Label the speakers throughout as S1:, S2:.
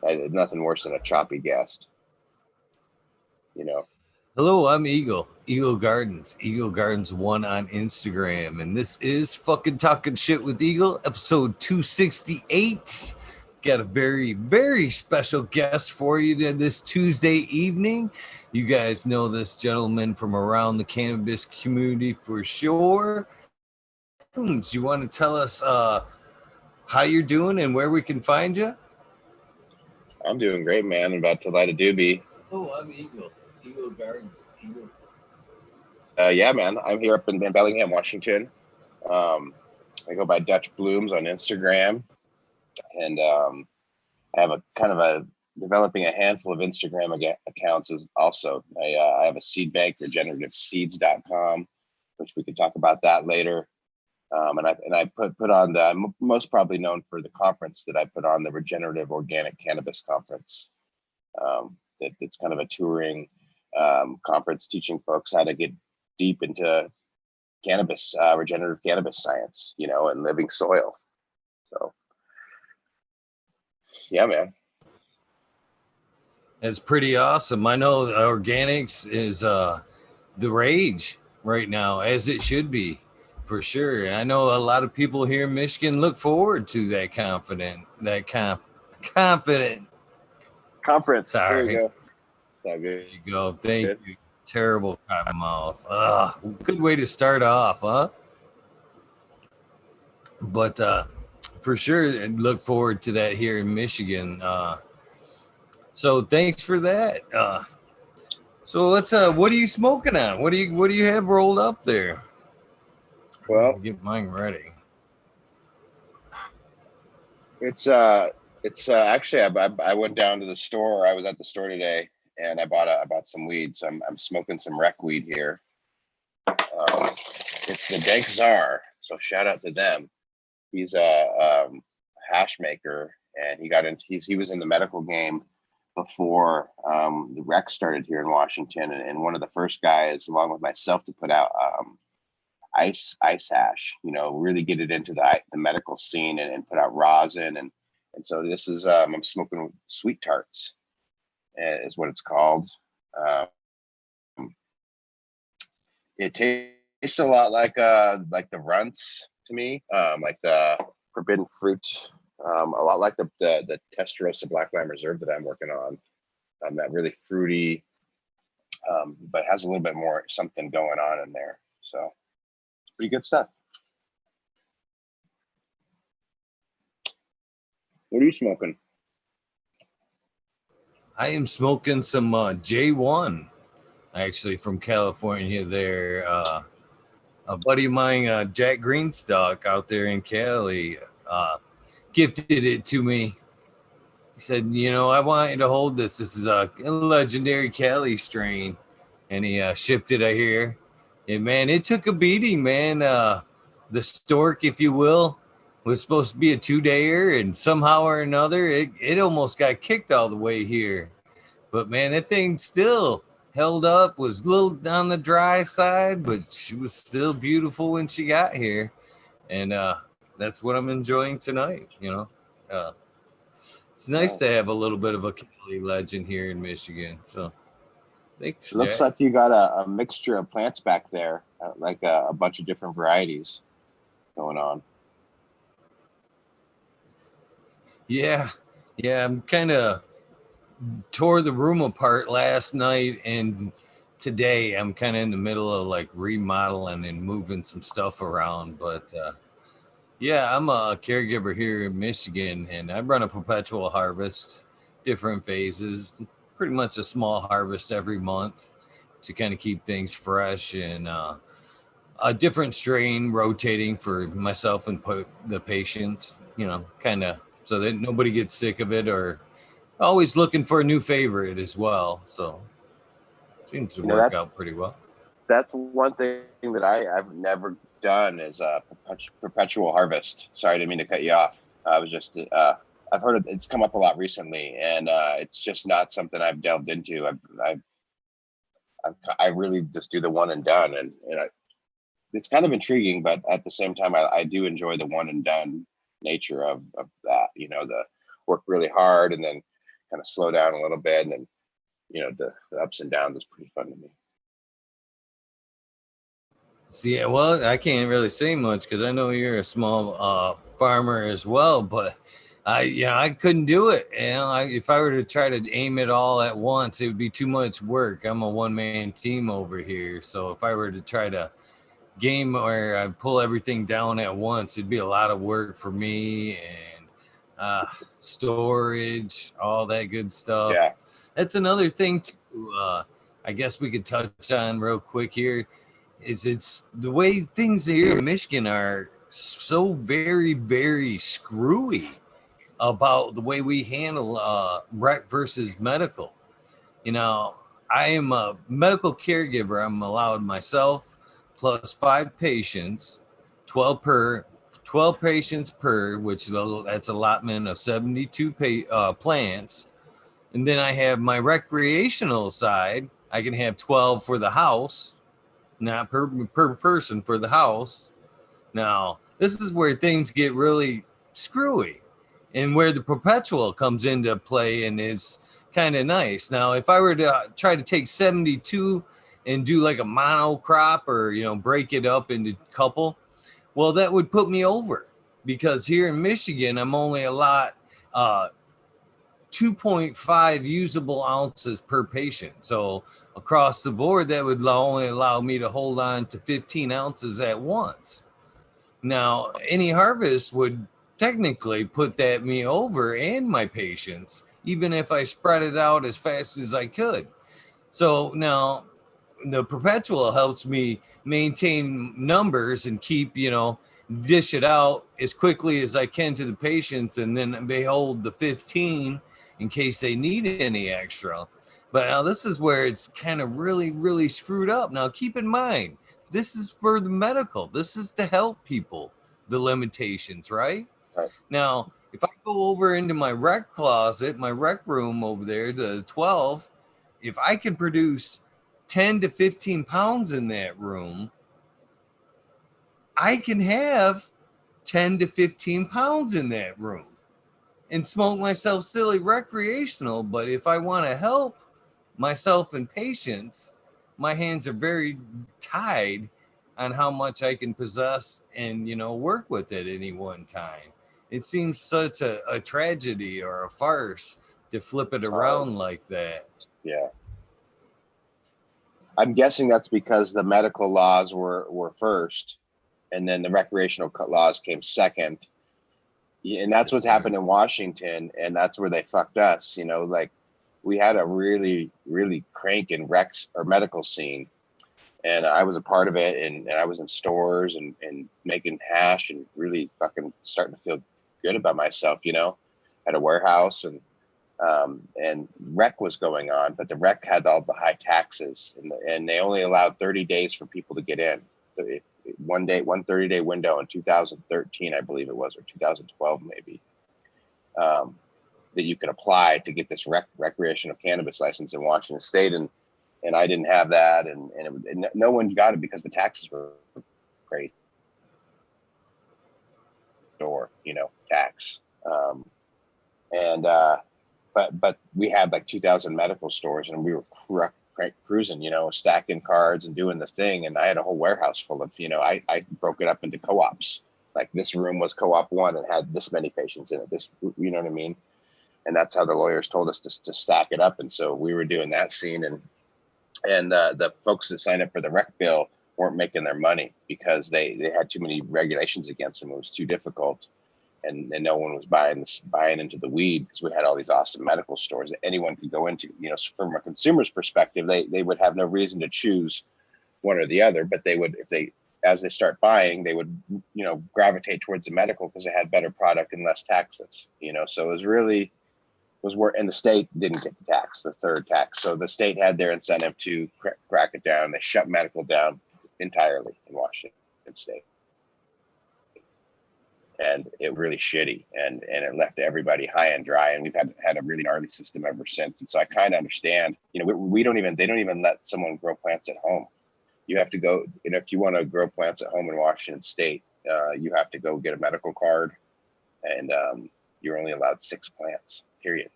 S1: Nothing worse than a choppy guest, you know.
S2: Hello, I'm Eagle. Eagle Gardens 1 on Instagram. And this is fucking Talking Shit with Eagle, episode 268. Got a very, very special guest for you this Tuesday evening. You guys know this gentleman from around the cannabis community for sure. You want to tell us how you're doing and where we can find you?
S1: I'm doing great, man. I'm about to light a doobie.
S2: Oh, I'm Eagle. Eagle Gardens. Eagle.
S1: Yeah, man. I'm here up in Bellingham, Washington. I go by Dutch Blooms on Instagram, and I have a kind of a developing a handful of Instagram accounts as also. I have a seed bank, regenerativeseeds.com, which we could talk about that later. And I put on the, I'm most probably known for the conference that I put on, the Regenerative Organic Cannabis Conference. It's kind of a touring conference teaching folks how to get deep into cannabis, regenerative cannabis science, and living soil. So, yeah, man.
S2: It's pretty awesome. I know organics is the rage right now, as it should be, for sure. And I know a lot of people here in Michigan look forward to confident.
S1: Conference. There you
S2: Sorry.
S1: go. It's all
S2: There
S1: good.
S2: you go. Thank you. Terrible cotton mouth. Good way to start off, huh? But for sure, look forward to that here in Michigan. So thanks for that. So let's. What are you smoking on? What do you have rolled up there? I'm
S1: Well,
S2: gonna get mine ready.
S1: it's uh actually I went down to the store. I was at the store today, and I bought some weed. So I'm smoking some rec weed here. It's the Dank Czar. So shout out to them. He's a hash maker, and he was in the medical game before the rec started here in Washington, and one of the first guys, along with myself, to put out ice hash. Really get it into the medical scene, and put out rosin, and so this is I'm smoking sweet tarts, is what it's called. Um, it tastes a lot like the runts to me, like the forbidden fruit, a lot like the Testarossa Black Lime Reserve that I'm working on. That really fruity, but has a little bit more something going on in there. So it's pretty good stuff. What are you smoking?
S2: I am smoking some J1, actually from California. There, a buddy of mine, Jack Greenstock, out there in Cali, gifted it to me. He said, I want you to hold this. This is a legendary Cali strain. And he shipped it here. And man, it took a beating, man. The stork, if you will, was supposed to be a 2-dayer, and somehow or another, it almost got kicked all the way here. But man, that thing still held up, was a little on the dry side, but she was still beautiful when she got here. And that's what I'm enjoying tonight, Uh, it's nice
S1: Nice.
S2: to have a little bit of a Cali legend here in Michigan. So thanks,
S1: It looks
S2: Jack.
S1: like you got a mixture of plants back there, like a bunch of different varieties going on.
S2: Yeah. Yeah, I'm kind of tore the room apart last night, and today I'm kind of in the middle of like remodeling and moving some stuff around. But yeah, I'm a caregiver here in Michigan, and I run a perpetual harvest, different phases, pretty much a small harvest every month to kind of keep things fresh, and a different strain rotating for myself and the patients, kind of so that nobody gets sick of it, or always looking for a new favorite as well. So seems to
S1: You know
S2: work
S1: that
S2: out pretty well.
S1: that's one thing that I've never done is a perpetual harvest. Sorry, I didn't mean to cut you off. I was just I've heard it's come up a lot recently, and it's just not something I've delved into. I really just do the one and done, and it's kind of intriguing, but at the same time, I do enjoy the one and done nature of that. The work really hard, and then kind of slow down a little bit, and then the ups and downs is pretty fun to me.
S2: See, well, I can't really say much because I know you're a small farmer as well, but I couldn't do it. If I were to try to aim it all at once, it would be too much work. I'm a one-man team over here, so if I were to try to game where I pull everything down at once, it'd be a lot of work for me and storage, all that good stuff.
S1: Yeah.
S2: That's another thing too. I guess we could touch on real quick here. It's the way things here in Michigan are so very, very screwy about the way we handle rec versus medical. You know, I am a medical caregiver. I'm allowed myself plus 5 patients, 12 patients per, which that's allotment of 72 plants. And then I have my recreational side. I can have 12 for the house, not per person for the house. Now, this is where things get really screwy and where the perpetual comes into play and is kind of nice. Now, if I were to try to take 72 and do like a monocrop or, break it up into a couple, well, that would put me over because here in Michigan, I'm only allowed 2.5 usable ounces per patient. So across the board, that would only allow me to hold on to 15 ounces at once. Now, any harvest would technically put that me over and my patients, even if I spread it out as fast as I could. So now the perpetual helps me maintain numbers and keep, dish it out as quickly as I can to the patients and then behold the 15 in case they need any extra. But now this is where it's kind of really, really screwed up. Now, keep in mind, this is for the medical. This is to help people, the limitations, right?
S1: Right.
S2: Now, if I go over into my rec closet, my rec room over there, the 12, if I can produce 10 to 15 pounds in that room, I can have 10 to 15 pounds in that room and smoke myself silly recreational. But if I want to help myself and patients, my hands are very tied on how much I can possess and, work with at any one time. It seems such a tragedy or a farce to flip it around like that.
S1: Yeah. I'm guessing that's because the medical laws were first, and then the recreational laws came second. And that's
S2: Yes,
S1: what's happened
S2: sir.
S1: in Washington, and that's where they fucked us. Like we had a really, really cranking Rex or medical scene, and I was a part of it, and I was in stores and making hash and really fucking starting to feel good about myself. At a warehouse, and rec was going on, but the rec had all the high taxes, and they only allowed 30 days for people to get in. So one 30-day window in 2013, I believe it was, or 2012 maybe, that you could apply to get this recreational cannabis license in Washington State, and I didn't have that, and no one got it because the taxes were crazy, or tax, and but we had like 2,000 medical stores, and we were cruising, stacking cards and doing the thing. And I had a whole warehouse full of, I broke it up into co-ops. Like this room was co-op 1 and had this many patients in it. You know what I mean? And that's how the lawyers told us to stack it up. And so we were doing that scene, and the folks that signed up for the rec bill weren't making their money because they had too many regulations against them. It was too difficult. And no one was buying into the weed because we had all these awesome medical stores that anyone could go into. So from a consumer's perspective, they would have no reason to choose one or the other, but they would, as they start buying, they would, gravitate towards the medical because it had better product and less taxes. So it was where, and the state didn't get the tax, the third tax. So the state had their incentive to crack it down. They shut medical down entirely in Washington State. And it really shitty, and it left everybody high and dry, and we've had a really gnarly system ever since. And so I kind of understand, they don't even let someone grow plants at home. You have to go, if you want to grow plants at home in Washington State, you have to go get a medical card, and you're only allowed 6 plants, period.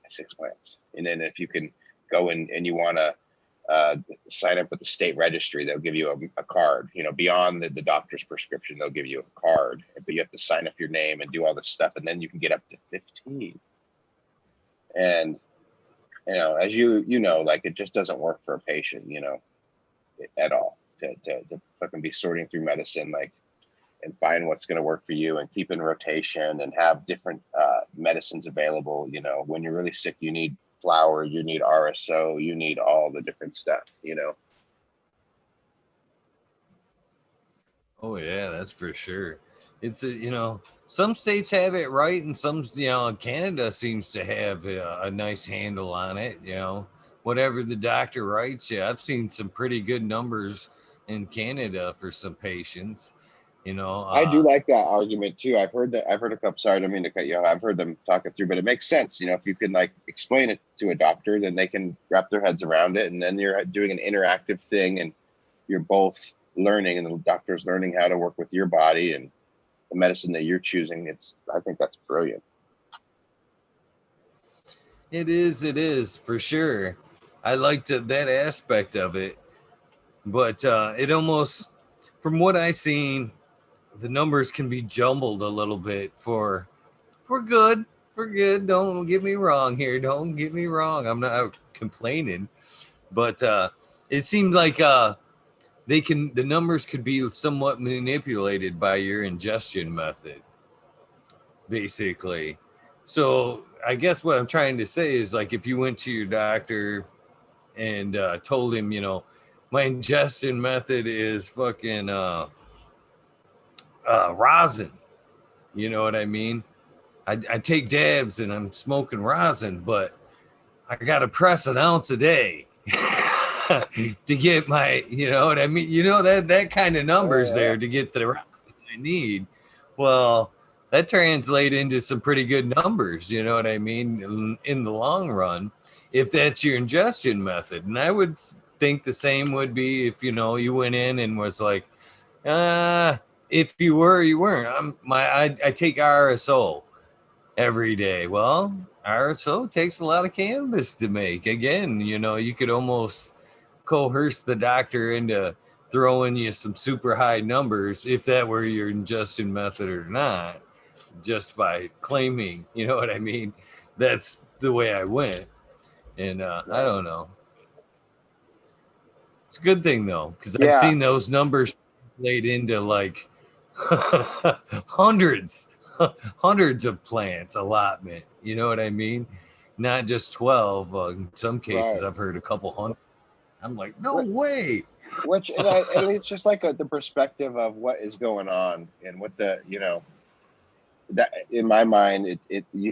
S1: six plants. And then if you can go in and you want to sign up with the state registry, they'll give you a card, beyond the doctor's prescription, they'll give you a card, but you have to sign up your name and do all this stuff. And then you can get up to 15. And, as like it just doesn't work for a patient, at all to fucking be sorting through medicine, like, and find what's going to work for you and keep in rotation and have different medicines available. When you're really sick, you need flour, you need RSO, you need all the different stuff,
S2: Oh yeah, that's for sure. It's some states have it right, and some Canada seems to have a nice handle on it. Whatever the doctor writes, I've seen some pretty good numbers in Canada for some patients.
S1: I do like that argument too. I've heard a couple. Sorry, I don't mean to cut you off. I've heard them talk it through, but it makes sense. If you can like explain it to a doctor, then they can wrap their heads around it, and then you're doing an interactive thing, and you're both learning, and the doctor's learning how to work with your body and the medicine that you're choosing. I think that's brilliant.
S2: It is for sure. I liked that aspect of it, but it almost, from what I've seen, the numbers can be jumbled a little bit for good. For good. Don't get me wrong here. Don't get me wrong. I'm not complaining, but it seemed like the numbers could be somewhat manipulated by your ingestion method, basically. So I guess what I'm trying to say is, like, if you went to your doctor and told him, my ingestion method is fucking rosin. You know what I mean? I take dabs and I'm smoking rosin, but I got to press an ounce a day to get my, you know what I mean? That kind of numbers there to get the rosin I need. Well, that translates into some pretty good numbers. You know what I mean? In the long run, if that's your ingestion method. And I would think the same would be if, you went in and was like, if you were, you weren't. I take RSO every day. Well, RSO takes a lot of cannabis to make. Again, you could almost coerce the doctor into throwing you some super high numbers if that were your ingestion method or not, just by claiming, you know what I mean? That's the way I went. And I don't know. It's a good thing though, because I've seen those numbers laid into like hundreds of plants allotment. You know what I mean? Not just 12. In some cases, I've heard a couple hundred. I'm like, no way.
S1: And it's just like the perspective of what is going on and what the, that in my mind,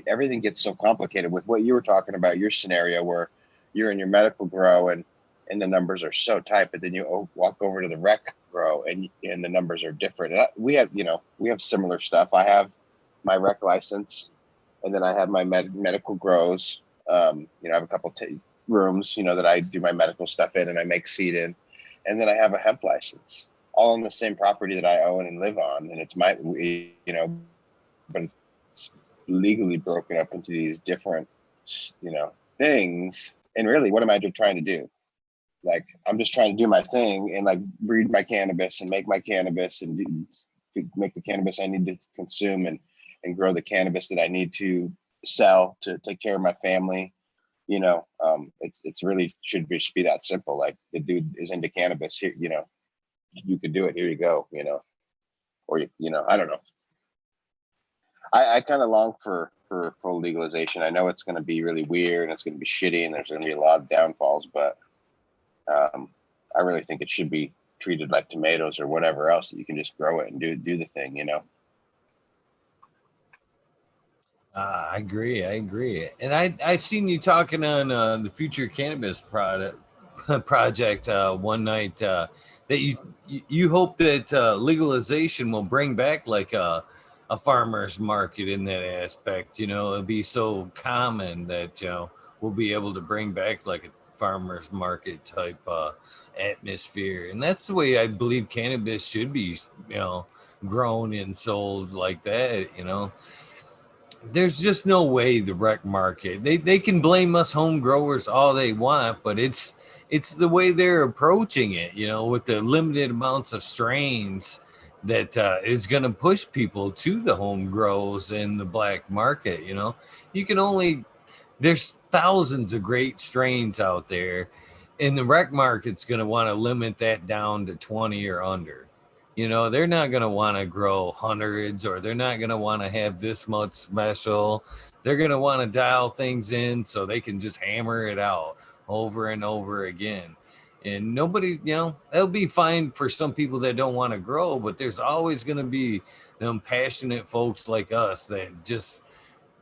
S1: everything gets so complicated with what you were talking about, your scenario where you're in your medical grow and the numbers are so tight, but then you walk over to the rec grow and the numbers are different. And we have similar stuff. I have my rec license, and then I have my medical grows. I have a couple rooms, that I do my medical stuff in and I make seed in, and then I have a hemp license, all on the same property that I own and live on, and it's my, but it's legally broken up into these different, things. And really, what am I trying to do? Like, I'm just trying to do my thing and like breed my cannabis and make my cannabis and make the cannabis I need to consume and grow the cannabis that I need to sell to take care of my family. It's really should be that simple. Like, the dude is into cannabis here, you could do it. Here you go, or, I don't know. I kind of long for full legalization. I know it's going to be really weird and it's going to be shitty and there's going to be a lot of downfalls, but I really think it should be treated like tomatoes or whatever else, that you can just grow it and do the thing,
S2: I agree. And I've seen you talking on the Future Cannabis project one night that you hope that legalization will bring back like a farmer's market in that aspect. It'll be so common that we'll be able to bring back like a farmer's market type atmosphere, and that's the way I believe cannabis should be grown and sold like that. there's just no way the rec market. They can blame us home growers all they want, but it's the way they're approaching it. You know, with the limited amounts of strains that is going to push people to the home grows in the black market. You know, you can only there's thousands of great strains out there, and the rec market's going to want to limit that down to 20 or under. You know, they're not going to want to grow hundreds, or they're not going to want to have this much special. They're going to want to dial things in so they can just hammer it out over and over again. And nobody, you know, it'll be fine for some people that don't want to grow, but there's always going to be them passionate folks like us that just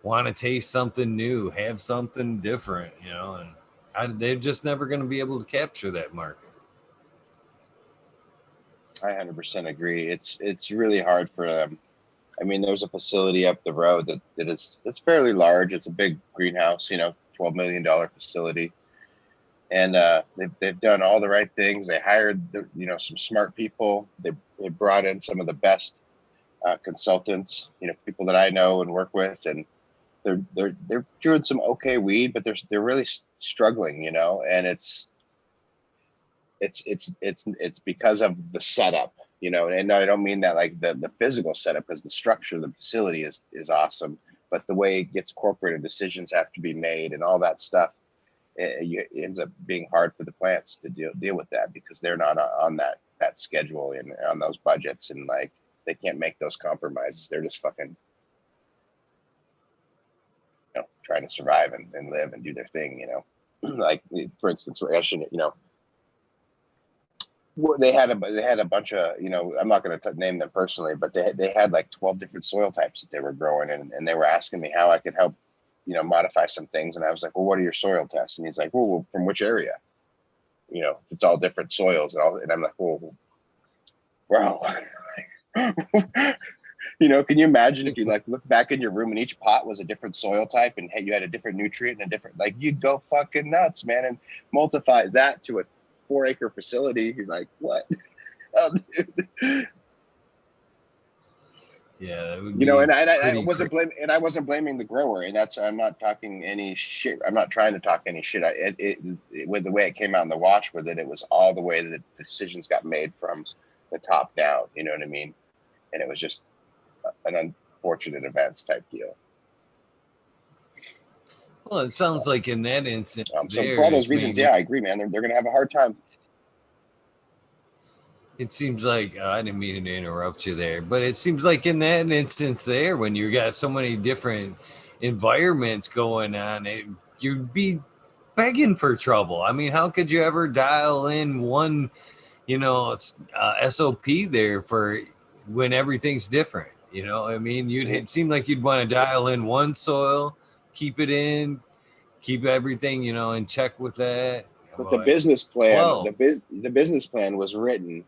S2: want to taste something new, have something different, you know, and they're just never going to be able to capture that market.
S1: I 100% agree. It's really hard for them. I mean, there's a facility up the road that is it's fairly large. It's a big greenhouse, $12 million facility, and they've done all the right things. They hired some smart people. They brought in some of the best consultants, people that I know and work with, and they're doing some okay weed, but they're really struggling, and it's because of the setup, and I don't mean that like the physical setup, because the structure of the facility is awesome, but the way it gets corporate and decisions have to be made and all that stuff, it ends up being hard for the plants to deal with that, because they're not on that schedule and on those budgets, and like they can't make those compromises. They're just fucking trying to survive and live and do their thing, like for instance, they had a bunch of, I'm not going to name them personally, but they had like 12 different soil types that they were growing, and they were asking me how I could help, modify some things. And I was like, well, what are your soil tests? And he's like, well, from which area? It's all different soils and I'm like, well, bro, can you imagine if you like look back in your room and each pot was a different soil type, and hey, you had a different nutrient and a different, like, you'd go fucking nuts, man. And multiply that to a 4-acre facility. You're like, what? Oh, dude.
S2: Yeah, that would be
S1: and I wasn't blaming the grower, and I'm not talking any shit. I'm not trying to talk any shit. With the way it came out in the wash with it, it was all the way that the decisions got made from the top down. You know what I mean? And it was just an unfortunate events type deal.
S2: Well, it sounds like in that instance,
S1: so for all those reasons, I agree, man. They're going to have a hard time.
S2: It seems like I didn't mean to interrupt you there, but it seems like in that instance there, when you got so many different environments going on, you'd be begging for trouble. I mean, how could you ever dial in one, SOP there for when everything's different? I mean, it seemed like you'd want to dial in one soil, keep it in, keep everything, in check with that.
S1: But the business plan,
S2: 12.
S1: the business plan was written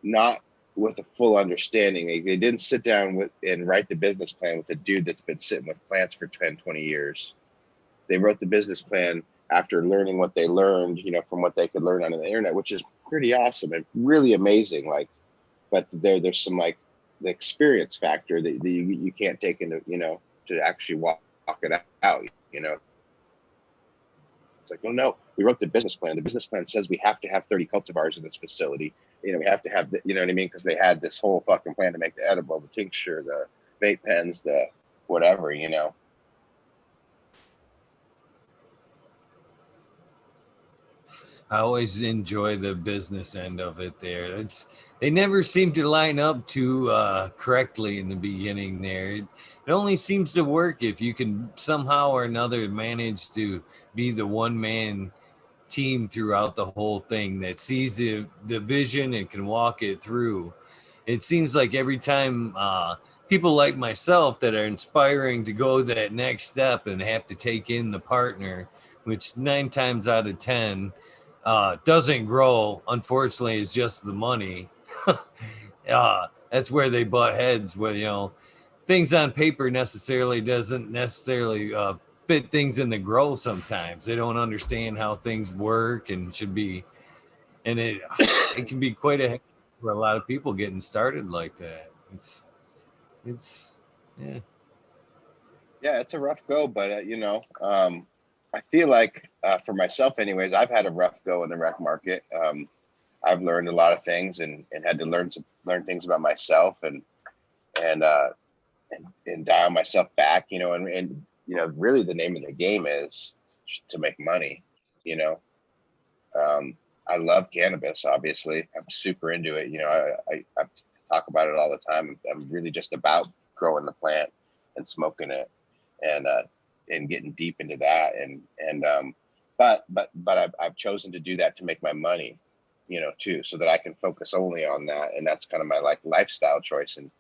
S1: not with a full understanding. They didn't sit down and write the business plan with a dude that's been sitting with plants for 10, 20 years. They wrote the business plan after learning what they learned, from what they could learn on the internet, which is pretty awesome and really amazing. Like, but there's some like the experience factor that you can't take into, to actually walk it out, It's like, oh no, we wrote the business plan. The business plan says we have to have 30 cultivars in this facility. We have to have you know what I mean? Because they had this whole fucking plan to make the edible, the tincture, the vape pens, the whatever,
S2: I always enjoy the business end of it there. They never seem to line up too correctly in the beginning there. It only seems to work if you can somehow or another manage to be the one-man team throughout the whole thing that sees the vision and can walk it through. It seems like every time people like myself that are inspiring to go that next step and have to take in the partner, which 9 times out of 10 doesn't grow, unfortunately, is just the money. That's where they butt heads with, things on paper necessarily doesn't necessarily fit things in the grow. Sometimes they don't understand how things work and should be, and it can be quite a for a lot of people getting started like that. It's yeah.
S1: Yeah, it's a rough go, but I feel like for myself, anyways, I've had a rough go in the rec market. I've learned a lot of things and had to learn things about myself and uh, and dial myself back, and really the name of the game is to make money. You know, um, I love cannabis. Obviously, I'm super into it. I talk about it all the time. I'm really just about growing the plant and smoking it, and getting deep into that. But I've chosen to do that to make my money, too, so that I can focus only on that. And that's kind of my like lifestyle choice. And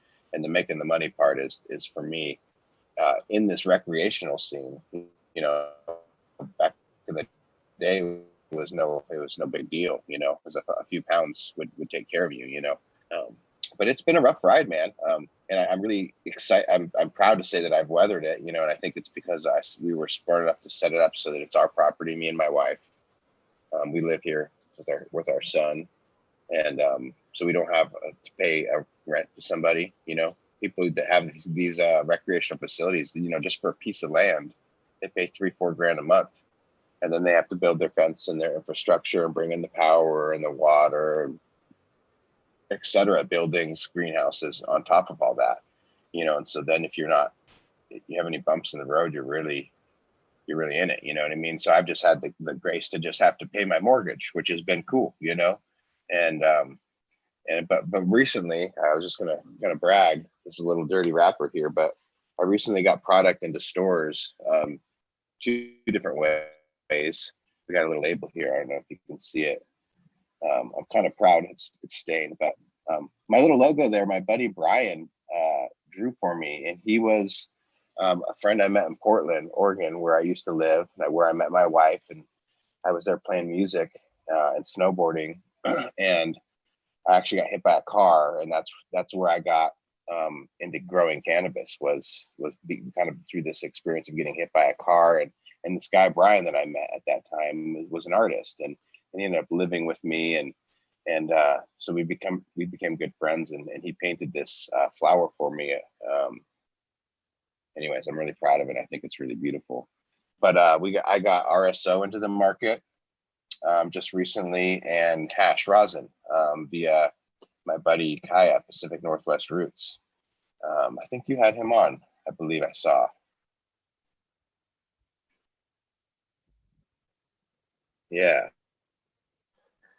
S1: the making the money part is for me in this recreational scene. Back in the day, it was no big deal, because a few pounds would take care of you, um, but it's been a rough ride, man. And I'm really excited. I'm proud to say that I've weathered it, and I think it's because we were smart enough to set it up so that it's our property, me and my wife. We live here with our son, and so we don't have to pay a rent to somebody. People that have these recreational facilities, just for a piece of land, they pay 3-4 grand a month, and then they have to build their fence and their infrastructure and bring in the power and the water, etc. Buildings, greenhouses on top of all that, and so then if you have any bumps in the road, you're really in it. You know what I mean? So I've just had the grace to just have to pay my mortgage, which has been cool, and but recently I was just gonna brag. This is a little dirty rapper here, but I recently got product into stores, two different ways. We got a little label here. I don't know if you can see it. I'm kind of proud it's stained, but my little logo there, my buddy Brian drew for me, and he was a friend I met in Portland, Oregon, where I used to live, where I met my wife, and I was there playing music and snowboarding, and I actually got hit by a car, and that's where I got into growing cannabis was kind of through this experience of getting hit by a car, and this guy Brian that I met at that time was an artist, and he ended up living with me, and so we became good friends, and he painted this flower for me. Anyways, I'm really proud of it. I think it's really beautiful. But I got RSO into the market just recently, and hash rosin via my buddy Kaya, Pacific Northwest Roots. I think you had him on. I believe I saw. Yeah.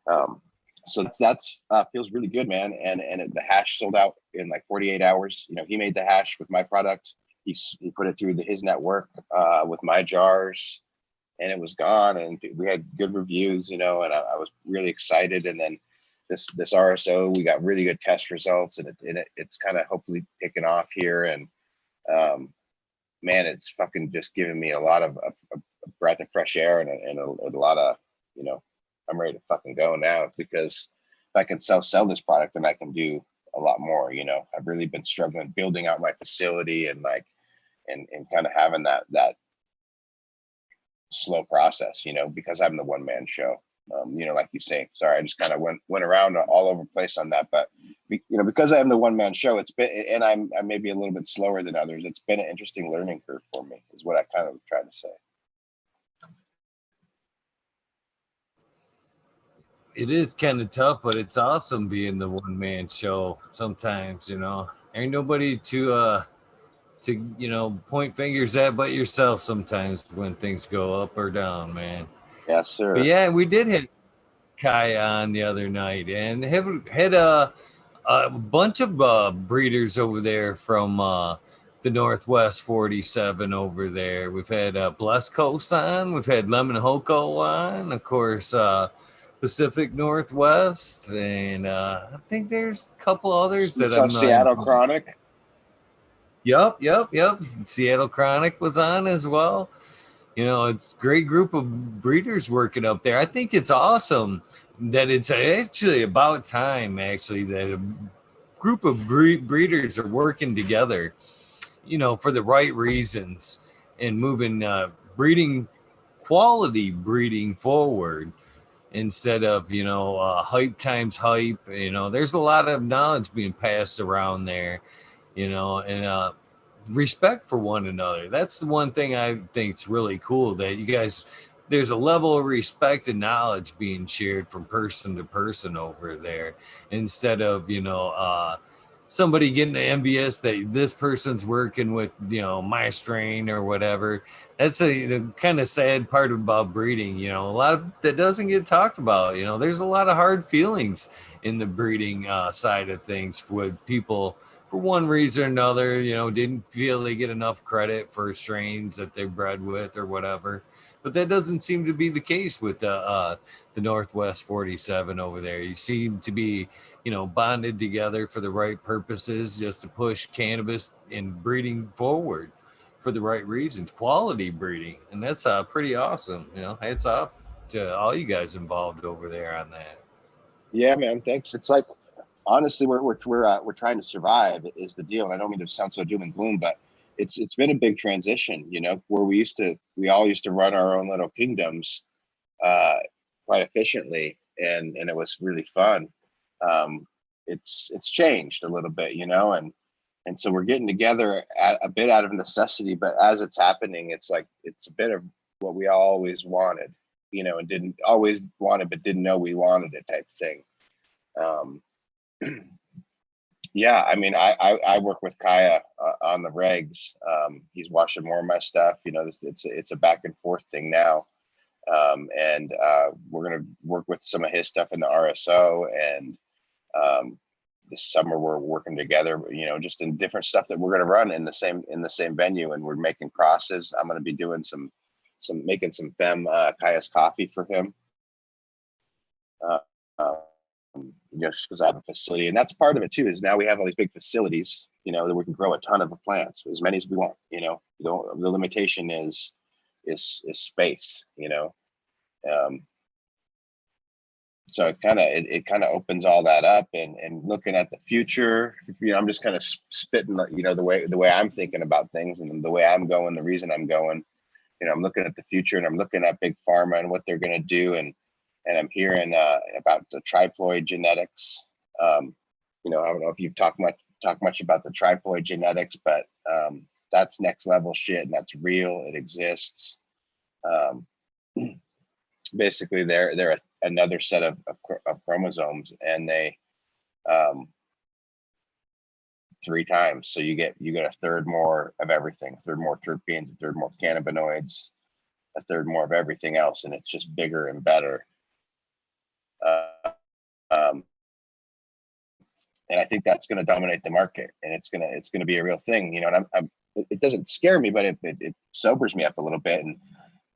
S1: Um, so that's feels really good, man. And the hash sold out in like 48 hours. He made the hash with my product. He put it through his network with my jars, and it was gone. And we had good reviews, and I was really excited. And then this RSO, we got really good test results, and it's kind of hopefully picking off here. And um, man, it's fucking just giving me a lot of a breath of fresh air and a lot of, you know, I'm ready to fucking go now, because if I can sell this product, then I can do a lot more. I've really been struggling building out my facility and like, and kind of having that slow process, because I'm the one man show. Like you say, sorry, I just kind of went around all over the place on that, but because I am the one man show, it's been, and I may be a little bit slower than others. It's been an interesting learning curve for me, is what I kind of tried to say.
S2: It is kind of tough, but it's awesome being the one man show sometimes, Ain't nobody to point fingers at but yourself sometimes when things go up or down, man.
S1: Yes,
S2: But
S1: sir.
S2: yeah, we did hit Kai on the other night and had a bunch of breeders over there from the Northwest 47 over there. We've had Bless Coast on, we've had Lemon Hoko on, of course, Pacific Northwest, and I think there's a couple others
S1: We
S2: that
S1: saw
S2: I'm not.
S1: Seattle Chronic.
S2: Yep. Seattle Chronic was on as well. It's a great group of breeders working up there. I think it's awesome that it's actually about time, actually, that a group of breeders are working together, for the right reasons and moving quality breeding forward instead of, hype times hype. There's a lot of knowledge being passed around there, and respect for one another. That's the one thing I think's really cool, that you guys, there's a level of respect and knowledge being shared from person to person over there, instead of, somebody getting envious that this person's working with, my strain or whatever. That's the kind of sad part about breeding. A lot of that doesn't get talked about. There's a lot of hard feelings in the breeding side of things with people, for one reason or another, didn't feel they get enough credit for strains that they bred with or whatever. But that doesn't seem to be the case with the Northwest 47 over there. You seem to be, bonded together for the right purposes, just to push cannabis and breeding forward for the right reasons, quality breeding, and that's pretty awesome. Hats off to all you guys involved over there on that.
S1: Yeah, man. Thanks. It's like, honestly, we're trying to survive is the deal. And I don't mean to sound so doom and gloom, but it's been a big transition. Where we all used to run our own little kingdoms uh, quite efficiently, and it was really fun. It's changed a little bit, and so we're getting together a bit out of necessity, but as it's happening, it's like it's a bit of what we always wanted, and didn't always want it, but didn't know we wanted it type thing. Um, yeah, I mean, I work with Kaya on the regs. He's washing more of my stuff. It's a back and forth thing now. And we're going to work with some of his stuff in the RSO, and um, this summer we're working together, just in different stuff that we're going to run in the same venue, and we're making crosses. I'm going to be doing some making some fem Kaya's coffee for him. Uh, just because I have a facility, and that's part of it too. Is now we have all these big facilities, that we can grow a ton of plants, as many as we want. The limitation is space. Um, so it kind of opens all that up, and looking at the future, I'm just kind of spitting, the way I'm thinking about things and the way I'm going, the reason I'm going. I'm looking at the future, and I'm looking at big pharma and what they're going to do, and I'm hearing about the triploid genetics. I don't know if you've talked much about the triploid genetics, but that's next level shit, and that's real. It exists. Um, Basically, they're another set of chromosomes, and they um, three times. So you get a third more of everything, a third more terpenes, a third more cannabinoids, a third more of everything else, and it's just bigger and better. Um, and I think that's going to dominate the market, and it's gonna be a real thing, And it doesn't scare me, but it sobers me up a little bit, and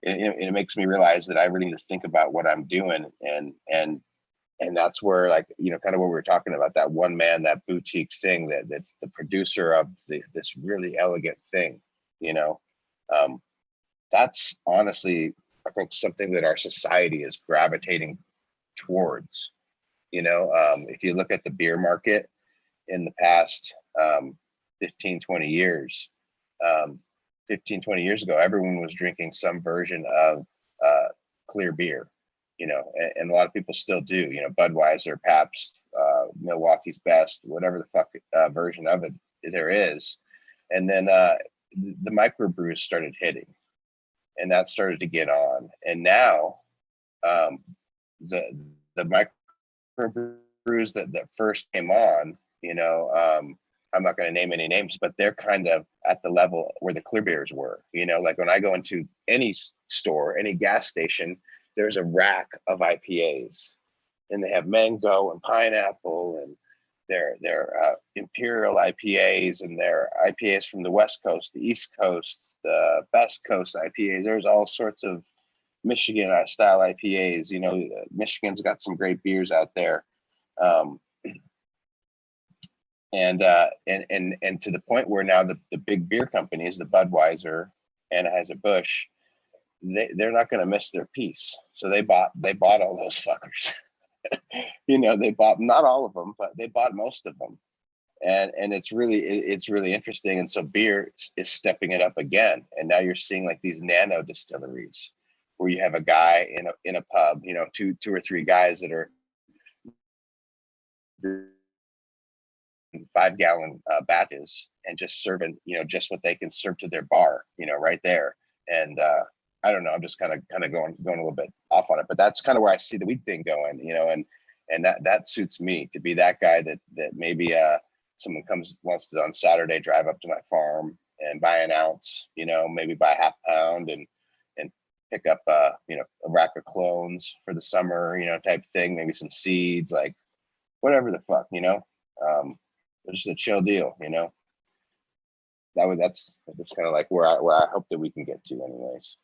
S1: it makes me realize that I really need to think about what I'm doing, and that's where, like, kind of what we were talking about, that one man, that boutique thing, that's the producer of this really elegant thing, um, that's honestly, I think, something that our society is gravitating towards. If you look at the beer market in the past 15, 20 years, um, 15, 20 years ago, everyone was drinking some version of clear beer, and a lot of people still do, Budweiser, Pabst, Milwaukee's Best, whatever the fuck version of it there is. And then the microbrews started hitting, and that started to get on. And now the microbrews that first came on, I'm not going to name any names, but they're kind of at the level where the clear beers were. Like when I go into any store, any gas station, there's a rack of IPAs, and they have mango and pineapple, and their imperial IPAs, and their IPAs from the West Coast, the East Coast, the Best Coast IPAs. There's all sorts of Michigan style IPAs. Michigan's got some great beers out there. And to the point where now the big beer companies, the Budweiser, Anheuser-Busch, they're not going to miss their piece. So they bought all those fuckers. They bought, not all of them, but they bought most of them. And it's really interesting. And so beer is stepping it up again. And now you're seeing like these nano distilleries where you have a guy in a pub, two or three guys that are 5-gallon batches and just serving, just what they can serve to their bar, right there. And I don't know, I'm just kind of going a little bit off on it, but that's kind of where I see the weed thing going, and that suits me to be that guy that maybe someone wants to on Saturday drive up to my farm and buy an ounce, maybe buy a half pound and pick up a rack of clones for the summer, type thing, maybe some seeds, like whatever the fuck, it's just a chill deal, that's kind of like where I hope that we can get to anyways.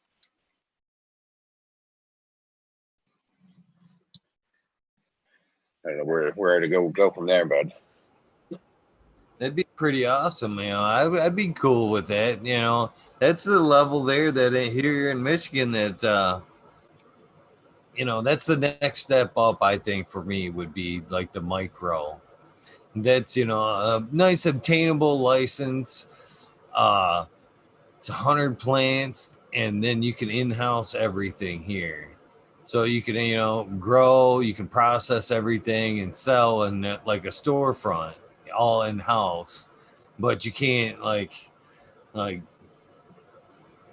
S1: I don't know where to go from there, bud.
S2: That'd be pretty awesome, I'd be cool with that. That's the level there that here in Michigan that that's the next step up. I think for me would be like the micro. That's a nice obtainable license. It's 100 plants, and then you can in-house everything here. So you can grow, you can process everything and sell in like a storefront, all in-house. But you can't like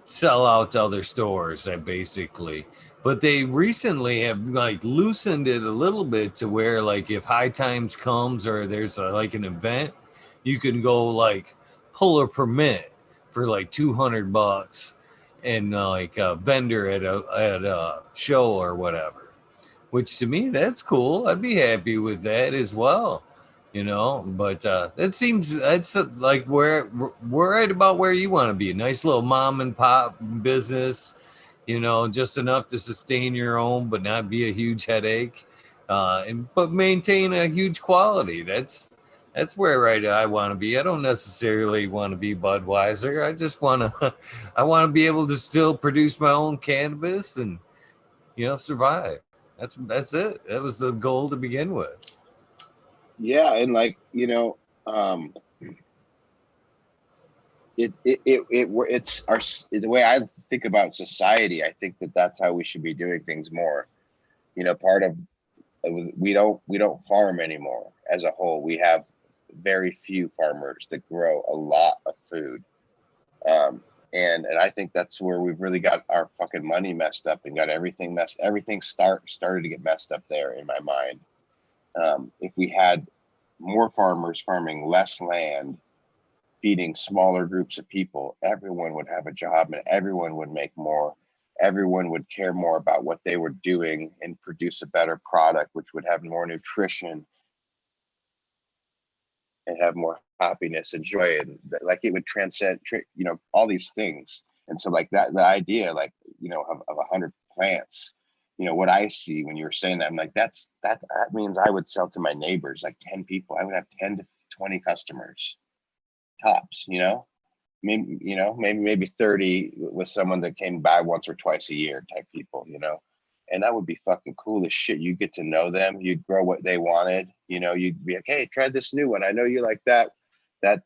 S2: sell out to other stores, basically. But they recently have like loosened it a little bit to where like if High Times comes or there's like an event, you can go like pull a permit for like $200 and like a vendor at a show or whatever. Which to me, that's cool. I'd be happy with that as well. But that seems that's like we're right about where you want to be. A nice little mom and pop business, just enough to sustain your own, but not be a huge headache, but maintain a huge quality. That's where I want to be. I don't necessarily want to be Budweiser. I just want to I want to be able to still produce my own cannabis and survive. That's it. That was the goal to begin with.
S1: Yeah, and like um, it's the way I think about society. I think that's how we should be doing things more. Part of we don't farm anymore as a whole. We have very few farmers that grow a lot of food. And I think that's where we've really got our fucking money messed up and got everything started to get messed up there in my mind. If we had more farmers farming less land, feeding smaller groups of people, everyone would have a job and everyone would make more. Everyone would care more about what they were doing and produce a better product, which would have more nutrition and have more happiness and joy, and like it would transcend all these things. And so like that the idea like of 100 plants, what I see when you were saying that, I'm like that means I would sell to my neighbors, like 10 people. I would have 10 to 20 customers tops, maybe 30 with someone that came by once or twice a year type people, and that would be fucking cool as shit. You get to know them, you'd grow what they wanted, you'd be like, hey, try this new one. I know you like that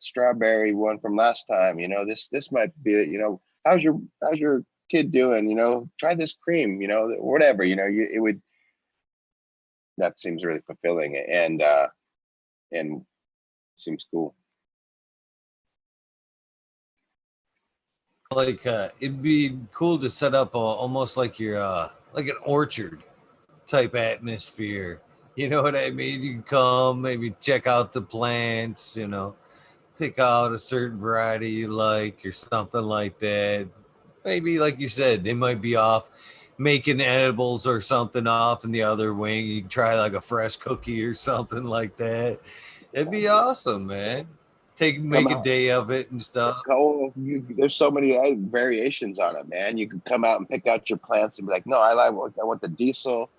S1: strawberry one from last time. This might be, how's your kid doing? Try this cream, whatever, it would, that seems really fulfilling and seems cool.
S2: Like it'd be cool to set up almost like your like an orchard type atmosphere. You know what I mean? You can come, maybe check out the plants, pick out a certain variety you like or something like that. Maybe like you said, they might be off making edibles or something off in the other wing. You can try like a fresh cookie or something like that. It'd be awesome, man.
S1: Come
S2: Make a
S1: out.
S2: day of it and stuff.
S1: There's so many variations on it, man. You can come out and pick out your plants and be like, no, I want the diesel,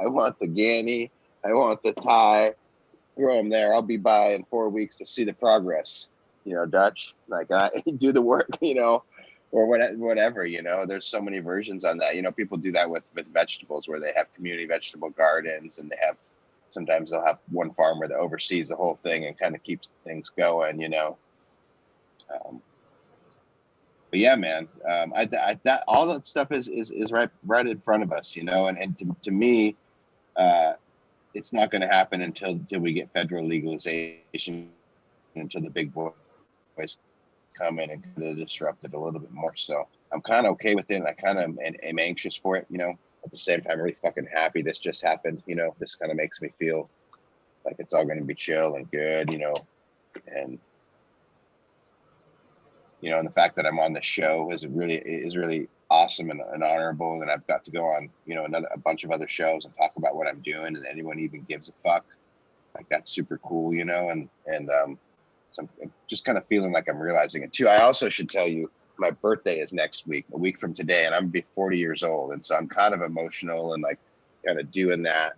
S1: I want the Ganny, I want the Thai. Grow them there. I'll be by in 4 weeks to see the progress. Dutch, like I do the work, or whatever. There's so many versions on that. People do that with vegetables, where they have community vegetable gardens, and sometimes they'll have one farmer that oversees the whole thing and kind of keeps things going. But yeah, man, that all that stuff is right in front of us, and to me, it's not going to happen until we get federal legalization. until the big boys come in and kind of disrupt it a little bit more. So I'm kind of okay with it, and I kind of am anxious for it, you know. At the same time, really fucking happy this just happened. You know, this kind of makes me feel like it's all going to be chill and good, you know, and you know, and the fact that I'm on the show is really awesome and honorable. And I've got to go on, you know, a bunch of other shows and talk about what I'm doing, and anyone even gives a fuck. Like that's super cool, you know, and so I'm just kind of feeling like I'm realizing it too. I also should tell you, my birthday is next week, a week from today, and I'm gonna be 40 years old, and so I'm kind of emotional and like kind of doing that,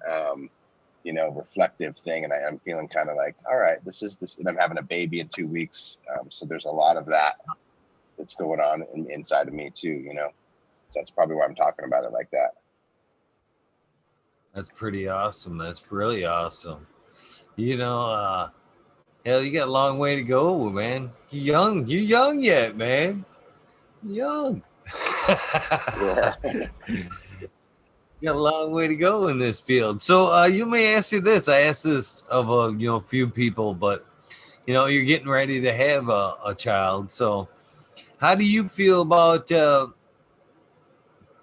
S1: you know, reflective thing, and I'm feeling kind of like, all right, this, and I'm having a baby in 2 weeks, so there's a lot of that that's going on inside of me too, you know. So that's probably why I'm talking about it like that.
S2: That's pretty awesome. That's really awesome. You know, hell, you got a long way to go, man. You're young yet, man. Young.
S1: Yeah.
S2: You got a long way to go in this field. So you may ask you this. I asked this of a few people, but you know, you're getting ready to have a child. So how do you feel about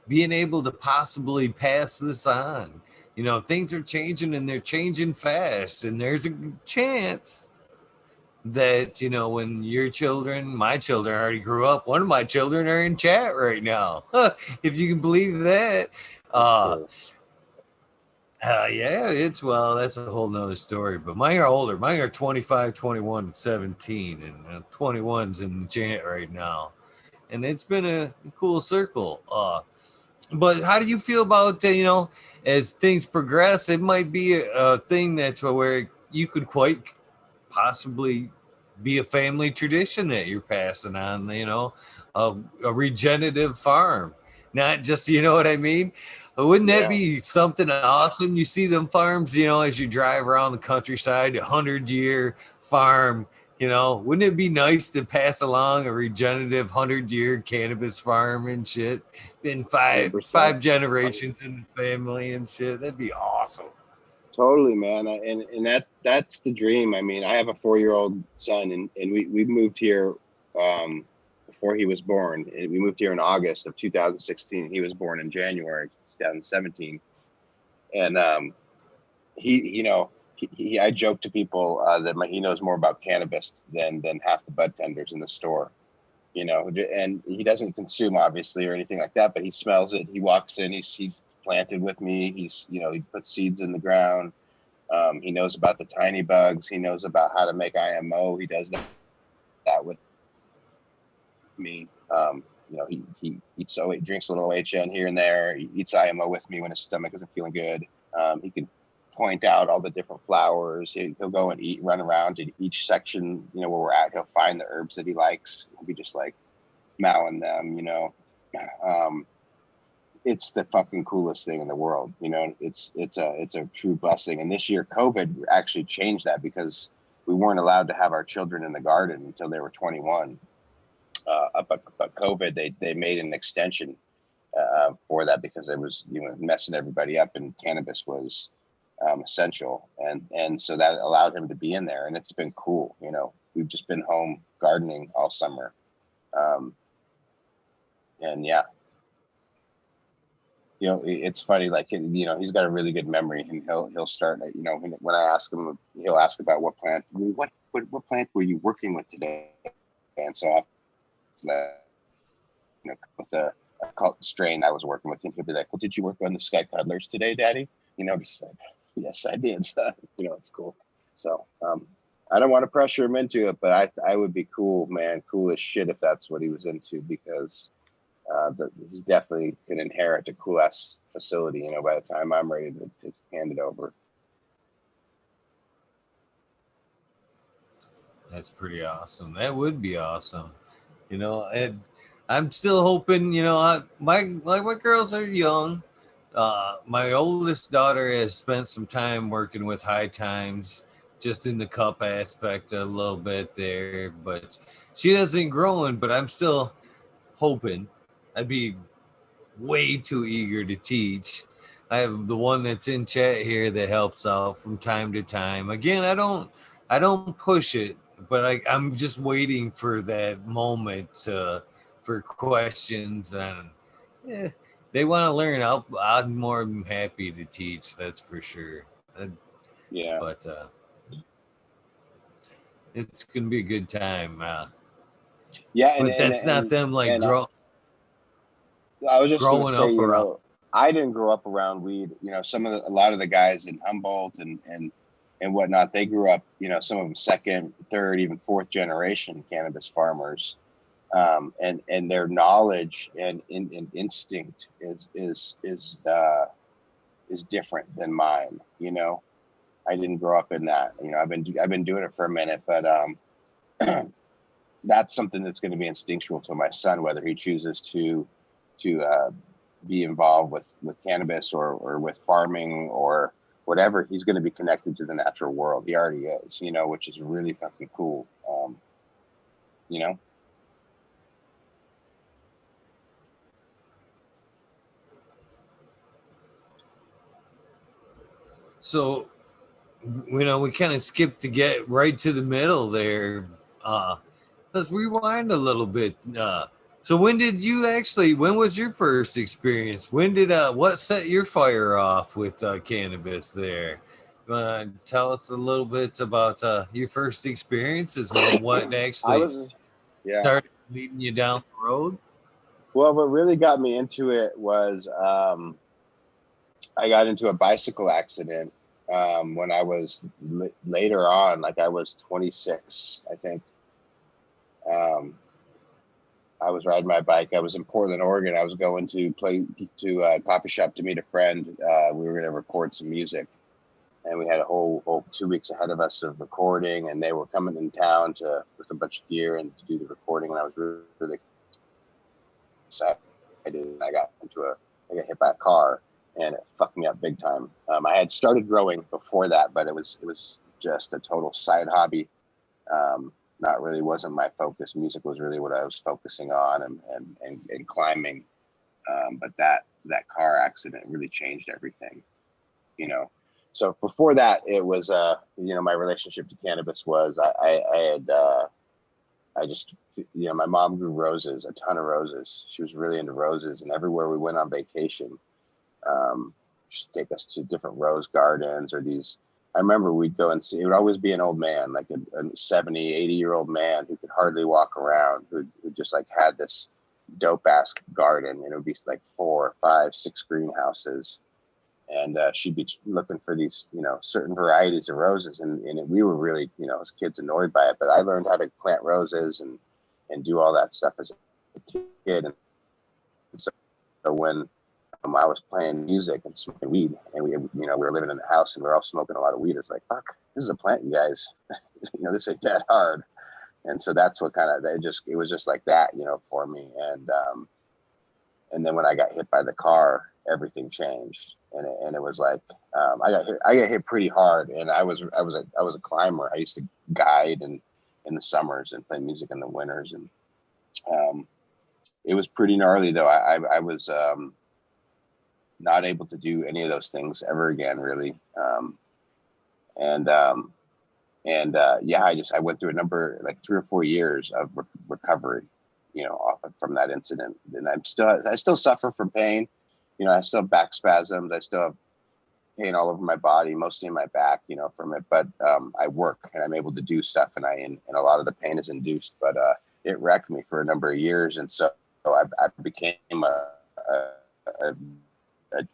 S2: being able to possibly pass this on? You know, things are changing and they're changing fast, and there's a chance that, you know, when your children, my children already grew up, one of my children are in chat right now. If you can believe that.
S1: Cool.
S2: Yeah, that's a whole nother story, but mine are older. Mine are 25, 21, and 17, and 21's in the chat right now. And it's been a cool circle. But how do you feel about, you know, as things progress, it might be a thing that's where you could quite possibly be a family tradition that you're passing on, you know, a regenerative farm, not just, you know what I mean? Wouldn't that
S1: Yeah.
S2: be something awesome? You see them farms, you know, as you drive around the countryside, 100-year farm, you know, wouldn't it be nice to pass along a regenerative 100-year cannabis farm and shit? Been
S1: 100%.
S2: five generations in the family and shit. That'd be awesome.
S1: Totally, man. And that's the dream. I mean, I have a 4-year-old son, and we moved here before he was born. We moved here in August of 2016. He was born in January 2017. And he you know, I joke to people that he knows more about cannabis than half the bud tenders in the store. You know, and he doesn't consume obviously or anything like that, but he smells it. He walks in. He's planted with me. You know, he puts seeds in the ground. He knows about the tiny bugs. He knows about how to make IMO. He does that with me. You know, he eats drinks a little OHN here and there. He eats IMO with me when his stomach isn't feeling good. He can point out all the different flowers. He'll go and run around to each section, you know, where we're at. He'll find the herbs that he likes. He'll be just like mowing them, you know. It's the fucking coolest thing in the world. You know, it's a true blessing. And this year, COVID actually changed that because we weren't allowed to have our children in the garden until they were 21. But COVID, they made an extension for that because it was, you know, messing everybody up, and cannabis was essential, and so that allowed him to be in there, and it's been cool. You know, we've just been home gardening all summer, and yeah. You know, it's funny. Like, you know, he's got a really good memory, and he'll start. You know, when I ask him, he'll ask about what plant. What plant were you working with today? And so, you know, with the strain I was working with, and he'll be like, "Well, did you work on the Sky Cuddlers today, Daddy?" You know, just like, yes, I did. So, you know, it's cool. So, I don't want to pressure him into it, but I would be cool, man, cool as shit if that's what he was into, because he definitely can inherit a cool ass facility, you know, by the time I'm ready to hand it over.
S2: That's pretty awesome. That would be awesome. You know, and I'm still hoping, you know, my girls are young. My oldest daughter has spent some time working with High Times, just in the cup aspect a little bit there, but she doesn't growing, but I'm still hoping. I'd be way too eager to teach. I have the one that's in chat here that helps out from time to time. Again, I don't push it. but I'm just waiting for that moment for questions, and eh, they want to learn. I'm more than happy to teach. That's for sure.
S1: Yeah.
S2: But it's gonna be a good time.
S1: Yeah,
S2: But that's not them like
S1: and I was just gonna
S2: growing
S1: say,
S2: up around.
S1: I didn't grow up around weed. A lot of the guys in Humboldt and whatnot, they grew up. Some of them second, third, even fourth generation cannabis farmers, and their knowledge and instinct is different than mine. I didn't grow up in that. I've been doing it for a minute, but that's something that's going to be instinctual to my son, whether he chooses to be involved with cannabis or with farming or whatever. He's going to be connected to the natural world. He already is, which is really fucking cool. You know,
S2: So we kind of skipped to get right to the middle there. Let's rewind a little bit. So when was your first experience? What set your fire off with cannabis there? You want to tell us a little bit about your first experiences? What
S1: I
S2: actually
S1: was, yeah.
S2: started leading you down the road?
S1: Well, what really got me into it was I got into a bicycle accident when I was later on, like I was 26, I think. Um, I was riding my bike. I was in Portland, Oregon. I was going to a coffee shop to meet a friend. We were going to record some music, and we had a whole 2 weeks ahead of us of recording. And they were coming in town with a bunch of gear and to do the recording. And I was really excited. I got hit by a car, and it fucked me up big time. I had started growing before that, but it was just a total side hobby. Um, Not really wasn't my focus. Music was really what I was focusing on, and climbing. But that car accident really changed everything. You know. So before that, it was my relationship to cannabis was I had I just my mom grew roses, a ton of roses. She was really into roses, and everywhere we went on vacation, she'd take us to different rose gardens or these. I remember we'd go and see, it would always be an old man, like a 70, 80-year-old man who could hardly walk around, who just like had this dope ass garden. And it would be like 4, 5, 6 greenhouses. And she'd be looking for these, certain varieties of roses. And we were really, as kids annoyed by it. But I learned how to plant roses and do all that stuff as a kid. And so when I was playing music and smoking weed, and we were living in the house and we were all smoking a lot of weed. It's like, fuck, this is a plant, you guys. This ain't that hard. And so that's what kind of it was just like that, for me. And then when I got hit by the car, everything changed. And it was like I got hit pretty hard, and I was a climber. I used to guide and in the summers and play music in the winters, and it was pretty gnarly though. I was not able to do any of those things ever again, really. And Yeah, I went through a number, like 3 or 4 years of recovery, off from that incident. And I still suffer from pain. I still have back spasms. I still have pain all over my body, mostly in my back, from it. But I work and I'm able to do stuff, and a lot of the pain is induced. But it wrecked me for a number of years, and so I became a a, a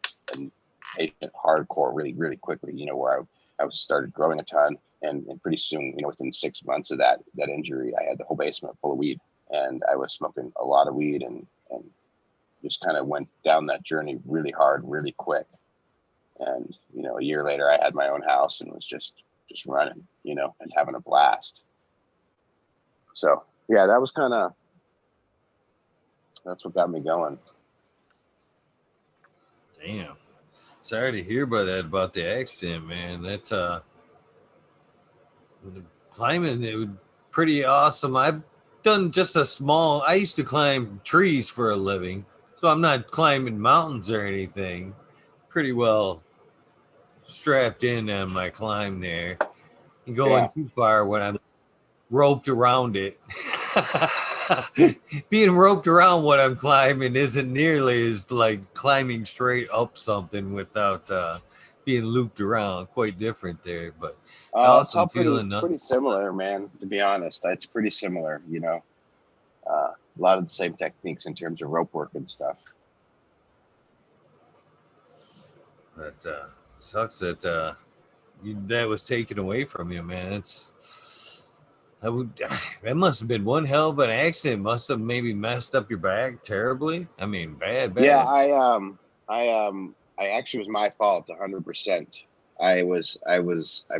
S1: patient hardcore really, really quickly, where I was started growing a ton, and pretty soon, within 6 months of that injury, I had the whole basement full of weed, and I was smoking a lot of weed, and just kind of went down that journey really hard, really quick. And, a year later I had my own house and was just running, and having a blast. So yeah, that's what got me going.
S2: Damn. Sorry to hear about that, about the accident, man. That's climbing. It was pretty awesome. I've done just a small. I used to climb trees for a living, so I'm not climbing mountains or anything. Pretty well strapped in on my climb there. And going
S1: Yeah.
S2: too far when I'm roped around it. Being roped around what I'm climbing isn't nearly as like climbing straight up something without being looped around. Quite different there, but
S1: It's all
S2: awesome
S1: pretty.
S2: feeling.
S1: It's pretty similar, man. To be honest, it's pretty similar. You know, a lot of the same techniques in terms of rope work and stuff.
S2: But sucks that that was taken away from you, man. It's I would that must have been one hell of an accident. Must have maybe messed up your back terribly. I mean, bad,
S1: Yeah,
S2: bad.
S1: I actually was my fault, 100%. I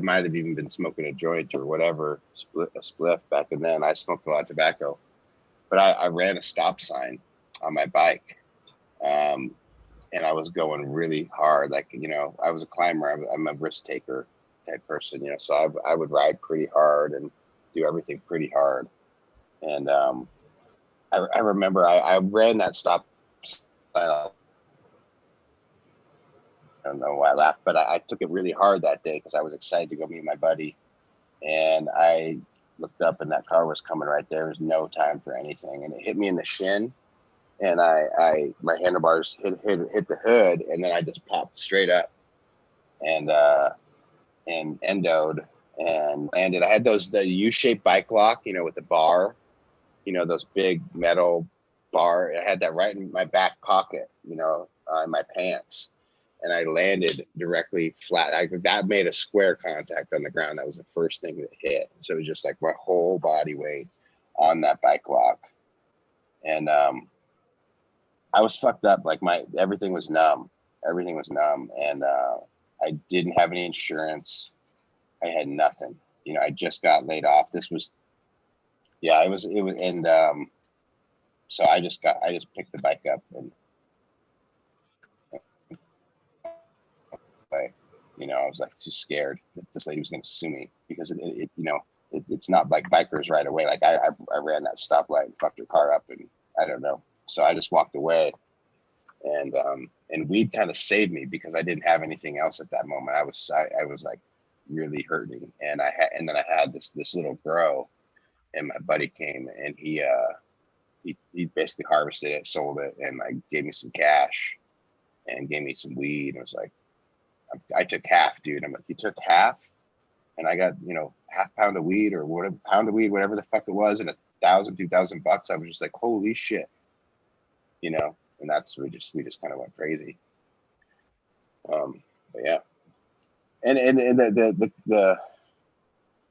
S1: might have even been smoking a joint or whatever, a spliff back then. I smoked a lot of tobacco, but I ran a stop sign on my bike, um, and I was going really hard. Like, you know, I was a climber. I'm a risk taker type person, you know, so I would ride pretty hard and do everything pretty hard. And I remember I ran that stop sign. I don't know why I laughed, but I took it really hard that day because I was excited to go meet my buddy. And I looked up and that car was coming right there. There was no time for anything. And it hit me in the shin. And my handlebars hit the hood. And then I just popped straight up and, and endoed and landed. I had the U-shaped bike lock, you know, with the bar, you know, those big metal bar. I had that right in my back pocket, you know, in my pants. And I landed directly flat. That made a square contact on the ground. That was the first thing that hit. So it was just like my whole body weight on that bike lock. And I was fucked up. Like everything was numb. Everything was numb. And I didn't have any insurance. I had nothing. You know, I just got laid off. It was, and so I just picked the bike up and, you know, I was like too scared that this lady was going to sue me because you know, it's not like bikers right away. Like I ran that stoplight and fucked her car up and I don't know. So I just walked away and weed kind of saved me because I didn't have anything else at that moment. I was like really hurting and then I had this little grow and my buddy came and he basically harvested it, sold it, and like gave me some cash and gave me some weed. And it was like, I took half, dude. I'm like, you took half, and I got, you know, half pound of weed or whatever, pound of weed, whatever the fuck it was, and $1,000, $2,000. I was just like, holy shit, you know. And that's we just kind of went crazy. But yeah, and the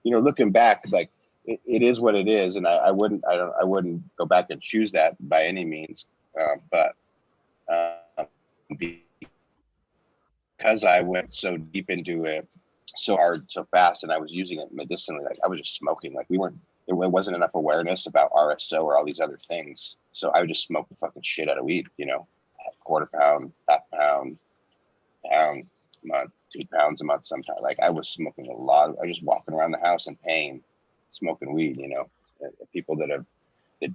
S1: you know, looking back, like it is what it is, and I wouldn't go back and choose that by any means, but because I went so deep into it so hard, so fast, and I was using it medicinally. Like I was just smoking. Like it wasn't enough awareness about RSO or all these other things. So I would just smoke the fucking shit out of weed, you know, quarter pound, half pound, pound a month, 2 pounds a month sometimes. Like I was smoking a lot. I was just walking around the house in pain, smoking weed, you know. People that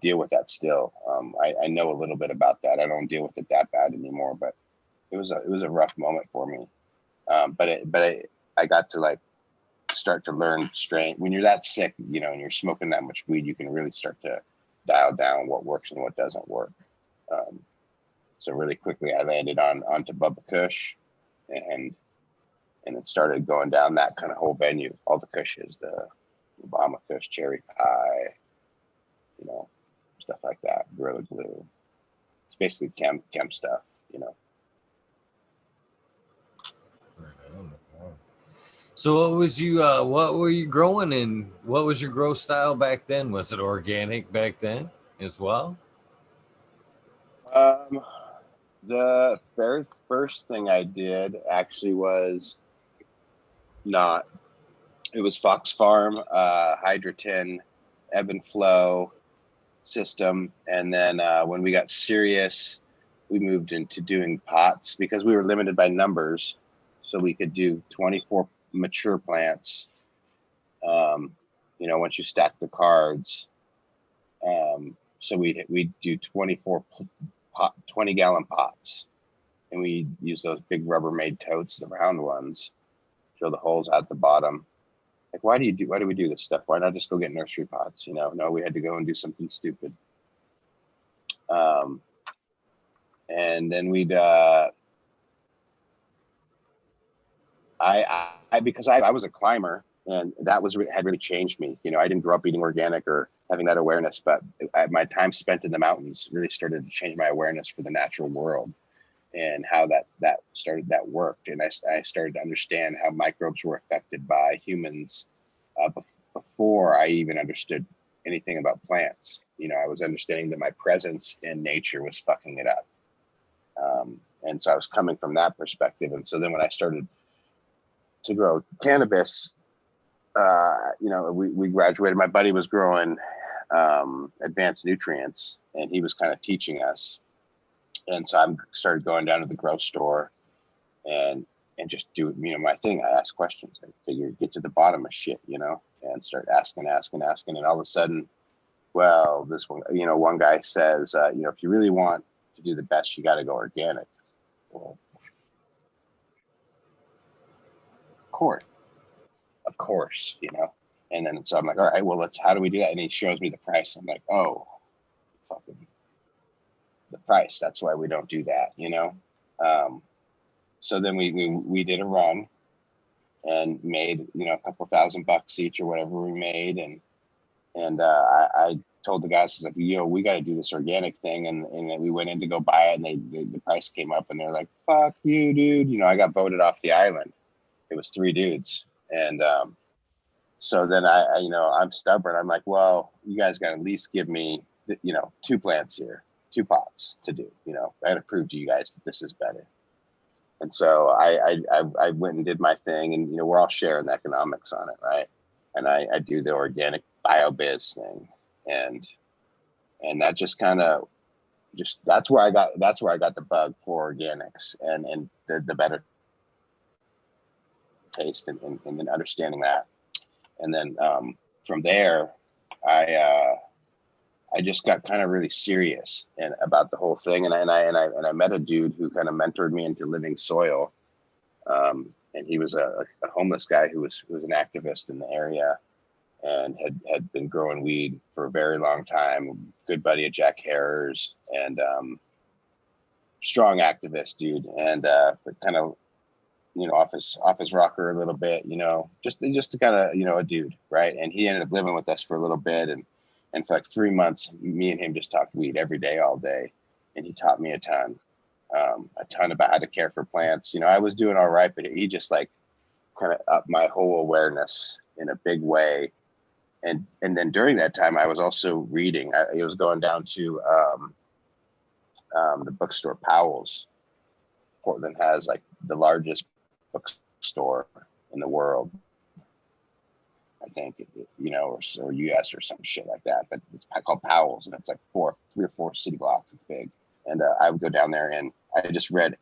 S1: deal with that still. I know a little bit about that. I don't deal with it that bad anymore, but it was a rough moment for me. I got to like start to learn strain when you're that sick, you know, and you're smoking that much weed, you can really start to dial down what works and what doesn't work. So really quickly I landed onto Bubba Kush and it started going down that kind of whole venue, all the Kushes, the Obama Kush, Cherry Pie, you know, stuff like that, Gorilla Glue. It's basically chem stuff, you know.
S2: So what were you growing in? What was your grow style back then? Was it organic back then as well?
S1: The very first thing I did actually was not. It was Fox Farm, Hydroton, ebb and flow system, and then when we got serious, we moved into doing pots because we were limited by numbers, so we could do 24 mature plants. You know, once you stack the cards, so we do 24 20-gallon pots, and we use those big Rubbermaid totes, the round ones, drill the holes at the bottom, Like, why do we do this stuff? Why not just go get nursery pots? You know, no, we had to go and do something stupid. Um, and then we'd, because I was a climber, and that had really changed me. You know, I didn't grow up eating organic or having that awareness, but my time spent in the mountains really started to change my awareness for the natural world and how that worked. And I started to understand how microbes were affected by humans before I even understood anything about plants. You know, I was understanding that my presence in nature was fucking it up. And so I was coming from that perspective. And so then when I started to grow cannabis, you know, we graduated. My buddy was growing advanced nutrients, and he was kind of teaching us. And so I started going down to the grocery store and just do, you know, my thing. I ask questions. I figure get to the bottom of shit, you know, and start asking. And all of a sudden, well, this one, you know, one guy says, you know, if you really want to do the best, you got to go organic. Well, of course, you know. And then so I'm like, all right, well, how do we do that? And he shows me the price. I'm like, oh, fucking the price. That's why we don't do that, you know. So then we did a run and made, you know, a couple $1,000 each or whatever we made, and I told the guys, like, yo, we got to do this organic thing, and then we went in to go buy it, and the price came up, and they're like, fuck you, dude. You know, I got voted off the island. It was 3 dudes, and so then I, you know, I'm stubborn. I'm like, well, you guys got to at least give me, you know, 2 plants here, 2 pots to do. You know, I got to prove to you guys that this is better. And so I went and did my thing, and you know, we're all sharing the economics on it, right? And I do the organic biobiz thing, and that just kind of that's where I got the bug for organics and the better taste and then understanding that. And then from there, I just got kind of really serious and about the whole thing, and I met a dude who kind of mentored me into living soil, and he was a homeless guy who was an activist in the area and had been growing weed for a very long time. Good buddy of Jack Harrer's, and strong activist dude, and but kind of, you know, office rocker a little bit, you know, just to kind of, you know, a dude, right? And he ended up living with us for a little bit, and for like 3 months, me and him just talked weed every day, all day, and he taught me a ton about how to care for plants. You know, I was doing all right, but he just like kind of upped my whole awareness in a big way. And then during that time, I was also reading. I was going down to the bookstore Powell's. Portland has like the largest bookstore in the world, I think, you know, or US or some shit like that. But it's called Powell's, and it's like 3 or 4 city blocks. It's big. And I would go down there, and I just read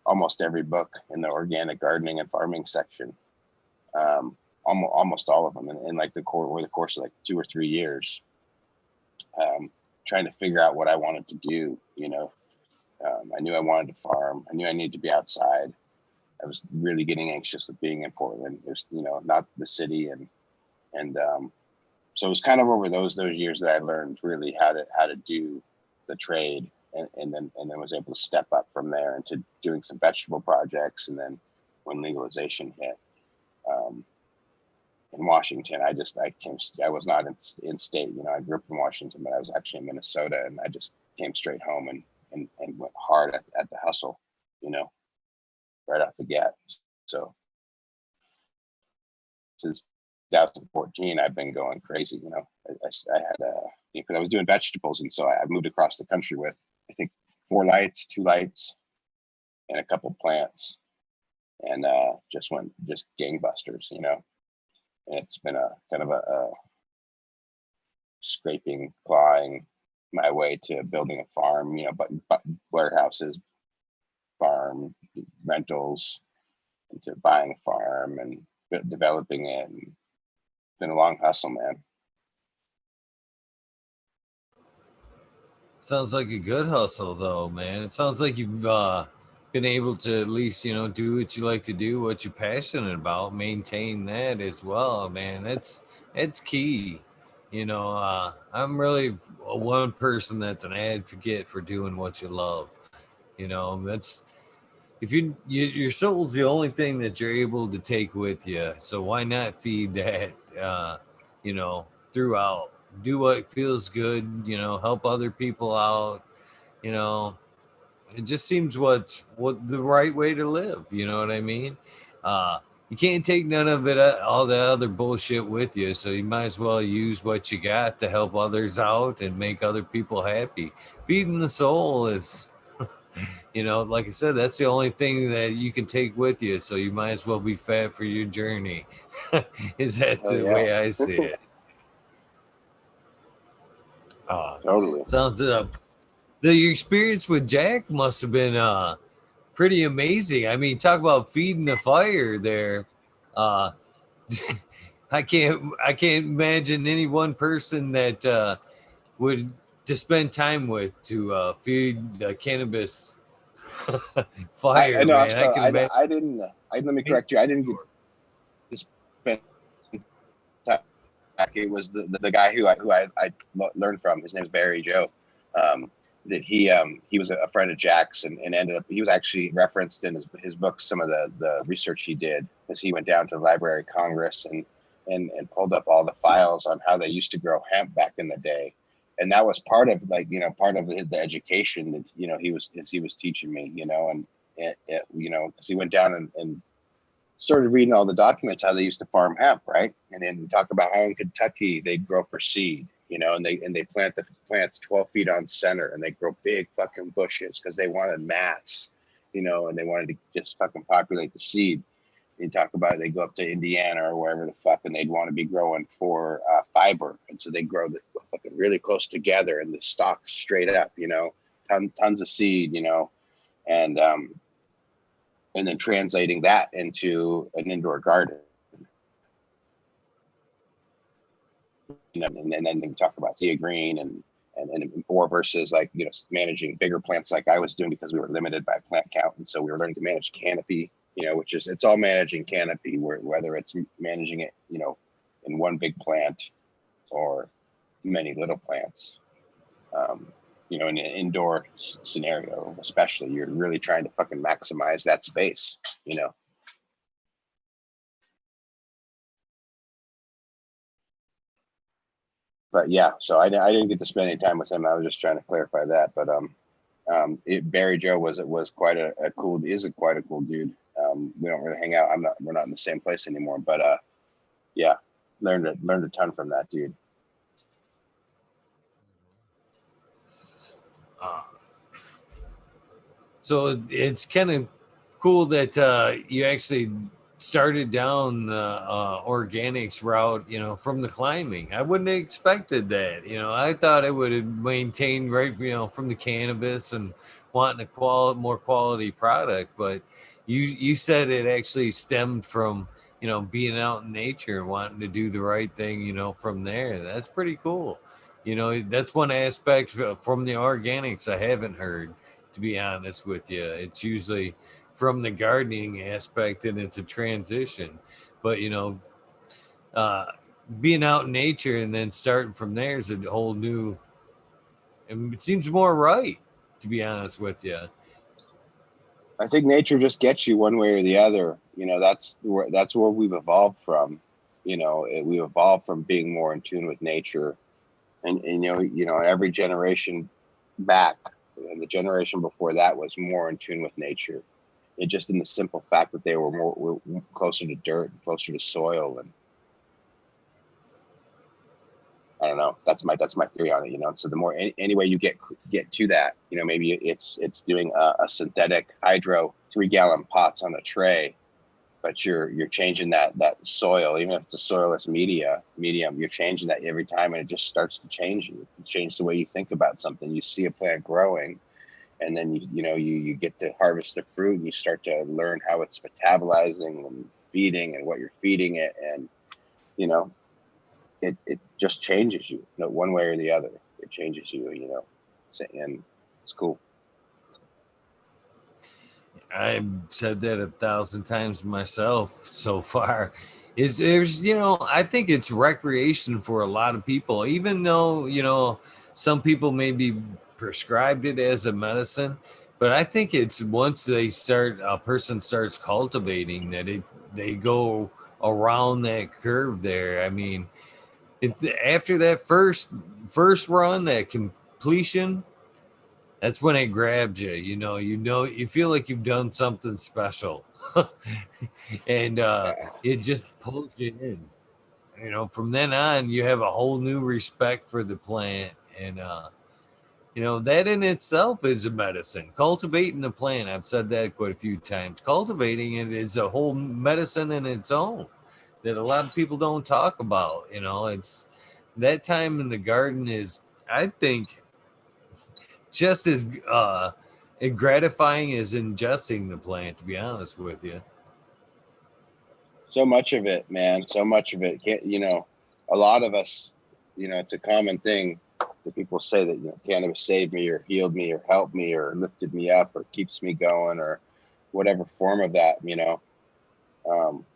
S1: almost every book in the organic gardening and farming section. Almost all of them in like the course of like 2 or 3 years, trying to figure out what I wanted to do. You know, I knew I wanted to farm. I knew I needed to be outside. I was really getting anxious with being in Portland. It was, you know, not the city, and so it was kind of over those years that I learned really how to do the trade, and then was able to step up from there into doing some vegetable projects. And then when legalization hit in Washington, I was not in state. You know, I grew up in Washington, but I was actually in Minnesota, and I just came straight home and went hard at the hustle, you know, right off the get. So since 2014, I've been going crazy. You know, I had because I was doing vegetables, and so I moved across the country with, I think, 4 lights, 2 lights, and a couple plants, and just gangbusters. You know, and it's been a kind of a scraping, clawing my way to building a farm. You know, but warehouses, farm rentals, into buying a farm and developing it. And it's been a long hustle, man.
S2: Sounds like a good hustle, though, man. It sounds like you've been able to at least do what you like to do, what you're passionate about, maintain that as well, man. That's key. I'm really one person that's an advocate for doing what you love. That's if your soul's the only thing that you're able to take with you, so why not feed that throughout. Do what feels good, help other people out. you know it just seems what the right way to live. You know what I mean? You can't take none of it, all the other bullshit with you. So you might as well use what you got to help others out and make other people happy. Feeding the soul is, like I said, that's the only thing that you can take with you. So you might as well be fat for your journey. Is that
S1: Hell
S2: the
S1: yeah,
S2: way I see it? Uh,
S1: totally.
S2: sounds your experience with Jack must have been pretty amazing. I mean, talk about feeding the fire there. Uh, I can't imagine any one person that would to spend time with to feed the cannabis
S1: I
S2: fire,
S1: know.
S2: man. I
S1: So
S2: can imagine.
S1: I didn't. Let me correct you. I didn't get to spend time. It was the guy who I learned from. His name's Barry Joe. Um, that he was a friend of Jack's and ended up he was actually referenced in his book some of the research he did because he went down to the Library of Congress and pulled up all the files on how they used to grow hemp back in the day. And that was part of part of the education that he was teaching me, and because he went down and started reading all the documents how they used to farm hemp, right? And then we talk about how in Kentucky they grow for seed, and they plant the plants 12 feet on center, and they grow big fucking bushes because they wanted mass, and they wanted to just fucking populate the seed. You talk about they go up to Indiana or wherever the fuck, and they'd want to be growing for fiber, and so they grow the fucking really close together, and the stalks straight up, tons of seed, and and then translating that into an indoor garden. And then we talk about Thea Green and or versus like managing bigger plants like I was doing because we were limited by plant count, and so we were learning to manage canopy, which is it's all managing canopy, whether it's managing it, in one big plant or many little plants. Um, in an indoor scenario, especially, you're really trying to fucking maximize that space, But yeah, so I didn't get to spend any time with him. I was just trying to clarify that. But Barry Joe was quite a cool is a quite a cool dude. We don't really hang out. We're not in the same place anymore. But yeah, learned a ton from that dude.
S2: Uh, so it's kind of cool that you actually started down the organics route, from the climbing. I wouldn't have expected that. I thought it would have maintained right, from the cannabis and wanting a more quality product. But you said it actually stemmed from, being out in nature and wanting to do the right thing, from there. That's pretty cool. That's one aspect from the organics I haven't heard, to be honest with you. It's usually from the gardening aspect and it's a transition. But, uh, being out in nature and then starting from there is a whole new, and it seems more right, to be honest with you.
S1: I think nature just gets you one way or the other. That's where we've evolved from. We evolved from being more in tune with nature, and every generation back and the generation before that was more in tune with nature. It just in the simple fact that they were closer to dirt, closer to soil, and I don't know. That's my theory on it. So the more any way you get to that, maybe it's doing a synthetic hydro 3 gallon pots on a tray, but you're changing that soil, even if it's a soilless medium, you're changing that every time, and it just starts to change you. Change the way you think about something. You see a plant growing, and then you get to harvest the fruit, and you start to learn how it's metabolizing and feeding and what you're feeding it, and you know it just changes you, one way or the other. It changes you, and it's cool.
S2: I've said that 1,000 times myself so far. Is there's I think it's recreation for a lot of people, even though some people maybe prescribed it as a medicine, but I think it's once a person starts cultivating that they go around that curve there. I mean, after that first run, that completion, that's when it grabs you. You feel like you've done something special, and
S1: Yeah.
S2: it just pulls you in. From then on, you have a whole new respect for the plant, and that in itself is a medicine. Cultivating the plant, I've said that quite a few times. Cultivating it is a whole medicine in its own that a lot of people don't talk about. It's that time in the garden is, I think, just as gratifying as ingesting the plant, to be honest with you.
S1: So much of it, man. So much of it. A lot of us, it's a common thing that people say that cannabis saved me or healed me or helped me or lifted me up or keeps me going or whatever form of that. Um,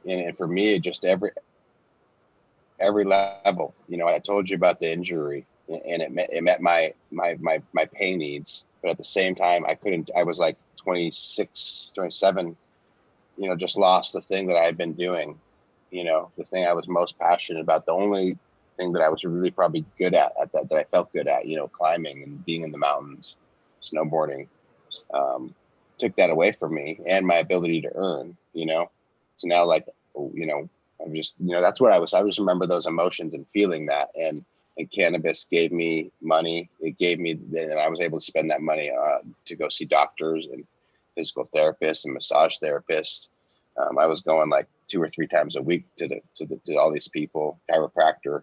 S1: and for me, just every level. I told you about the injury, and it met my pain needs, but at the same time, I couldn't. I was like 26, 27. Just lost the thing that I had been doing. The thing I was most passionate about. The only thing that I was really probably good at that I felt good at. Climbing and being in the mountains, snowboarding. Um, Took that away from me and my ability to earn. So now like I'm just that's what I just remember those emotions and feeling that, and cannabis gave me money. It gave me, and I was able to spend that money to go see doctors and physical therapists and massage therapists. I was going like 2 or 3 times a week to all these people, chiropractor.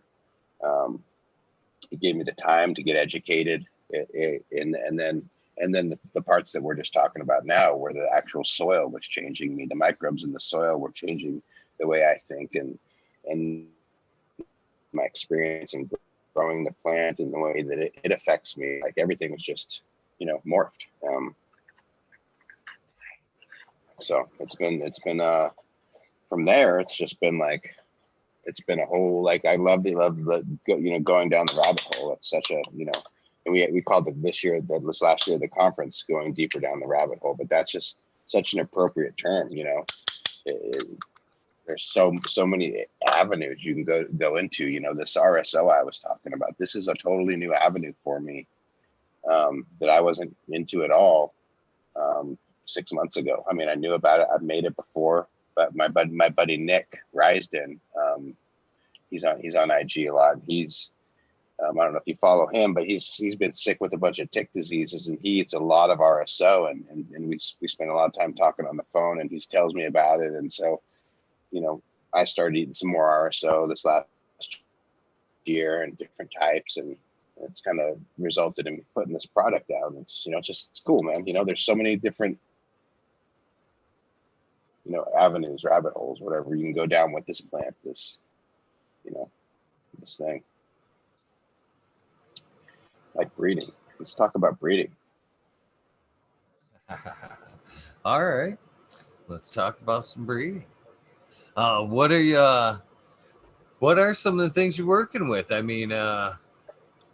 S1: Um, it gave me the time to get educated, and then the parts that we're just talking about now, where the actual soil was changing me, the microbes in the soil were changing the way I think, and my experience in growing the plant and the way that it affects me. Like everything was just morphed. So it's been from there. It's just been like it's been a whole, like, I love the going down the rabbit hole. It's such a and we called it this last year, the conference, going deeper down the rabbit hole. But that's just such an appropriate term. It, there's so many avenues you can go into. This RSO I was talking about, this is a totally new avenue for me, that I wasn't into at all, 6 months ago. I mean, I knew about it, I've made it before, but my buddy Nick Risden, he's on IG a lot. He's I don't know if you follow him, but he's been sick with a bunch of tick diseases, and he eats a lot of RSO, and we spend a lot of time talking on the phone, and he tells me about it. And so I started eating some more RSO this last year, and different types, and it's kind of resulted in putting this product out. It's it's cool, man. There's so many different avenues, rabbit holes, whatever you can go down with this plant, you know this thing, like breeding. Let's talk about breeding.
S2: All right, let's talk about some breeding. What are you? What are some of the things you're working with? I mean,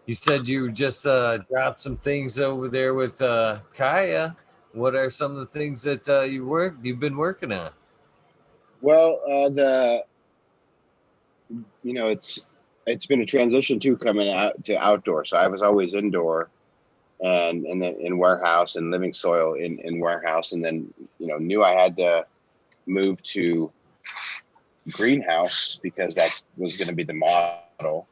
S2: you said you just dropped some things over there with Kaya. What are some of the things that you've been working on?
S1: Well, it's been a transition too, coming out to outdoor. So I was always indoor, and then in warehouse and living soil in warehouse, and then knew I had to move to greenhouse because that was going to be the model,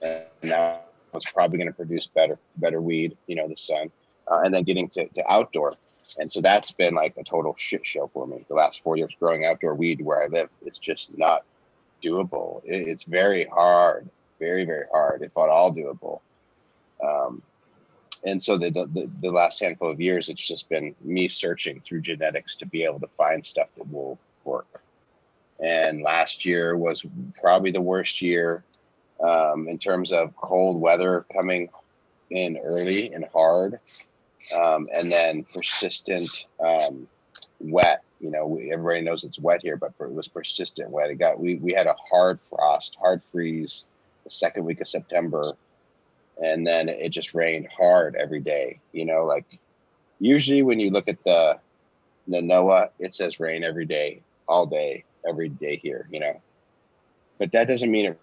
S1: and that was probably going to produce better weed, the sun, and then getting to outdoor. And so that's been like a total shit show for me the last 4 years. Growing outdoor weed where I live, it's just not doable. It's very hard, very, very hard, if at all doable. Um, and so the last handful of years, it's just been me searching through genetics to be able to find stuff that will work. And last year was probably the worst year, in terms of cold weather coming in early and hard. And then persistent wet. Everybody knows it's wet here, but it was persistent wet. We had a hard frost, hard freeze the second week of September, and then it just rained hard every day. Like usually when you look at the NOAA, it says rain every day, all day, every day here. But that doesn't mean it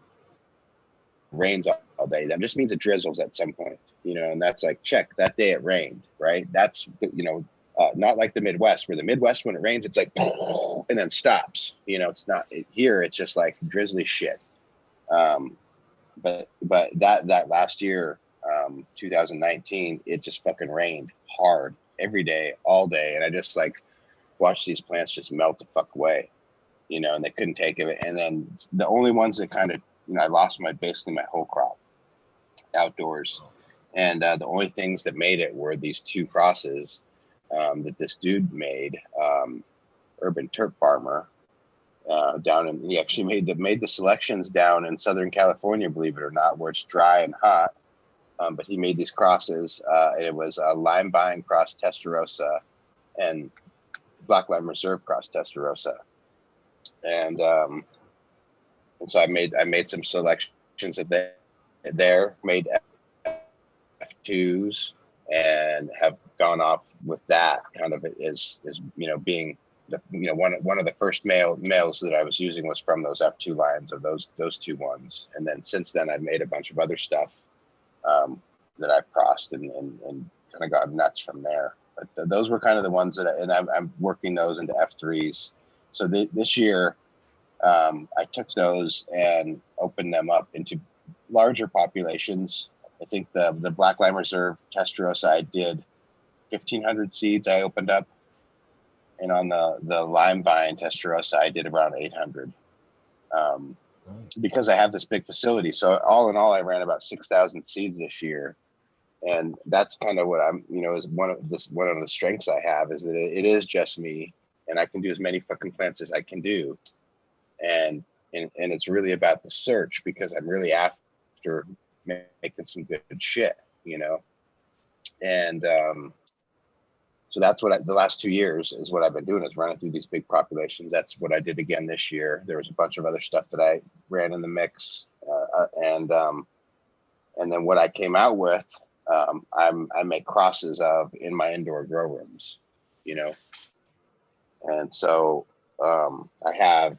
S1: rains all day. That just means it drizzles at some point. And that's like, check, that day it rained, right? That's not like the Midwest, where the Midwest, when it rains, it's like and then stops. It's not here. It's just like drizzly shit. But that last year, 2019, it just fucking rained hard every day, all day, and I just like watched these plants just melt the fuck away. And they couldn't take it. And then the only ones that kind of, I lost basically my whole crop outdoors. And the only things that made it were these two crosses that this dude made, urban turf farmer, he actually made the selections down in Southern California, believe it or not, where it's dry and hot. But he made these crosses. It was a lime vine cross Testarossa and Black Lime Reserve cross Testarossa. And so I made some selections of there, made F2s, and have gone off with that kind of is being the one of the first males that I was using was from those F2 lines of those two ones. And then since then I've made a bunch of other stuff that I've crossed and kind of got nuts from there. But those were kind of the ones that I'm working those into F3s. So this year I took those and opened them up into larger populations. I think the Black Lime Reserve Testarossa, I did 1,500 seeds I opened up. And on the Lime Vine Testarossa, I did around 800 because I have this big facility. So all in all, I ran about 6,000 seeds this year. And that's kind of what I'm, is one of the strengths I have is that it is just me, and I can do as many fucking plants as I can do. And it's really about the search, because I'm really after making some good shit, and so that's what the last 2 years is what I've been doing, is running through these big populations. That's what I did again this year. There was a bunch of other stuff that I ran in the mix, and then what I came out with, I make crosses of in my indoor grow rooms, and so I have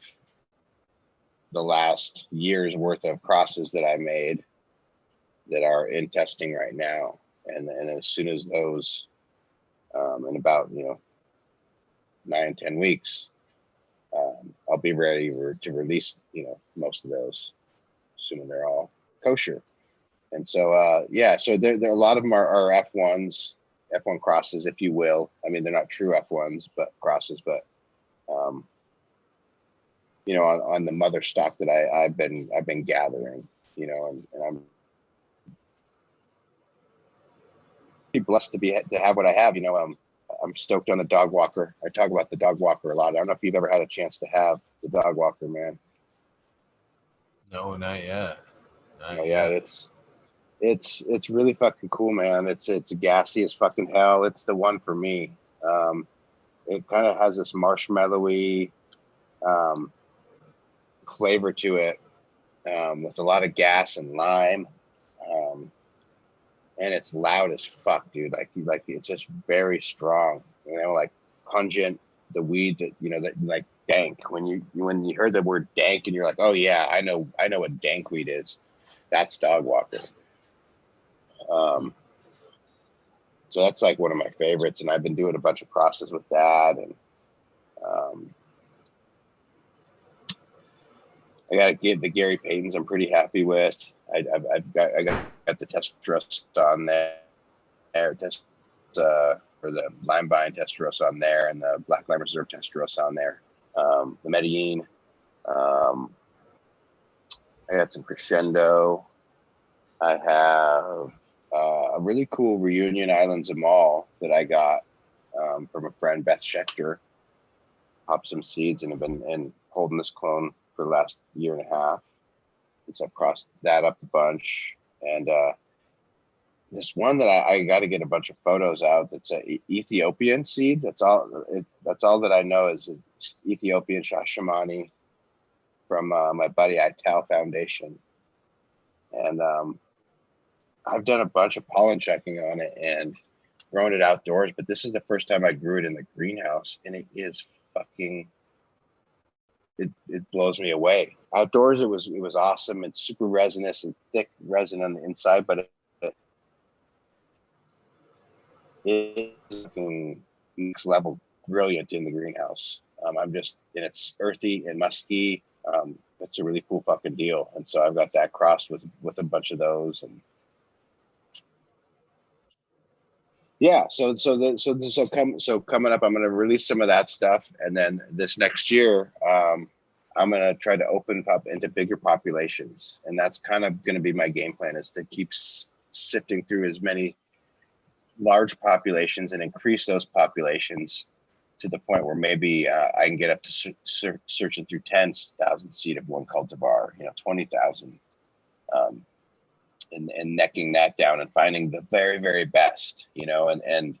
S1: the last year's worth of crosses that I made that are in testing right now. And as soon as those, in about, 9-10 weeks, I'll be ready to release, most of those, assuming they're all kosher. And so, so there a lot of them are F1s, F1 crosses, if you will. I mean, they're not true F1s, but crosses, but, on the mother stock that I've been gathering, and I'm pretty blessed to have what I have. I'm stoked on the dog walker. I talk about the dog walker a lot. I don't know if you've ever had a chance to have the dog walker, man.
S2: No, not yet.
S1: Yeah, it's really fucking cool, man. It's gassy as fucking hell. It's the one for me. It kind of has this marshmallowy flavor to it, with a lot of gas and lime, and it's loud as fuck, dude. Like it's just very strong, like pungent. The weed that like dank. When you heard the word dank and you're like, oh yeah, I know what dank weed is. That's dog walker. So that's like one of my favorites, and I've been doing a bunch of crosses with that, and I got to get the Gary Paytons. I'm pretty happy with. I got the Testarossa on there, or the Lime Vine Testarossa on there, and the Black Lime Reserve Testarossa on there. The Medellin. I got some Crescendo. I have a really cool Reunion Islands Amal that I got from a friend, Beth Schechter. Popped some seeds and have been holding this clone for the last year and a half. And so I've crossed that up a bunch. And this one that I got to get a bunch of photos out. That's a Ethiopian seed. That's all. That's all that I know is Ethiopian shashamani from my buddy Ital Foundation, and I've done a bunch of pollen checking on it and grown it outdoors. But this is the first time I grew it in the greenhouse, and it is fucking. It blows me away. Outdoors, it was awesome. It's super resinous and thick resin on the inside, but it is fucking next level brilliant in the greenhouse. I'm just, and it's earthy and musky. It's a really cool fucking deal. And so I've got that crossed with a bunch of those. And yeah, so coming up, I'm gonna release some of that stuff, and then this next year, I'm gonna try to open up into bigger populations, and that's kind of gonna be my game plan, is to keep sifting through as many large populations and increase those populations to the point where maybe I can get up to searching through 10,000 seed of one cultivar, 20,000, and necking that down and finding the very, very best, and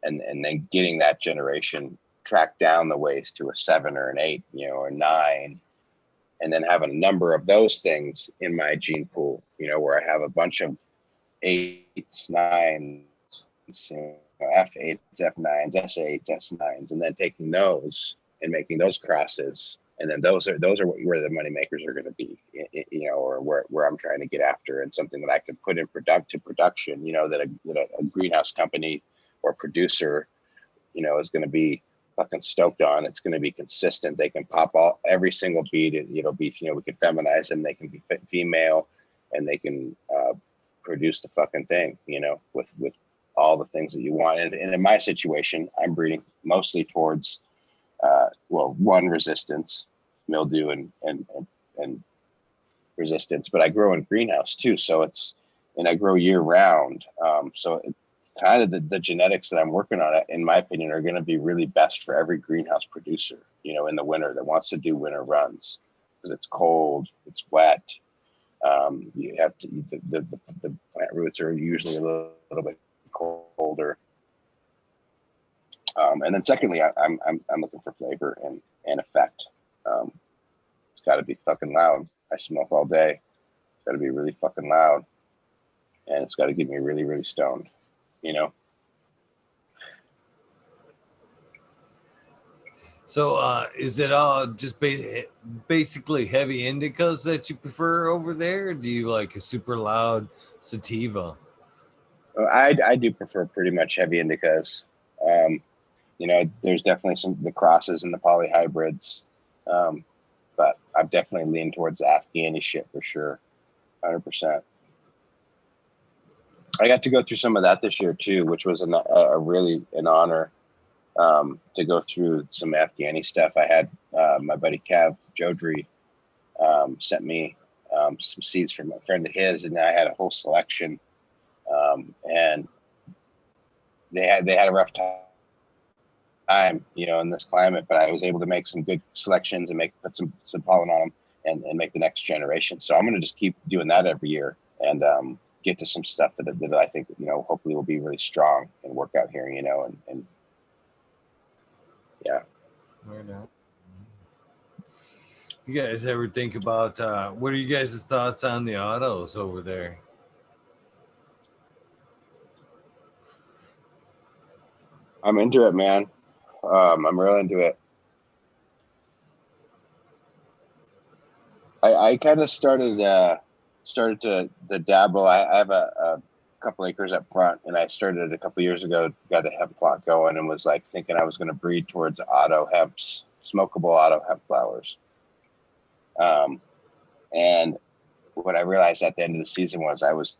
S1: then getting that generation tracked down the ways to a 7 or an 8, or 9, and then having a number of those things in my gene pool, where I have a bunch of 8s, 9s, F8s, F9s, S8s, S9s, and then taking those and making those crosses. And then those are where the money makers are going to be, or where I'm trying to get after, and something that I can put in production, that a greenhouse company or producer, is going to be fucking stoked on. It's going to be consistent. They can pop every single bead. It'll be, we can feminize them. They can be female, and they can produce the fucking thing, with all the things that you want. And in my situation, I'm breeding mostly towards, one, resistance, mildew and resistance, but I grow in greenhouse too. So and I grow year round. So kind of the genetics that I'm working on, in my opinion, are going to be really best for every greenhouse producer, in the winter that wants to do winter runs, because it's cold, it's wet. You have to, the plant roots are usually a little bit colder. And then secondly, I'm looking for flavor and effect. It's got to be fucking loud. I smoke all day. It's got to be really fucking loud, and it's got to get me really, really stoned.
S2: So is it all just basically heavy indicas that you prefer over there? Or do you like a super loud sativa?
S1: I do prefer pretty much heavy indicas. There's definitely the crosses and the polyhybrids, but I've definitely leaned towards the Afghani shit for sure, 100%. I got to go through some of that this year too, which was really an honor, to go through some Afghani stuff. I had my buddy Cav Jodri sent me some seeds from a friend of his, and I had a whole selection, and they had a rough time, in this climate, but I was able to make some good selections and put some pollen on them and make the next generation. So I'm going to just keep doing that every year, and get to some stuff that I think, hopefully will be really strong and work out here, and yeah.
S2: You guys ever think about what are you guys' thoughts on the autos over there?
S1: I'm into it, man. I'm real into it. I kind of started to dabble. I have a couple acres up front, and I started a couple years ago, got a hemp plot going, and was like thinking I was going to breed towards smokable auto hemp flowers. And what I realized at the end of the season was I was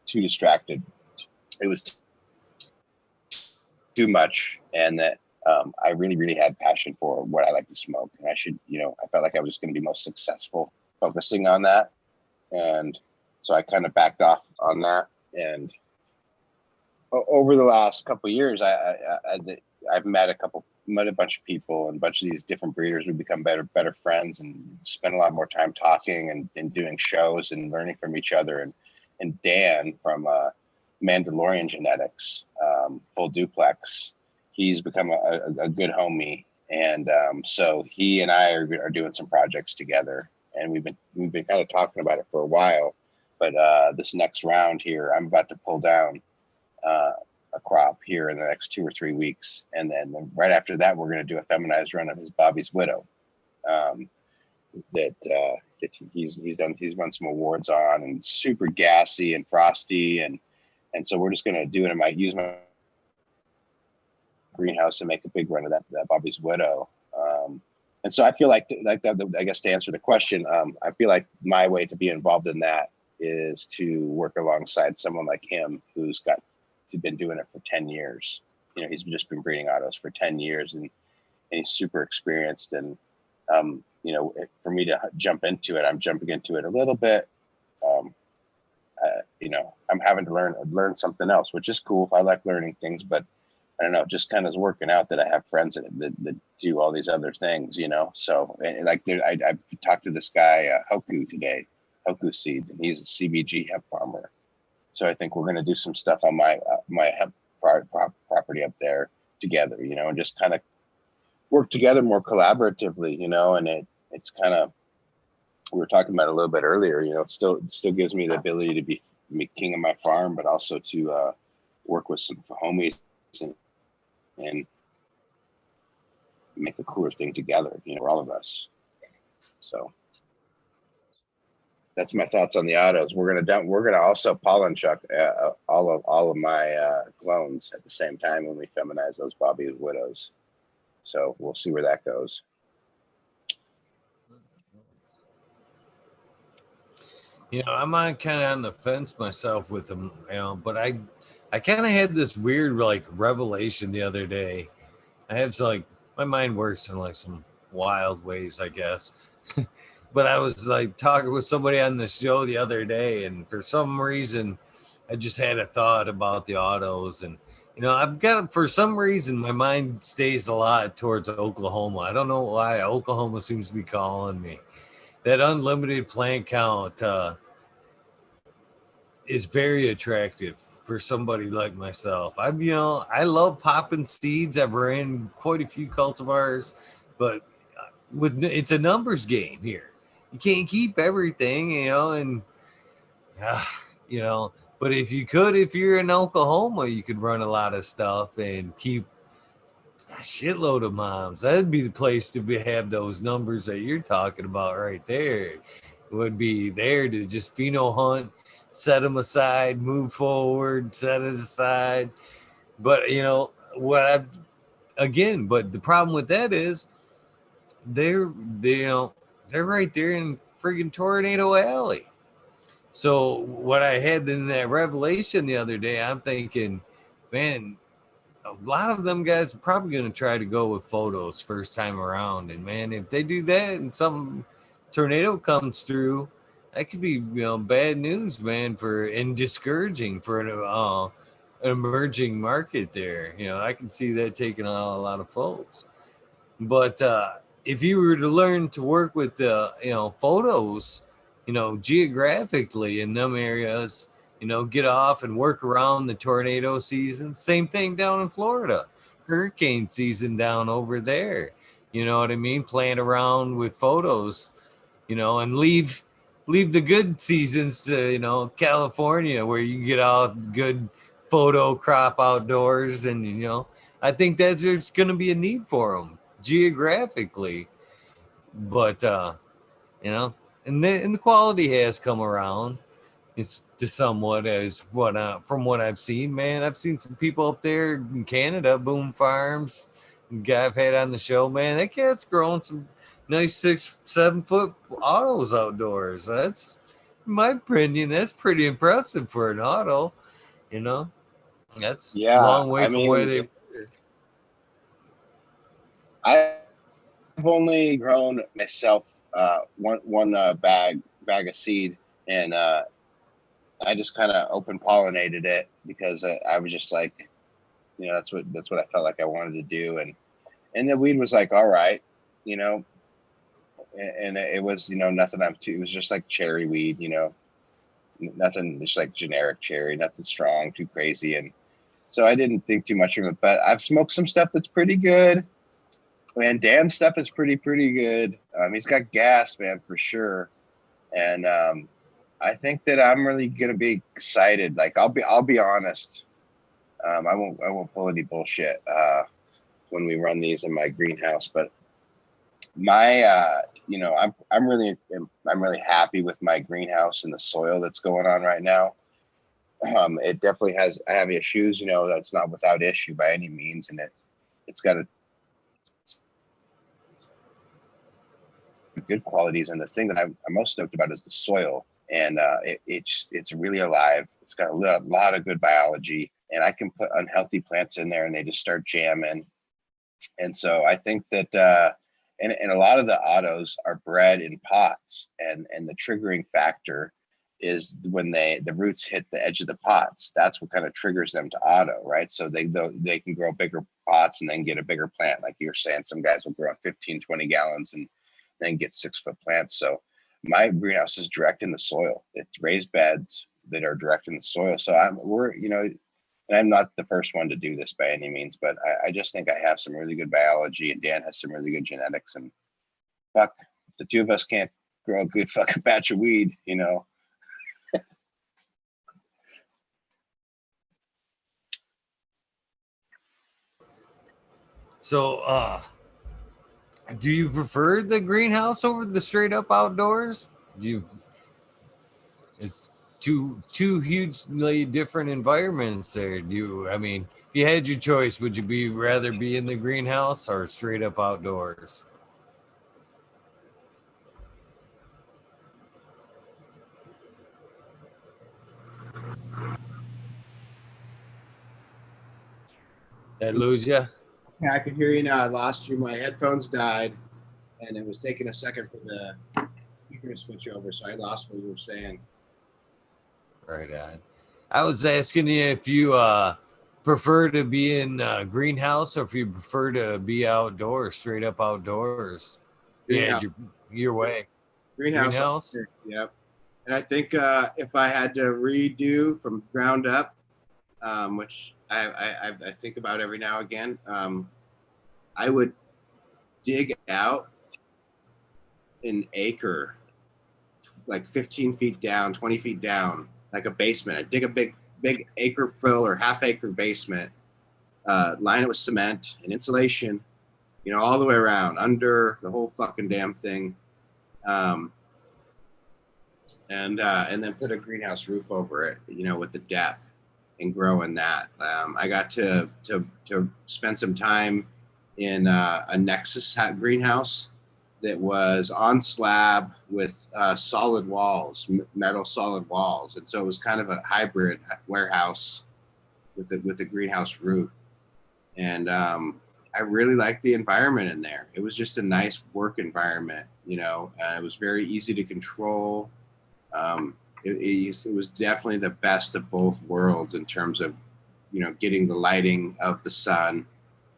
S1: too distracted. It was too much, and that I really, really had passion for what I like to smoke, and I felt like I was going to be most successful focusing on that, and so I kind of backed off on that. And over the last couple of years, I've met a bunch of people, and a bunch of these different breeders. We become better friends, and spend a lot more time talking and doing shows and learning from each other. And Dan from Mandalorian genetics, full duplex. He's become a good homie, and so he and I are doing some projects together, and we've been kind of talking about it for a while. But this next round here, I'm about to pull down uh, a crop here in the next 2 or 3 weeks, and then right after that, we're going to do a feminized run of his Bobby's Widow. Um, that he's won some awards on, and super gassy and frosty, and so we're just going to do it. I might use my greenhouse and make a big run of that Bobby's Widow. And so I feel like that, I guess to answer the question, I feel like my way to be involved in that is to work alongside someone like him who's been doing it for 10 years. You know, he's just been breeding autos for 10 years, and he's super experienced. And you know, for me to jump into it, I'm jumping into it a little bit. You know, I'm having to learn something else, which is cool. I like learning things, but I don't know, just kind of is working out that I have friends that do all these other things, you know. So like I talked to this guy Hoku today, Hoku Seeds, and he's a CBG hemp farmer. So I think we're going to do some stuff on my hemp property up there together, you know, and just kind of work together more collaboratively, you know. And it's kind of, we were talking about it a little bit earlier, you know, it still gives me the ability to be king of my farm, but also to work with some homies and make a cooler thing together, you know, for all of us. So that's my thoughts on the autos. We're gonna also pollen chuck all of my clones at the same time when we feminize those Bobby's Widows. So we'll see where that goes.
S2: You know, I'm on kind of on the fence myself with them, you know, but I kind of had this weird like revelation the other day. I have like my mind works in like some wild ways, I guess. But I was like talking with somebody on the show the other day, and for some reason, I just had a thought about the autos, and you know, I've got for some reason my mind stays a lot towards Oklahoma. I don't know why Oklahoma seems to be calling me. That unlimited plant count is very attractive for somebody like myself. You know, I love popping seeds. I've ran quite a few cultivars, but it's a numbers game here. You can't keep everything, you know, and uh, you know. But if you could, if you're in Oklahoma, you could run a lot of stuff and keep a shitload of moms. That'd be the place to have those numbers that you're talking about right there. It would be there to just pheno hunt, set them aside, move forward, set it aside. But you know what I again, but the problem with that is you know they're right there in friggin' Tornado Alley. So what I had in that revelation the other day, I'm thinking, man, a lot of them guys are probably going to try to go with photos first time around. And man, if they do that and some tornado comes through, that could be, you know, bad news, man, and discouraging for an emerging market there. You know, I can see that taking on a lot of folks. But if you were to learn to work with, you know, photos, you know, geographically in them areas, you know, get off and work around the tornado season. Same thing down in Florida, hurricane season down over there. You know what I mean? Playing around with photos, you know, and leave the good seasons to, you know, California where you get all good photo crop outdoors. And you know, I think that's there's going to be a need for them geographically. But you know, and the quality has come around. It's to somewhat as what from what I've seen, man. I've seen some people up there in Canada, Boom Farms, guy I've had on the show, man. That cat's growing some nice 6, 7 foot autos outdoors. That's, in my opinion, that's pretty impressive for an auto. You know, that's a
S1: Yeah,
S2: long way
S1: I
S2: from where
S1: mean,
S2: they.
S1: I've only grown myself one bag of seed, and I just kind of open pollinated it because I was just like, you know, that's what I felt like I wanted to do, and the weed was like, all right, you know, and it was, you know, nothing. It was just like cherry weed, you know, nothing just like generic cherry, nothing strong, too crazy. And so I didn't think too much of it, but I've smoked some stuff that's pretty good. Man, Dan's stuff is pretty good. He's got gas, man, for sure. And I think that I'm really gonna be excited. Like I'll be honest. I won't pull any bullshit when we run these in my greenhouse. But my I'm really happy with my greenhouse and the soil that's going on right now. It definitely has. I have issues, that's not without issue by any means, and it's got good qualities. And the thing that I'm most stoked about is the soil, and it's really alive. It's got a lot of good biology, and I can put unhealthy plants in there, and they just start jamming. And so I think that and a lot of the autos are bred in pots, and the triggering factor is when the roots hit the edge of the pots. That's what kind of triggers them to auto, right? So they can grow bigger pots and then get a bigger plant. Like you're saying, some guys will grow 15, 20 gallons and then get 6-foot plants. So my greenhouse is direct in the soil. It's raised beds that are direct in the soil. So and I'm not the first one to do this by any means, but I just think I have some really good biology, and Dan has some really good genetics. And fuck, if the two of us can't grow a good fucking batch of weed,
S2: So, do you prefer the greenhouse over the straight up outdoors? It's two hugely different environments there. I mean, if you had your choice, would you rather be in the greenhouse or straight up outdoors? Did I lose you?
S3: Yeah, I can hear you now. I lost you. My headphones died, and it was taking a second for the speaker to switch over, so I lost what you were saying.
S2: Right on. I was asking you if you prefer to be in greenhouse or if you prefer to be outdoors, straight up outdoors.
S3: Greenhouse.
S2: Yeah, your way.
S3: Greenhouse. Yep. And I think if I had to redo from ground up, which I think about every now and again, I would dig out an acre, like 15 feet down, 20 feet down, like a basement. I'd dig a big acre fill or half acre basement, line it with cement and insulation, all the way around, under the whole fucking damn thing. And then put a greenhouse roof over it, with the depth, and grow in that. I got to spend some time in a Nexus greenhouse that was on slab with solid walls, metal solid walls, and so it was kind of a hybrid warehouse with a greenhouse roof. And I really liked the environment in there. It was just a nice work environment, and it was very easy to control. It was definitely the best of both worlds in terms of, getting the lighting of the sun,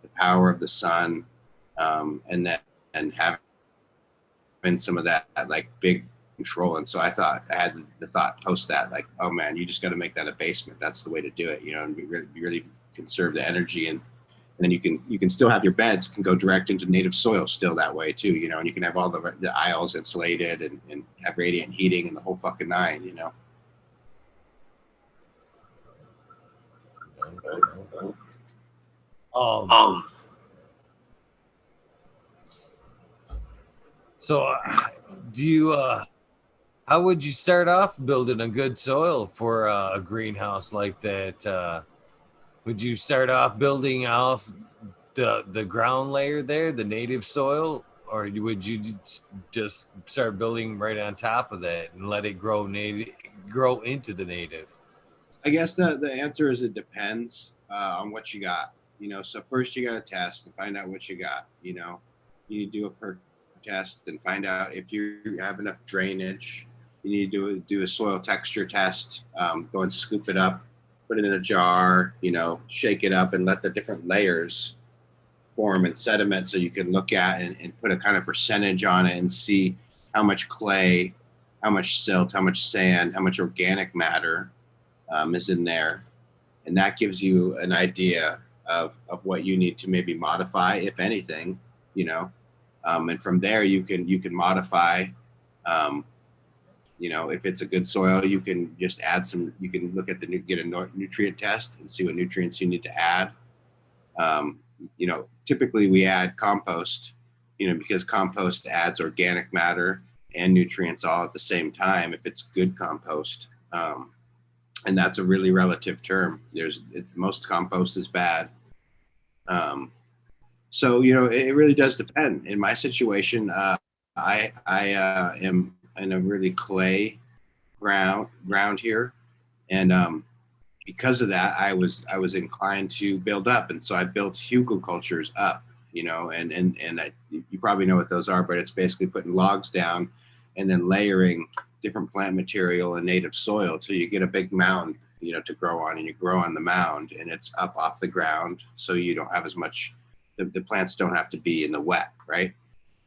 S3: the power of the sun, and having some of that like big control. And so I had the thought post that, like, oh man, you just got to make that a basement. That's the way to do it, and really conserve the energy. And then you can still have your beds can go direct into native soil still that way too, and you can have all the aisles insulated and have radiant heating and the whole fucking nine,
S2: So do you how would you start off building a good soil for a greenhouse like that? Would you start off building off the ground layer there, the native soil, or would you just start building right on top of that and let it grow into the native?
S3: I guess the answer is it depends on what you got. So first you got to test and find out what you got. You need to do a perk test and find out if you have enough drainage. You need to do a soil texture test. Go and scoop it up, put it in a jar. Shake it up and let the different layers form and sediment, so you can look at and put a kind of percentage on it and see how much clay how much silt, how much sand, how much organic matter is in there, and that gives you an idea of what you need to maybe modify, if anything, you know. And from there, you can modify. Um, you know, if it's a good soil, you can just add some. You can look at get a nutrient test and see what nutrients you need to add. Um, you know, typically we add compost, you know, because compost adds organic matter and nutrients all at the same time if it's good compost. And that's a really relative term. Most compost is bad. So, you know, it really does depend. In my situation, I am in a really clay ground here, and because of that, I was inclined to build up, and so I built hugelkultures up. You know, and you probably know what those are, but it's basically putting logs down and then layering different plant material and native soil till you get a big mound, you know, to grow on, and you grow on the mound, and it's up off the ground, so you don't have as much. The plants don't have to be in the wet, right?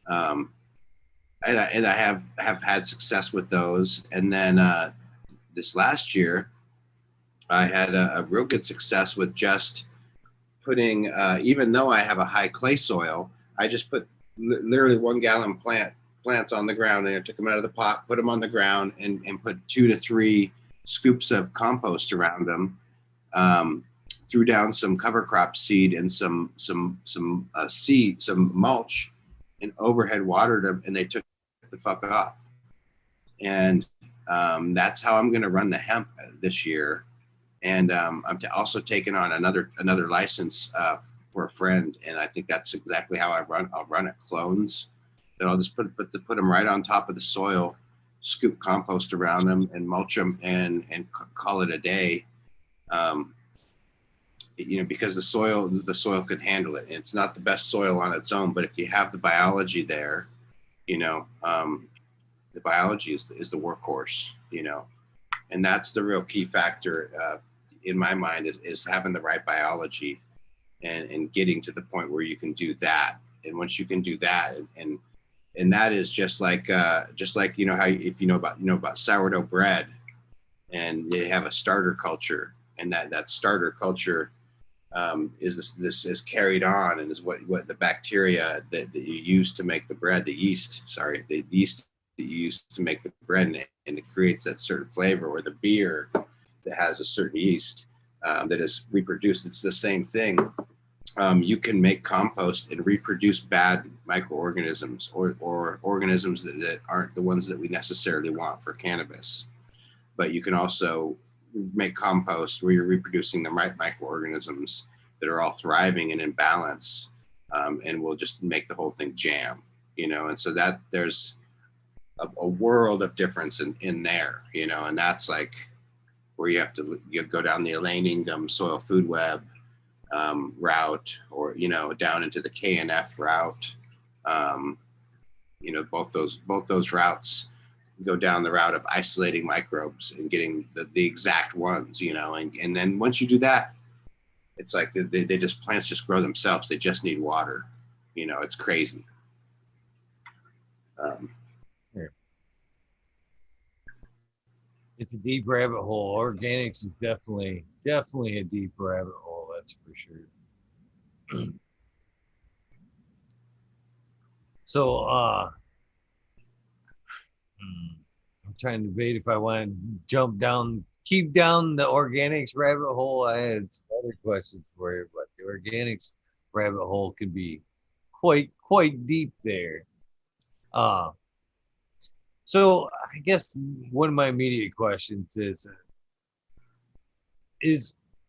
S3: And I have had success with those. And then this last year, I had a real good success with just putting, even though I have a high clay soil, I just put literally 1 gallon plants on the ground, and I took them out of the pot, put them on the ground, and put 2 to 3 scoops of compost around them. Threw down some cover crop seed and some mulch, and overhead watered them, and they took the fuck off. And that's how I'm going to run the hemp this year. And I'm also taking on another license for a friend, and I think that's exactly how I'll run it. Clones that I'll just put them right on top of the soil, scoop compost around them, and mulch them, and call it a day. You know, because the soil can handle it. It's not the best soil on its own, but if you have the biology there, you know, the biology is the workhorse, you know, and that's the real key factor in my mind is having the right biology and getting to the point where you can do that. And once you can do that, and that is just like you know how if you know about sourdough bread, and they have a starter culture, and that starter culture this is carried on, and is what the bacteria that you use to make the bread, the yeast that you use to make the bread, and it creates that certain flavor, or the beer that has a certain yeast that is reproduced. It's the same thing. You can make compost and reproduce bad microorganisms or organisms that aren't the ones that we necessarily want for cannabis. But you can also make compost where you're reproducing the right microorganisms that are all thriving and in balance, and will just make the whole thing jam, you know. And so that there's a world of difference in there, you know, and that's like where you go down the Elaine Ingham soil food web route, or, you know, down into the KNF route. You know, both those routes go down the route of isolating microbes and getting the exact ones, you know, and then once you do that, it's like plants just grow themselves. They just need water, you know. It's crazy.
S2: It's a deep rabbit hole. Organics is definitely a deep rabbit hole. That's for sure. So, I'm trying to debate if I want to keep down the organics rabbit hole. I had some other questions for you, but the organics rabbit hole can be quite deep there. So I guess one of my immediate questions is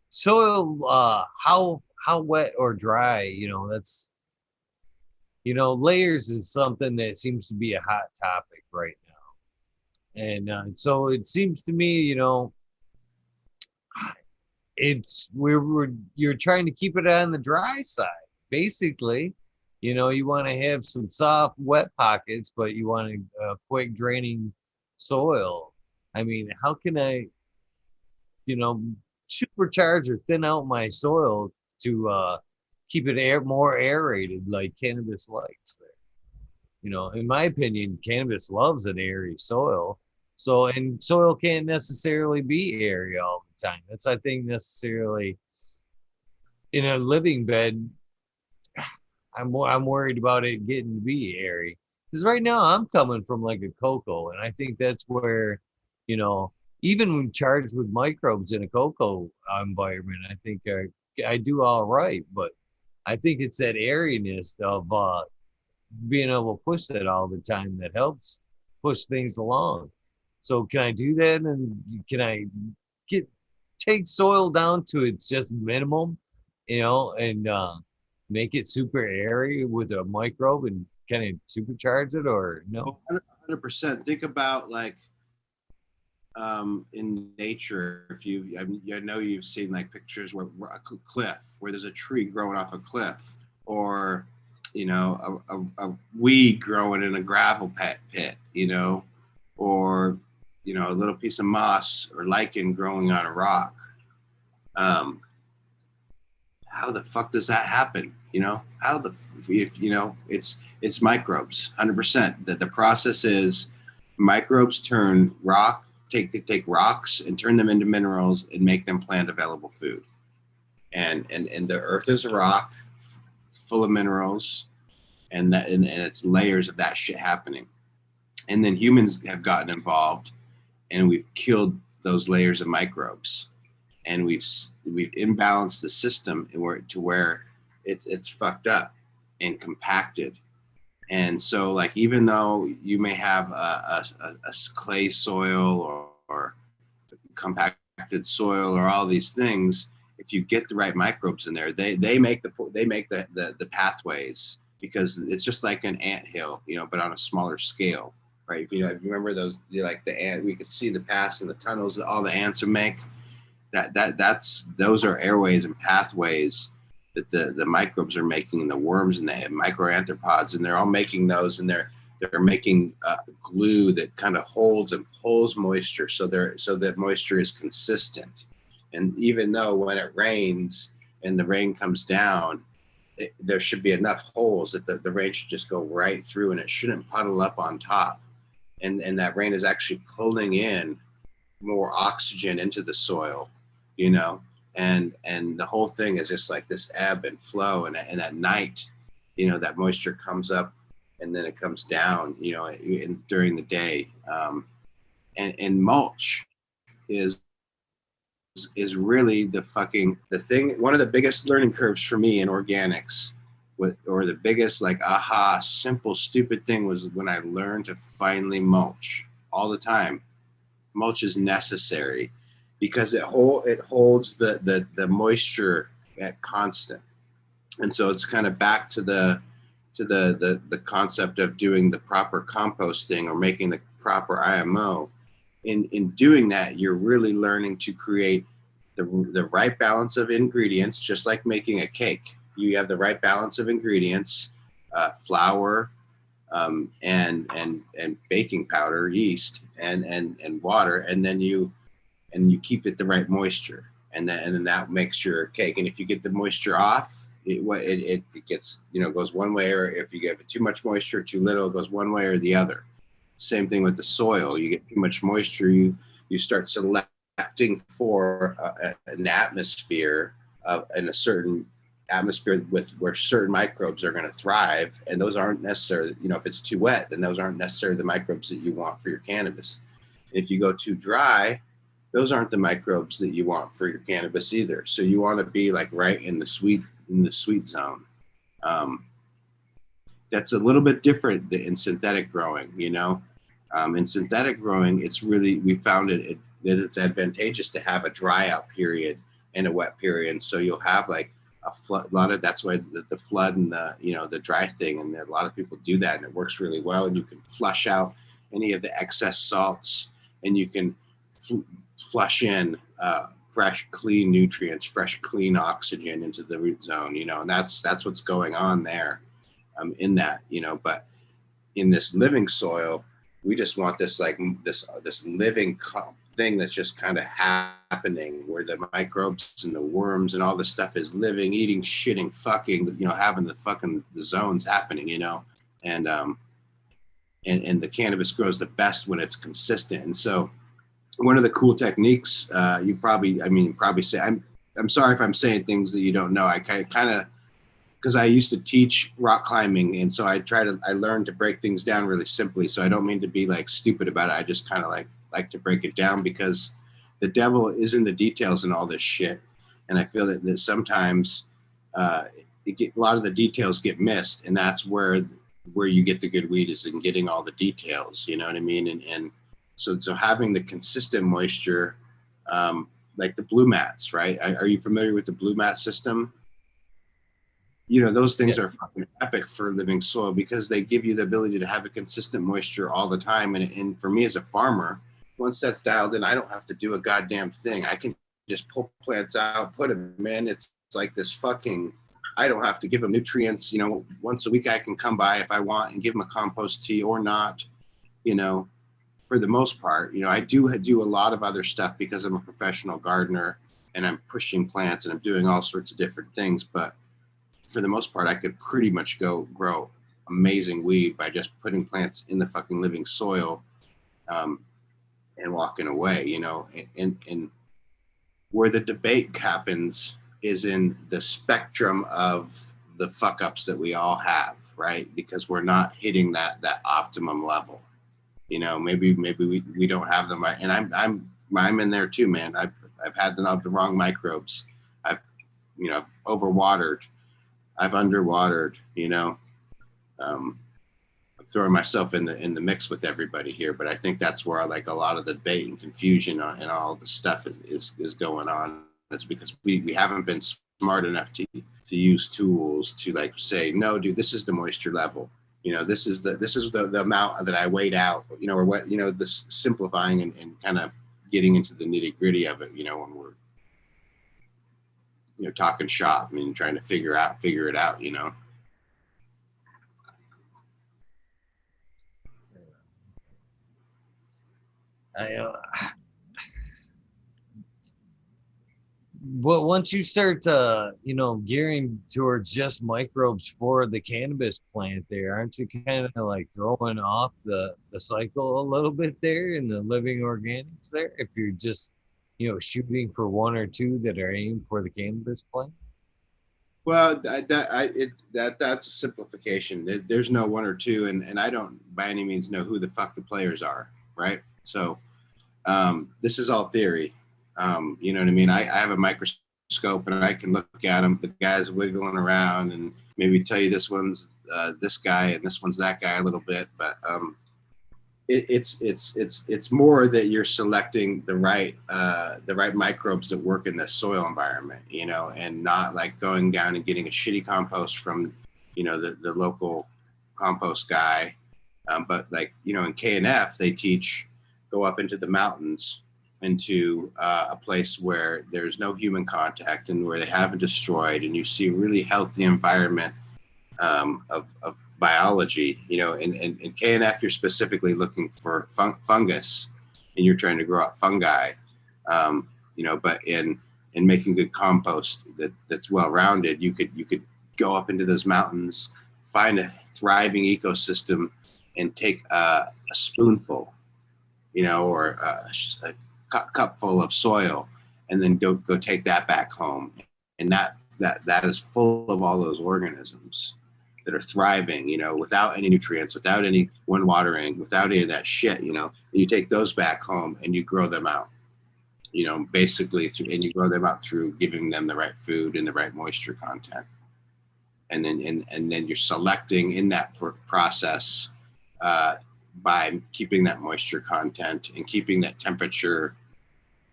S2: soil how wet or dry? You know, that's, you know, layers is something that seems to be a hot topic right now. And so it seems to me, you know, you're trying to keep it on the dry side, basically. You know, you want to have some soft, wet pockets, but you want a quick draining soil. I mean, how can I, you know, supercharge or thin out my soil to keep it more aerated like cannabis likes there? You know, in my opinion, cannabis loves an airy soil. So, and soil can't necessarily be airy all the time. That's, I think, necessarily in a living bed. I'm worried about it getting to be airy because right now I'm coming from like a cocoa, and I think that's where, you know, even when charged with microbes in a cocoa environment, I think I do all right. But I think it's that airiness of being able to push that all the time that helps push things along. So can I do that? And can I get take soil down to its just minimum, and make it super airy with a microbe and kind of supercharge it, or no?
S3: 100%. Think about like in nature. If I know you've seen like pictures where a cliff, where there's a tree growing off a cliff, or a weed growing in a gravel pit, or a little piece of moss or lichen growing on a rock. How the fuck does that happen? It's microbes, 100%. That the process is microbes take rocks and turn them into minerals and make them plant available food. And the earth is a rock full of minerals, and it's layers of that shit happening. And then humans have gotten involved, and we've killed those layers of microbes, and we've imbalanced the system to where it's fucked up and compacted. And so, like, even though you may have a clay soil or compacted soil or all these things, if you get the right microbes in there, they make the pathways, because it's just like an anthill, but on a smaller scale, right? If you remember those, like the ant, we could see the paths and the tunnels that all the ants would make. Those are airways and pathways that the microbes are making, and the worms and the microarthropods, and they're all making those, and they're making glue that kind of holds and pulls moisture, so that moisture is consistent. And even though when it rains and the rain comes down, there should be enough holes that the rain should just go right through, and it shouldn't puddle up on top. And that rain is actually pulling in more oxygen into the soil, and the whole thing is just like this ebb and flow. And at night, that moisture comes up and then it comes down, during the day. And mulch is really the thing. One of the biggest learning curves for me in organics, or the biggest like aha simple stupid thing, was when I learned to finally mulch all the time. Mulch is necessary because it holds the moisture at constant. And so it's kind of back to the concept of doing the proper composting or making the proper IMO. In doing that, you're really learning to create the right balance of ingredients, just like making a cake. You have the right balance of ingredients, flour, and baking powder, yeast, and water, and then you keep it the right moisture, and then that makes your cake. And if you get the moisture off, it gets, goes one way, or if you give it too much moisture, too little, it goes one way or the other. Same thing with the soil. You get too much moisture, you start selecting for an atmosphere in a certain atmosphere where certain microbes are going to thrive, and those aren't necessarily, if it's too wet, then those aren't necessarily the microbes that you want for your cannabis. If you go too dry, those aren't the microbes that you want for your cannabis either. So you want to be like right in the sweet zone. That's a little bit different in synthetic growing. In synthetic growing, it's really, we found that it's advantageous to have a dry out period and a wet period. And so you'll have like a lot of, that's why the flood and the dry thing, and a lot of people do that, and it works really well. And you can flush out any of the excess salts, and you can flush in fresh, clean nutrients, fresh, clean oxygen into the root zone, and that's what's going on there, in that, but in this living soil, we just want this like this living thing that's just kind of happening, where the microbes and the worms and all this stuff is living, eating, shitting, fucking, having the zones happening, and and the cannabis grows the best when it's consistent. And so one of the cool techniques, you probably say, I'm sorry if I'm saying things that you don't know. I kind of, because I used to teach rock climbing, and so I learned to break things down really simply. So I don't mean to be like stupid about it. I just kind of like to break it down, because the devil is in the details in all this shit. And I feel that sometimes a lot of the details get missed, and that's where you get the good weed, is in getting all the details. You know what I mean? And so having the consistent moisture, like the blue mats, right? Are you familiar with the blue mat system? You know, those things are fucking epic for living soil, because they give you the ability to have a consistent moisture all the time. And for me as a farmer, once that's dialed in, I don't have to do a goddamn thing. I can just pull plants out, put them in. It's like this fucking, I don't have to give them nutrients. You know, once a week I can come by if I want and give them a compost tea or not, you know, for the most part. You know, I do a lot of other stuff because I'm a professional gardener and I'm pushing plants and I'm doing all sorts of different things. But for the most part, I could pretty much go grow amazing weed by just putting plants in the fucking living soil, and walking away, you know. And where the debate happens is in the spectrum of the fuck ups that we all have, right? Because we're not hitting that optimum level. You know, maybe we don't have them right. And I'm in there too, man. I've had the wrong microbes. I've overwatered. I've underwatered, you know. I'm throwing myself in the mix with everybody here, but I think that's where like a lot of the debate and confusion and all the stuff is going on. It's because we haven't been smart enough to use tools to like say, no, dude, this is the moisture level. You know, this is the amount that I weighed out, you know, or what, you know, this simplifying and kind of getting into the nitty gritty of it, you know, when we're, you know, talking shop, I mean, trying to figure it out, you know.
S2: But once you start gearing towards just microbes for the cannabis plant there, aren't you kind of like throwing off the cycle a little bit there in the living organics there, if you're just, you know, shooting for one or two that are aimed for the cannabis plant?
S3: Well, that's a simplification. There's no one or two, and I don't by any means know who the fuck the players are, right? So this is all theory. You know what I mean? I have a microscope and I can look at them, the guys wiggling around, and maybe tell you this one's this guy and this one's that guy a little bit, but it's more that you're selecting the right microbes that work in the soil environment, you know, and not like going down and getting a shitty compost from, you know, the local compost guy. But like, you know, in KNF they teach go up into the mountains, into a place where there's no human contact and where they haven't destroyed, and you see a really healthy environment of biology, you know. In KNF, you're specifically looking for fungus, and you're trying to grow up fungi, you know. But in making good compost that's well rounded, you could go up into those mountains, find a thriving ecosystem, and take a spoonful, you know, or a cupful of soil, and then go take that back home, and that is full of all those organisms that are thriving, you know, without any nutrients, without any watering, without any of that shit, you know. And you take those back home and you grow them out, you know, basically and you grow them out through giving them the right food and the right moisture content. And then you're selecting in that process by keeping that moisture content and keeping that temperature,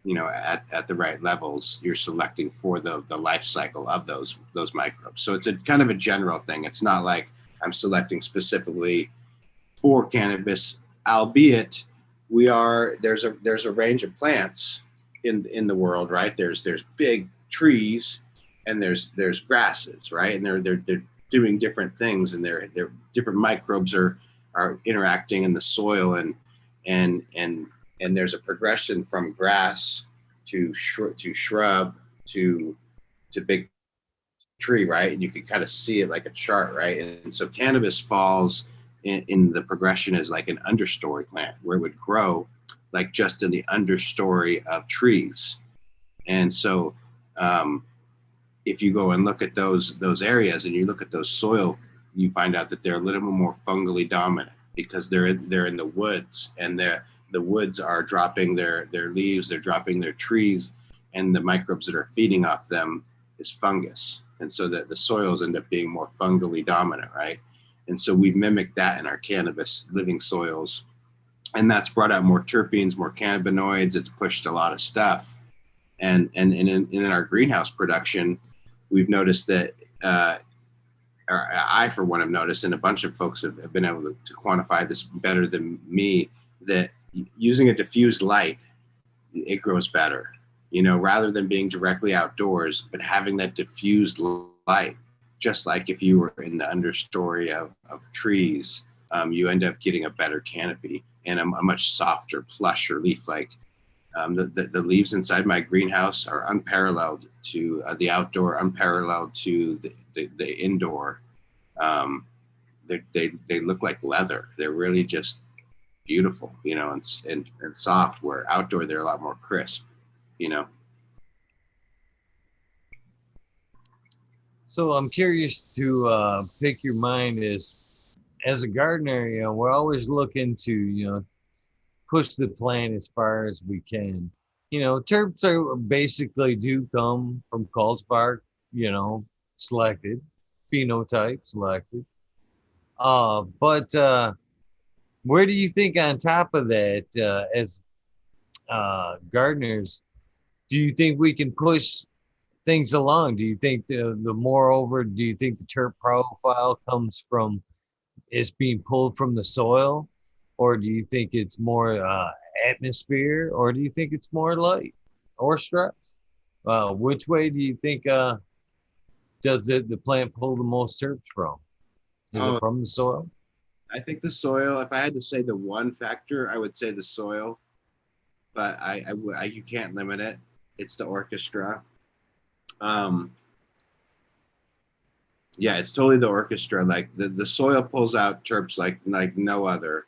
S3: you know, at the right levels. You're selecting for the life cycle of those microbes. So it's a kind of a general thing. It's not like I'm selecting specifically for cannabis, albeit there's a range of plants in the world, right? There's big trees and there's grasses, right? And they're doing different things, and they're different microbes are interacting in the soil, and there's a progression from grass to shrub to big tree, right? And you can kind of see it like a chart, right? And so cannabis falls in the progression as like an understory plant, where it would grow like just in the understory of trees. And so if you go and look at those areas and you look at those soil, you find out that they're a little bit more fungally dominant because they're in the woods, and the woods are dropping their leaves, they're dropping their trees, and the microbes that are feeding off them is fungus. And so that the soils end up being more fungally dominant, right? And so we've mimicked that in our cannabis living soils. And that's brought out more terpenes, more cannabinoids. It's pushed a lot of stuff. And in our greenhouse production, we've noticed that, or I, for one, have noticed, and a bunch of folks have been able to quantify this better than me, that using a diffused light, it grows better, rather than being directly outdoors, but having that diffused light, just like if you were in the understory of trees, you end up getting a better canopy and a much softer, plusher leaf. Like the leaves inside my greenhouse are unparalleled to the outdoor, unparalleled to the indoor. They look like leather. They're really just beautiful, and soft, where outdoor they're a lot more crisp,
S2: So I'm curious to pick your mind as a gardener, we're always looking to, push the plant as far as we can. Terps are basically do come from cultivar, selected, phenotype selected. But where do you think on top of that, as gardeners, do you think we can push things along? Do you think do you think the terp profile comes from is being pulled from the soil, or do you think it's more atmosphere, or do you think it's more light or stress? Which way do you think does the plant pull the most terps from? Is it from the soil?
S3: I think the soil. If I had to say the one factor, I would say the soil, but you can't limit it. It's the orchestra. Yeah, it's totally the orchestra. Like the soil pulls out terps like no other.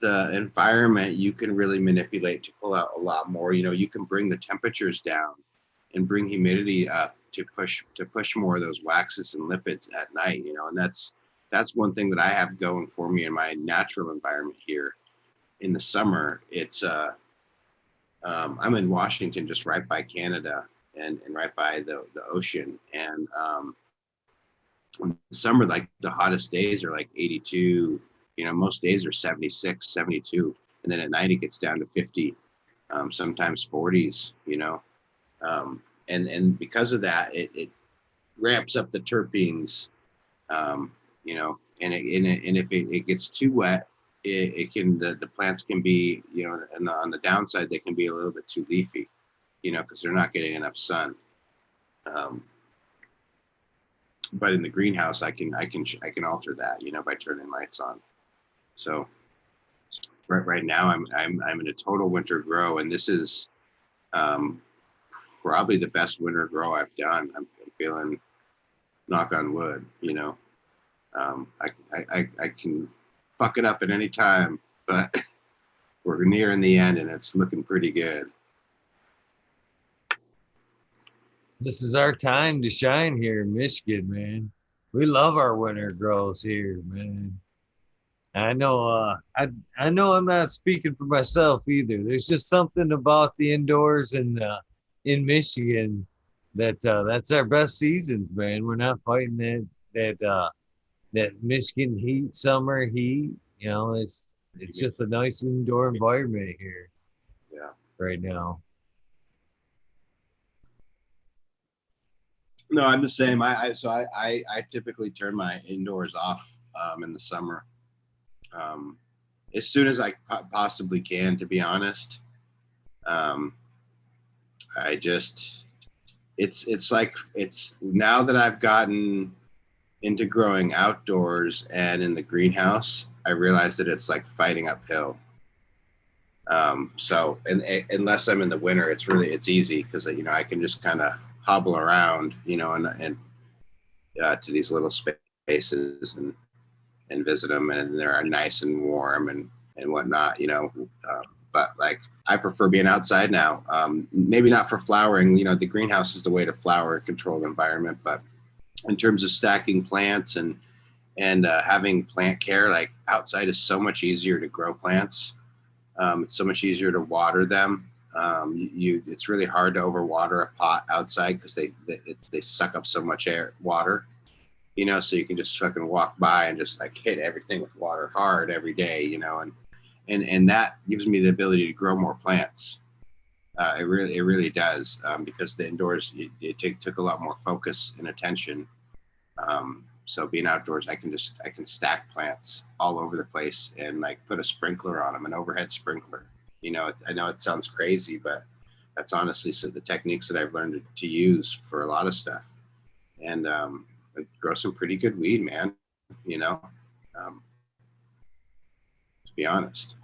S3: The environment you can really manipulate to pull out a lot more. You can bring the temperatures down and bring humidity up to push more of those waxes and lipids at night. And that's one thing that I have going for me in my natural environment here. In the summer, it's I'm in Washington, just right by Canada and right by the ocean. And in the summer, like the hottest days are like 82. Most days are 76, 72. And then at night it gets down to 50, sometimes 40s, and because of that, it ramps up the terpenes, and if it gets too wet, it can, the plants can be, and on the downside, they can be a little bit too leafy, because they're not getting enough sun. But in the greenhouse, I can alter that, by turning lights on. So right now I'm in a total winter grow, and this is probably the best winter grow I've done. I'm feeling, knock on wood, I can fuck it up at any time, but we're nearing the end and it's looking pretty good.
S2: This is our time to shine here in Michigan, man. We love our winter grows here, man. I know I know I'm not speaking for myself either. There's just something about the indoors and in Michigan that's our best seasons, man. We're not fighting that Michigan heat, summer heat. It's just a nice indoor environment here.
S3: Yeah.
S2: Right now.
S3: No, I'm the same. I typically turn my indoors off in the summer, as soon as I possibly can. To be honest, it's like, it's now that I've gotten into growing outdoors and in the greenhouse, I realize that it's like fighting uphill. So unless I'm in the winter, it's easy because I can just kind of hobble around, and to these little spaces, and and visit them, and they're nice and warm and whatnot, you know. But like, I prefer being outside now. Maybe not for flowering, you know, the greenhouse is the way to flower a controlled environment, but in terms of stacking plants and having plant care, like outside is so much easier to grow plants. It's so much easier to water them. It's really hard to overwater a pot outside because they suck up so much water, you know. So you can just fucking walk by and just like hit everything with water hard every day, you know, and that gives me the ability to grow more plants. It really does, because the indoors it took a lot more focus and attention. So being outdoors, I can stack plants all over the place and like put a sprinkler on them, an overhead sprinkler. You know, I know it sounds crazy, but that's honestly the techniques that I've learned to use for a lot of stuff. And grow some pretty good weed, man. You know, to be honest.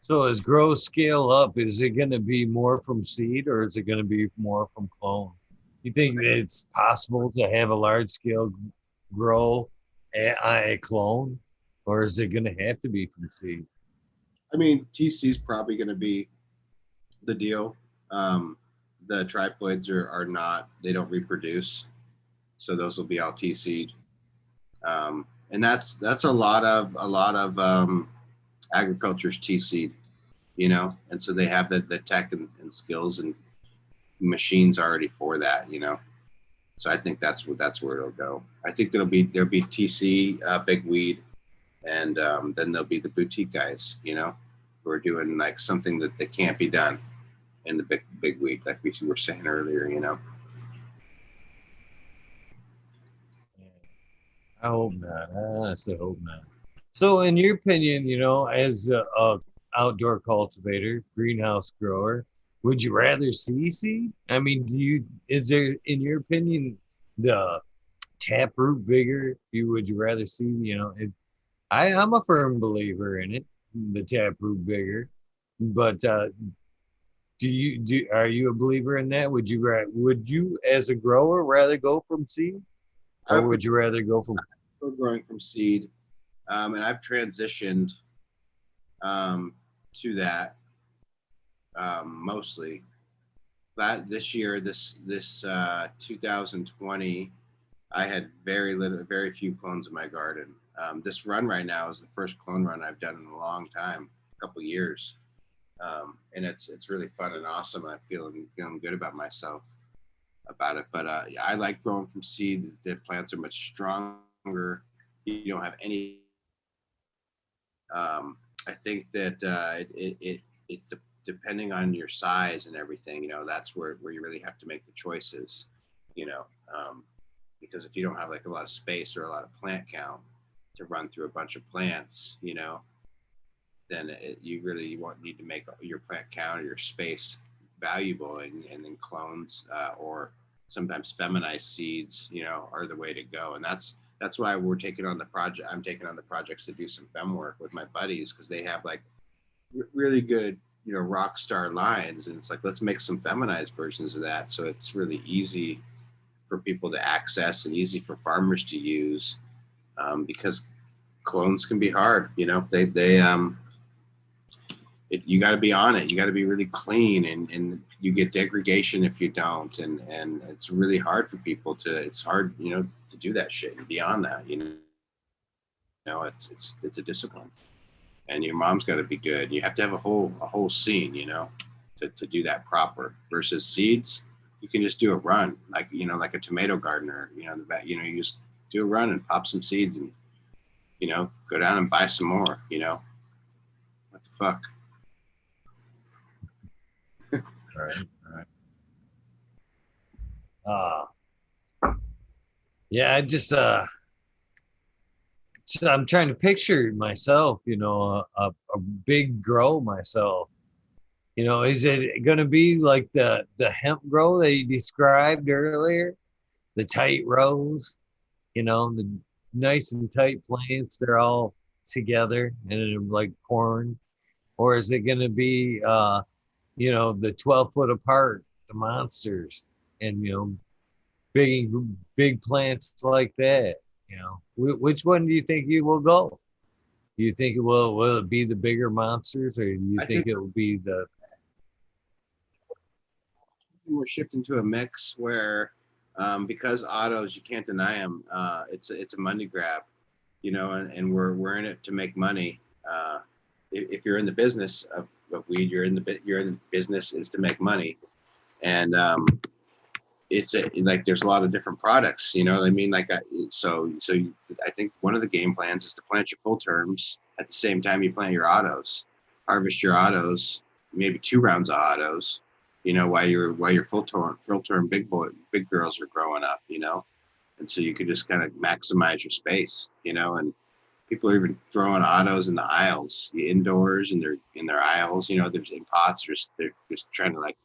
S2: So as grow scale up, is it going to be more from seed or is it going to be more from clone? You think that it's possible to have a large scale grow a clone, or is it going to have to be from seed?
S3: I mean, TC is probably going to be the deal. The triploids are not, they don't reproduce, so those will be all TC'd. And that's a lot of agriculture's TC'd, you know, and so they have the tech and skills and machines already for that, you know. So I think that's where it'll go. I think there'll be TC, big weed, and then there'll be the boutique guys, you know, who are doing like something that can't be done in the big weed, like we were saying earlier, you know.
S2: I hope not. I honestly hope not. So, in your opinion, you know, as a outdoor cultivator, greenhouse grower, would you rather see seed? I mean, is there, in your opinion, the taproot vigor? Would you rather see, you know, I'm a firm believer in it, the taproot vigor, but are you a believer in that? Would you as a grower rather go from seed, or would you rather go from
S3: growing from seed? And I've transitioned to that mostly. This year, this 2020, I had very few clones in my garden. This run right now is the first clone run I've done in a long time, a couple years, and it's really fun and awesome. I'm feeling good about myself about it. But I like growing from seed. The plants are much stronger. You don't have any. I think that it's depending on your size and everything. You know, that's where you really have to make the choices. You know, because if you don't have like a lot of space or a lot of plant count to run through a bunch of plants, you know, then you really need to make your plant count or your space valuable, and then clones or sometimes feminized seeds, you know, are the way to go. And that's why we're taking on the project. I'm taking on the projects to do some fem work with my buddies, because they have like really good, you know, rock star lines, and it's like, let's make some feminized versions of that, so it's really easy for people to access and easy for farmers to use, because clones can be hard, you know. You got to be on it. You got to be really clean, and you get degradation if you don't, and it's really hard for people to. It's hard, you know, to do that shit and beyond that, you know. It's a discipline, and your mom's got to be good. You have to have a whole scene, you know, to do that proper. Versus seeds, you can just do a run, like, you know, like a tomato gardener, you know, you just do a run and pop some seeds, and, you know, go down and buy some more, you know. What the fuck?
S2: All right. Yeah, I'm trying to picture myself, you know, a big grow myself. You know, is it going to be like the hemp grow that you described earlier, the tight rows, you know, the nice and tight plants, they're all together and like corn, or is it going to be, you know, the 12-foot apart, the monsters, and, you know, big plants like that? You know, which one do you think you will go? Do you think will it be the bigger monsters, or do you
S3: I
S2: think
S3: think
S2: it will be the?
S3: we're shifting to a mix where, because autos, you can't deny them. It's a money grab, you know, and we're in it to make money. If you're in the business of weed, you're in the business is to make money, and like there's a lot of different products, you know what I mean? I think one of the game plans is to plant your full terms at the same time you plant your autos, harvest your autos, maybe 2 rounds of autos, you know, while your full term big girls are growing up, you know, and so you could just kind of maximize your space, you know, and people are even throwing autos in the aisles, indoors, and they're in their aisles, you know, there's in pots, they're just trying to like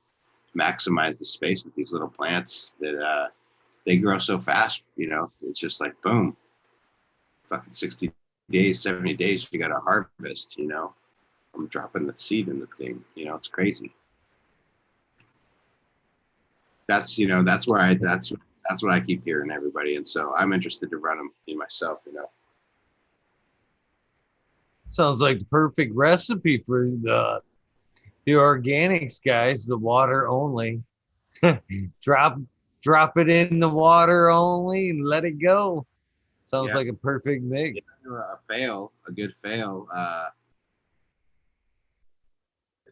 S3: maximize the space with these little plants that they grow so fast, you know, it's just like boom, fucking 60 days, 70 days, you got to harvest, you know. I'm dropping the seed in the thing, you know, it's crazy. That's, you know, that's what I keep hearing everybody. And so I'm interested to run them in myself, you know.
S2: Sounds like the perfect recipe for the organics guys. The water only. drop drop it in the water only and let it go. Sounds
S3: Yeah.
S2: like a perfect mix.
S3: A good fail. I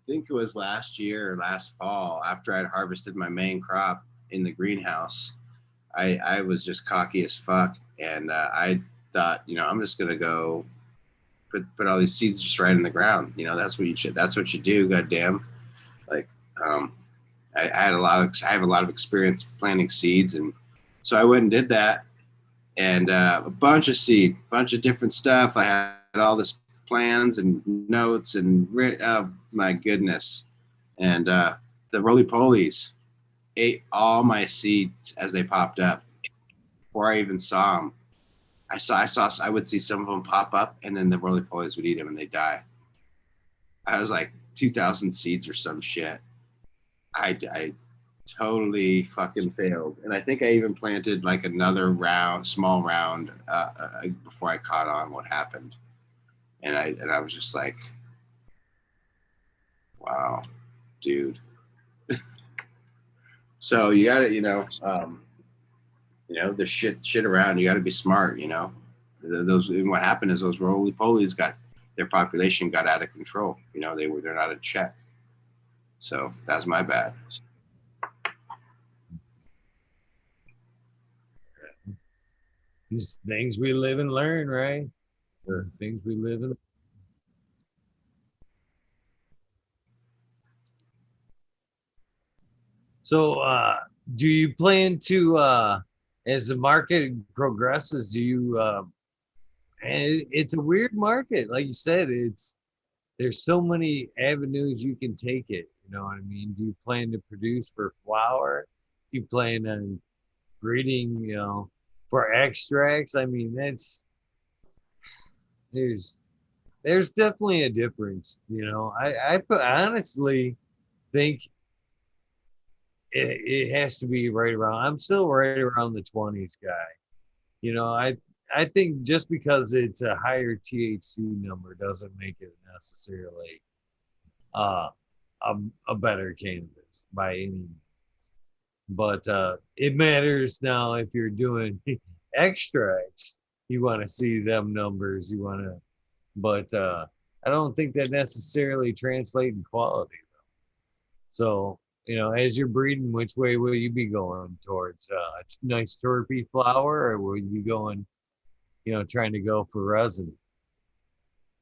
S3: think it was last year or last fall after I'd harvested my main crop in the greenhouse. I was just cocky as fuck, and I thought, you know, I'm just gonna go put all these seeds just right in the ground. You know, that's what you do. Goddamn, like um, I have a lot of experience planting seeds, and so I went and did that, and a bunch of bunch of different stuff. I had all this plans and notes, and oh my goodness, and the roly polies ate all my seeds as they popped up before I even saw them. I would see some of them pop up, and then the roly polies would eat them and they die. I was like 2,000 seeds or some shit. I totally fucking failed, and I think I even planted like another small round, before I caught on what happened, and I was just like, wow, dude. So you gotta, there's shit around. You gotta be smart, you know. What happened is those roly polies got their population got out of control. You know, they're not in check. So that's my bad.
S2: These things we live and learn, right?
S3: Sure.
S2: Things we live and. So, do you plan to, as the market progresses, do you? And it's a weird market, like you said. There's so many avenues you can take it. You know what I mean? Do you plan to produce for flour? You plan on breeding, for extracts? I mean, there's there's definitely a difference. I honestly think it has to be right around. I'm still right around the 20s guy. I think just because it's a higher THC number doesn't make it necessarily uh, a better cannabis by any means. But it matters now if you're doing extracts. You want to see them numbers. But I don't think that necessarily translate in quality. So, as you're breeding, which way will you be going towards? A nice terpy flower, or will you be going, trying to go for resin?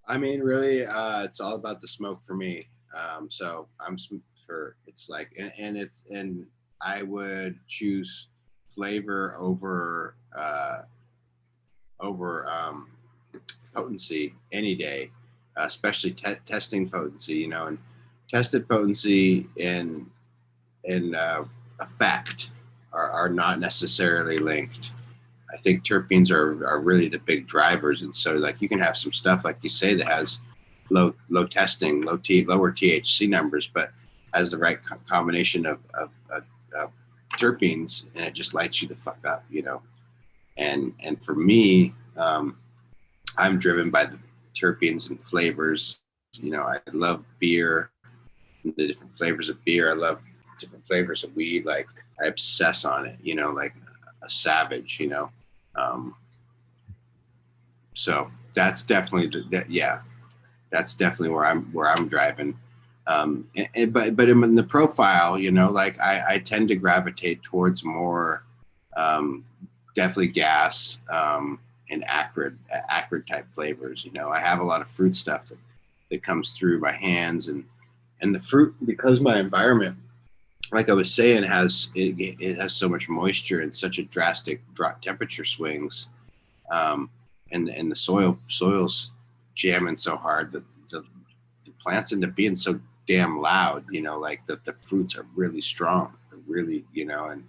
S3: I mean, really, it's all about the smoke for me. So it's like, and I would choose flavor over potency any day, especially testing potency, and tested potency and effect are not necessarily linked. I think terpenes are really the big drivers, and so like you can have some stuff like you say that has lower THC numbers, but has the right combination of terpenes, and it just lights you the fuck up, And for me, I'm driven by the terpenes and flavors. You know, I love beer, the different flavors of beer. I love different flavors of weed. Like I obsess on it, you know, like a savage, you know. Um, so that's definitely that's definitely where I'm driving. But in the profile, you know, like I tend to gravitate towards more um, definitely gas and acrid type flavors. You know, I have a lot of fruit stuff that comes through my hands, and the fruit, because my environment, like I was saying, it has so much moisture and such a drastic drop temperature swings, um, and the soil's jamming so hard that the plants end up being so damn loud. You know, like the fruits are really strong, they're really, you know, and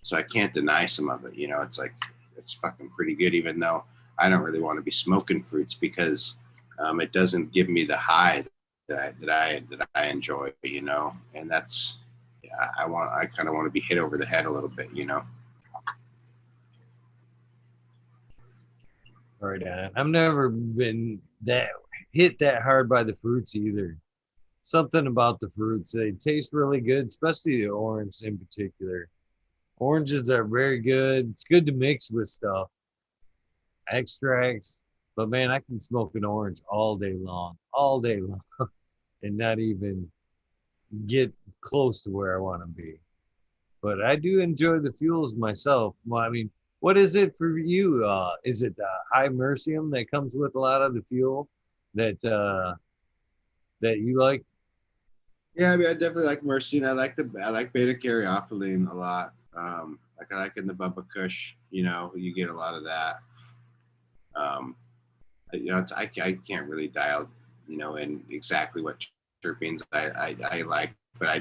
S3: so I can't deny some of it. You know, it's like it's fucking pretty good, even though I don't really want to be smoking fruits because it doesn't give me the high that I enjoy. You know, and that's I kind of want to be hit over the head a little bit. You know.
S2: Right on. I've never been that hit that hard by the fruits either. Something about the fruits, they taste really good, especially the orange in particular. Oranges are very good. It's good to mix with stuff, extracts. But man, I can smoke an orange all day long, and not even get close to where I want to be. But I do enjoy the fuels myself. Well, I mean, what is it for you? Is it high mercium that comes with a lot of the fuel that you like?
S3: Yeah, I mean, I definitely like myrcene. I like beta caryophyllene a lot. Like I like in the Bubba Kush, you know, you get a lot of that. Um, you know, I can't really dial, you know, in exactly what terpenes I like, but I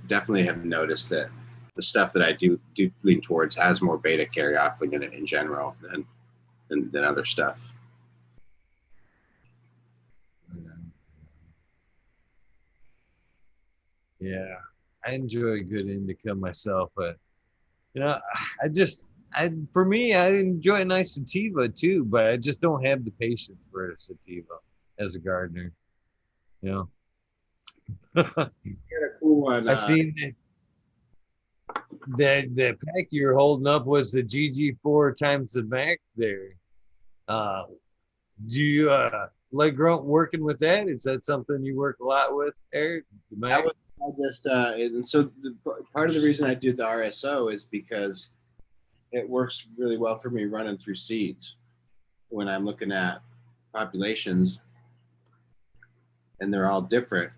S3: definitely have noticed that the stuff that I do lean towards has more beta caryophyllene in it in general than other stuff.
S2: Yeah, I enjoy a good indica myself, but you know, I just, for me, I enjoy a nice sativa too, but I just don't have the patience for a sativa as a gardener. You know,
S3: Got a cool one.
S2: I seen that the pack you're holding up was the GG4 times the Mac there. Uh, do you working with that? Is that something you work a lot with, Eric? The
S3: That
S2: Mac?
S3: was I just and so part of the reason I do the RSO is because it works really well for me running through seeds when I'm looking at populations and they're all different,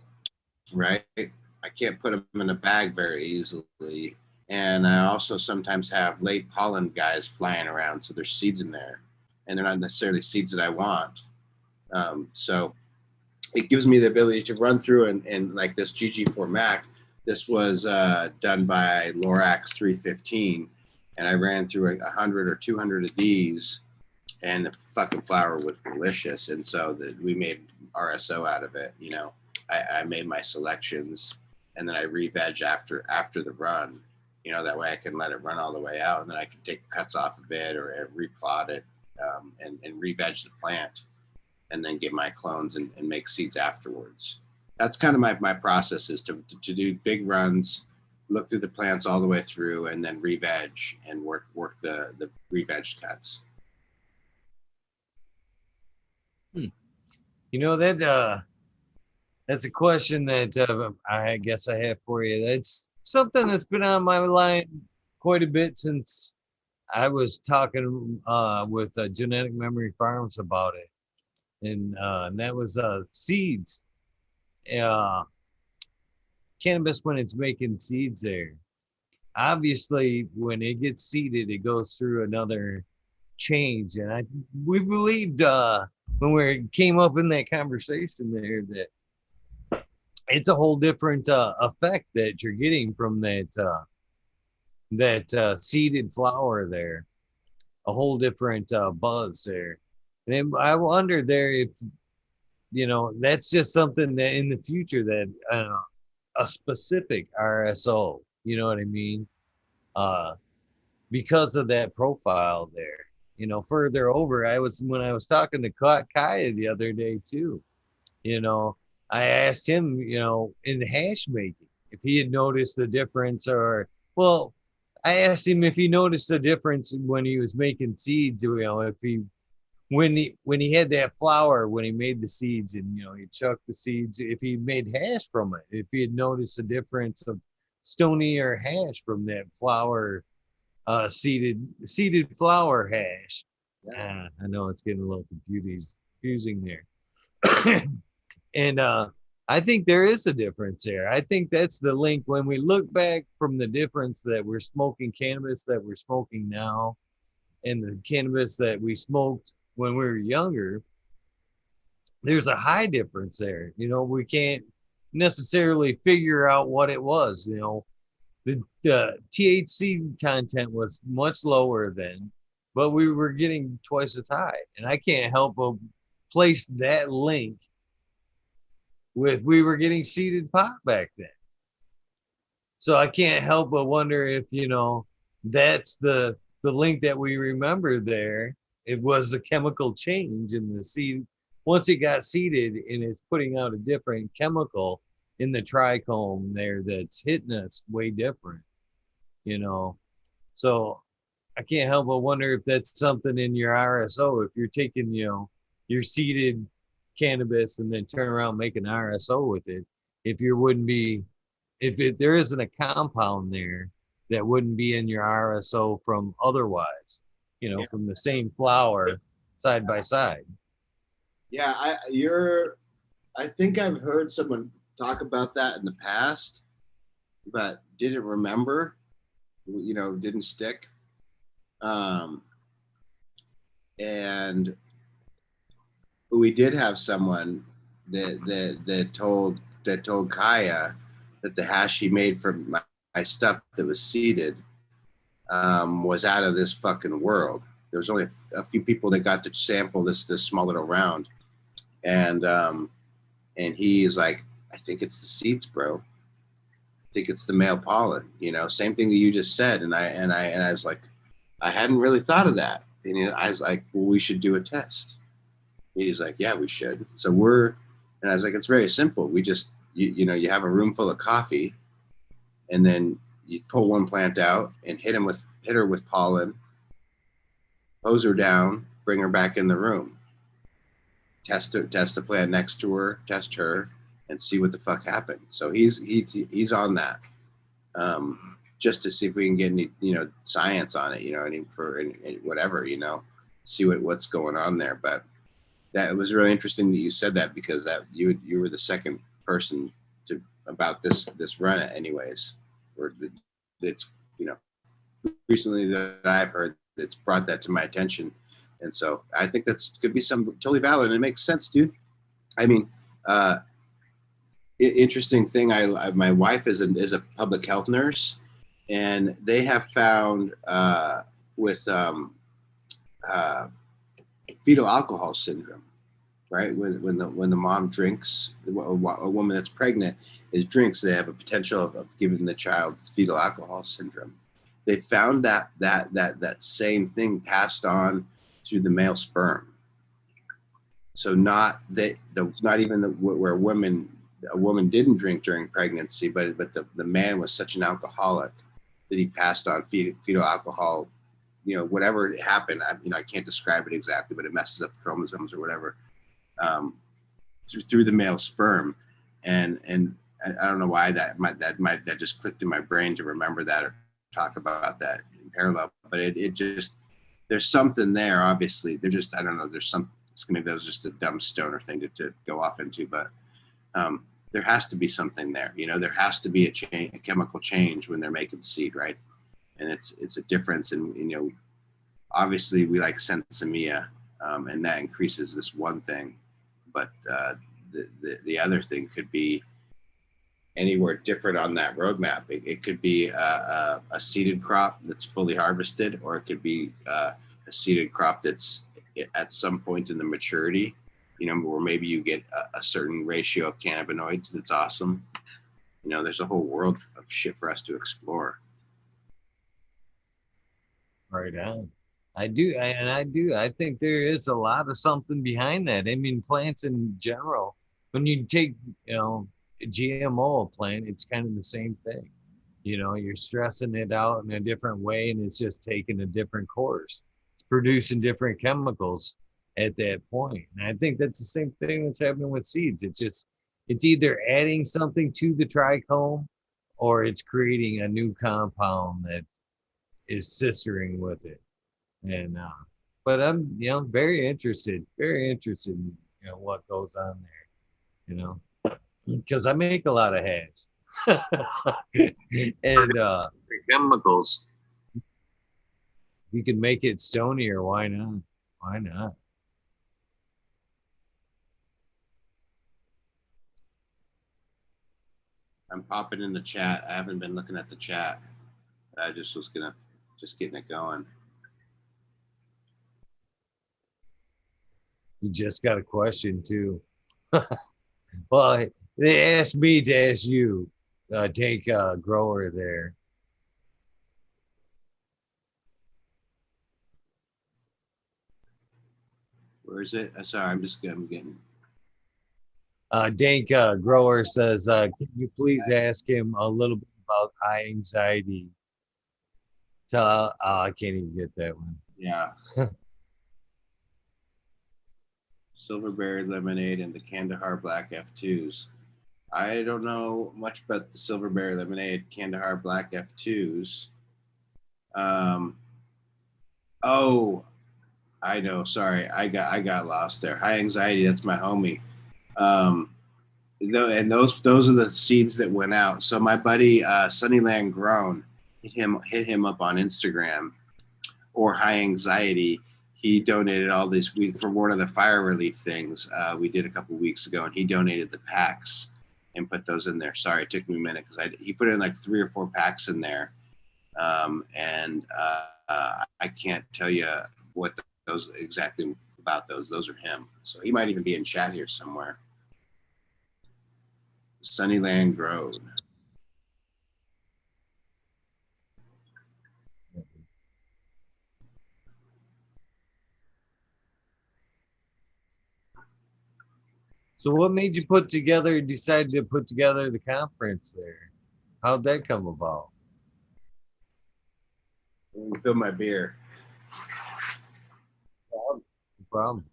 S3: right? I can't put them in a bag very easily. And I also sometimes have late pollen guys flying around, so there's seeds in there, and they're not necessarily seeds that I want. So it gives me the ability to run through and like this GG4 Mac. This was done by Lorax 315, and I ran through 100 or 200 of these, and the fucking flower was delicious. And so we made RSO out of it. You know, I made my selections, and then I re-veg after the run. You know, that way I can let it run all the way out, and then I can take cuts off of it or replot it and re-veg the plant, and then get my clones and make seeds afterwards. That's kind of my process is to do big runs, look through the plants all the way through, and then re-veg and work the re-veg cuts.
S2: You know that's a question that I guess I have for you. That's something that's been on my line quite a bit since I was talking with Genetic Memory Farms about it, and that was seeds. Uh, Cannabis when it's making seeds there. Obviously, when it gets seeded, it goes through another change, and we believed when we came up in that conversation there that it's a whole different effect that you're getting from that seeded flower there, a whole different buzz there. And I wonder there if that's just something that in the future that a specific RSO, you know what I mean? Uh, because of that profile there. further over. When I was talking to Kaya the other day too, I asked him, in the hash making, if he had noticed the difference well, I asked him if he noticed the difference when he was making seeds, if he, when he had that flour, when he made the seeds and, he chucked the seeds, if he made hash from it, if he had noticed the difference of stony or hash from that flour, seeded flour hash. I know it's getting a little confusing there. And I think there is a difference there. I think that's the link when we look back from the difference that we're smoking cannabis that we're smoking now and the cannabis that we smoked when we were younger. There's a high difference there. We can't necessarily figure out what it was. The THC content was much lower then, but we were getting twice as high. And I can't help but place that link with we were getting seeded pot back then. So I can't help but wonder if, that's the link that we remember there. It was the chemical change in the seed. Once it got seeded and it's putting out a different chemical in the trichome there that's hitting us way different, So I can't help but wonder if that's something in your RSO, if you're taking, your seeded cannabis and then turn around and make an RSO with it, if there isn't a compound there that wouldn't be in your RSO from otherwise, from the same flower side by side.
S3: Yeah, I think I've heard someone talk about that in the past, but didn't remember, didn't stick. And we did have someone that told Kaya that the hash he made from my stuff that was seeded was out of this fucking world. There was only a few people that got to sample this small little round, and he is like, I think it's the seeds, bro. I think it's the male pollen. Same thing that you just said, and I was like, I hadn't really thought of that, and I was like, well, we should do a test. He's like, yeah, we should. So and I was like, it's very simple. We just, you have a room full of coffee, and then you pull one plant out and hit her with pollen, hose her down, bring her back in the room, test the plant next to her, test her, and see what the fuck happened. So he's on that, just to see if we can get any, science on it, for whatever, see what's going on there. But that was really interesting that you said that, because that you were the second person about this run, anyways, or that's recently that I've heard that's brought that to my attention, and so I think that's could be some totally valid, and it makes sense, dude. I mean, interesting thing. My wife is a public health nurse, and they have found with fetal alcohol syndrome, right? When the mom drinks, a woman that's pregnant drinks, they have a potential of giving the child fetal alcohol syndrome. They found that same thing passed on through the male sperm. So not even where a woman didn't drink during pregnancy, but the man was such an alcoholic that he passed on fetal alcohol. Whatever happened, I can't describe it exactly, but it messes up the chromosomes or whatever, through the male sperm, and I don't know why that just clicked in my brain to remember that or talk about that in parallel, but it just, there's something there. Obviously, they're just, I don't know. Maybe that was just a dumb stoner thing to go off into, but there has to be something there. There has to be a chemical change when they're making seed, right? And it's a difference in, obviously we like sensimilla, and that increases this one thing, but the other thing could be anywhere different on that roadmap. It could be a seeded crop that's fully harvested, or it could be a seeded crop that's at some point in the maturity, where maybe you get a certain ratio of cannabinoids that's awesome. There's a whole world of shit for us to explore.
S2: Right on. I do, and I do. I think there is a lot of something behind that. I mean, plants in general, when you take, a GMO plant, it's kind of the same thing. You're stressing it out in a different way, and it's just taking a different course. It's producing different chemicals at that point. And I think that's the same thing that's happening with seeds. It's either adding something to the trichome or it's creating a new compound that is sistering with it. And but I'm very interested in what goes on there, because I make a lot of hash. And chemicals. You can make it stonier, why not? Why not?
S3: I'm popping in the chat. I haven't been looking at the chat. I just was just getting it going.
S2: You just got a question too. Well, they asked me to ask you, take a grower there.
S3: Where is it? Sorry, I'm getting.
S2: Dank Grower says, can you please ask him a little bit about high anxiety? I can't even get that one.
S3: Yeah. Silverberry lemonade and the Kandahar Black F2s. I don't know much about the Silverberry lemonade, Kandahar Black F2s. Oh, I know. Sorry, I got lost there. High anxiety. That's my homie. And those are the seeds that went out. So my buddy Sunnyland Grown hit him up on Instagram, or High Anxiety. He donated all this for one of the fire relief things we did a couple weeks ago, and he donated the packs and put those in there. Sorry, it took me a minute because he put in like 3 or 4 packs in there, and I can't tell you what those exactly about those. Those are him. So he might even be in chat here somewhere. Sunnyland Grove.
S2: So what made you decide to put together the conference there? How'd that come about?
S3: Fill my beer.
S2: No problem.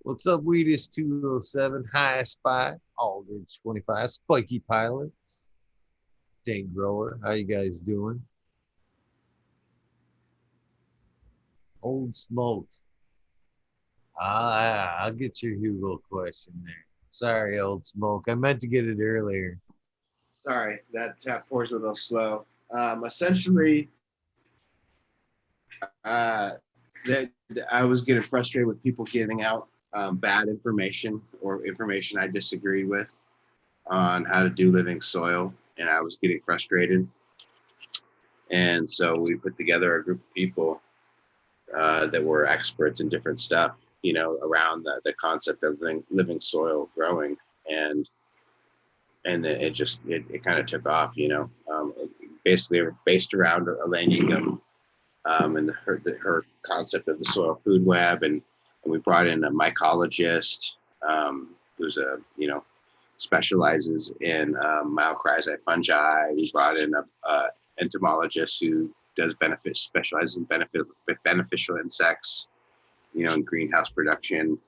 S2: What's up, Weedus 207, High Spy, Aldridge 25, Spiky Pilots, Dank Grower. How you guys doing? Old Smoke. I'll get your Hugo question there. Sorry, Old Smoke. I meant to get it earlier.
S3: Sorry, that tap pours a little slow. Essentially, that I was getting frustrated with people giving out bad information or information I disagreed with on how to do living soil, and I was getting frustrated. And so we put together a group of people that were experts in different stuff, around the concept of living soil growing, and it kind of took off, basically based around Elaine Ingham, and her concept of the soil food web, and we brought in a mycologist who's specializes in mycorrhizal fungi. We brought in a entomologist who specializes in beneficial insects, in greenhouse production.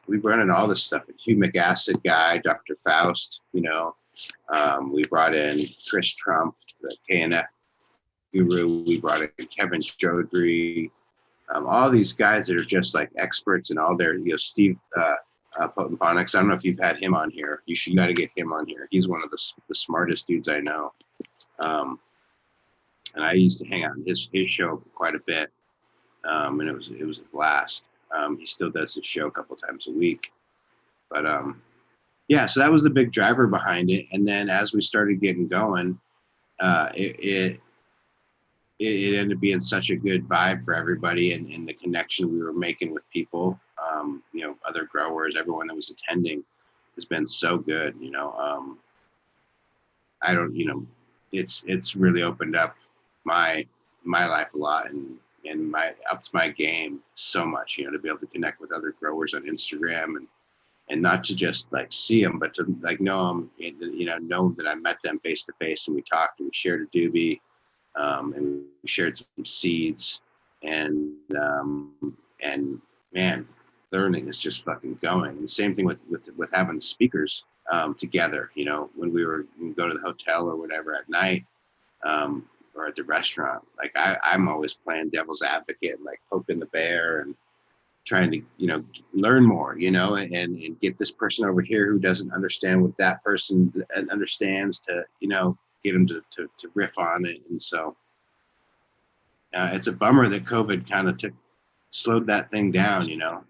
S3: We brought in all this stuff, a humic acid guy, Dr. Faust, we brought in Chris Trump, the KNF guru. We brought in Kevin Chaudhry, all these guys that are just like experts in all their, Steve Potemponics. I don't know if you've had him on here. You got to get him on here. He's one of the smartest dudes I know. And I used to hang out on his show quite a bit. And it was a blast. He still does his show a couple times a week. But yeah, so that was the big driver behind it. And then as we started getting going, it ended up being such a good vibe for everybody, and the connection we were making with people, other growers, everyone that was attending has been so good. I don't, it's really opened up my life a lot and my upped my game so much, you know, to be able to connect with other growers on Instagram and not to just like see them, but to like know them, you know that I met them face to face and we talked and we shared a doobie, and we shared some seeds, and man, learning is just fucking going. And the same thing with having speakers together. You know, when we go to the hotel or whatever at night, or at the restaurant, like I'm always playing devil's advocate, like poking the bear and trying to, you know, learn more, you know, and get this person over here who doesn't understand what that person understands to, you know, get them to riff on it. And so it's a bummer that COVID kind of slowed that thing down, you know.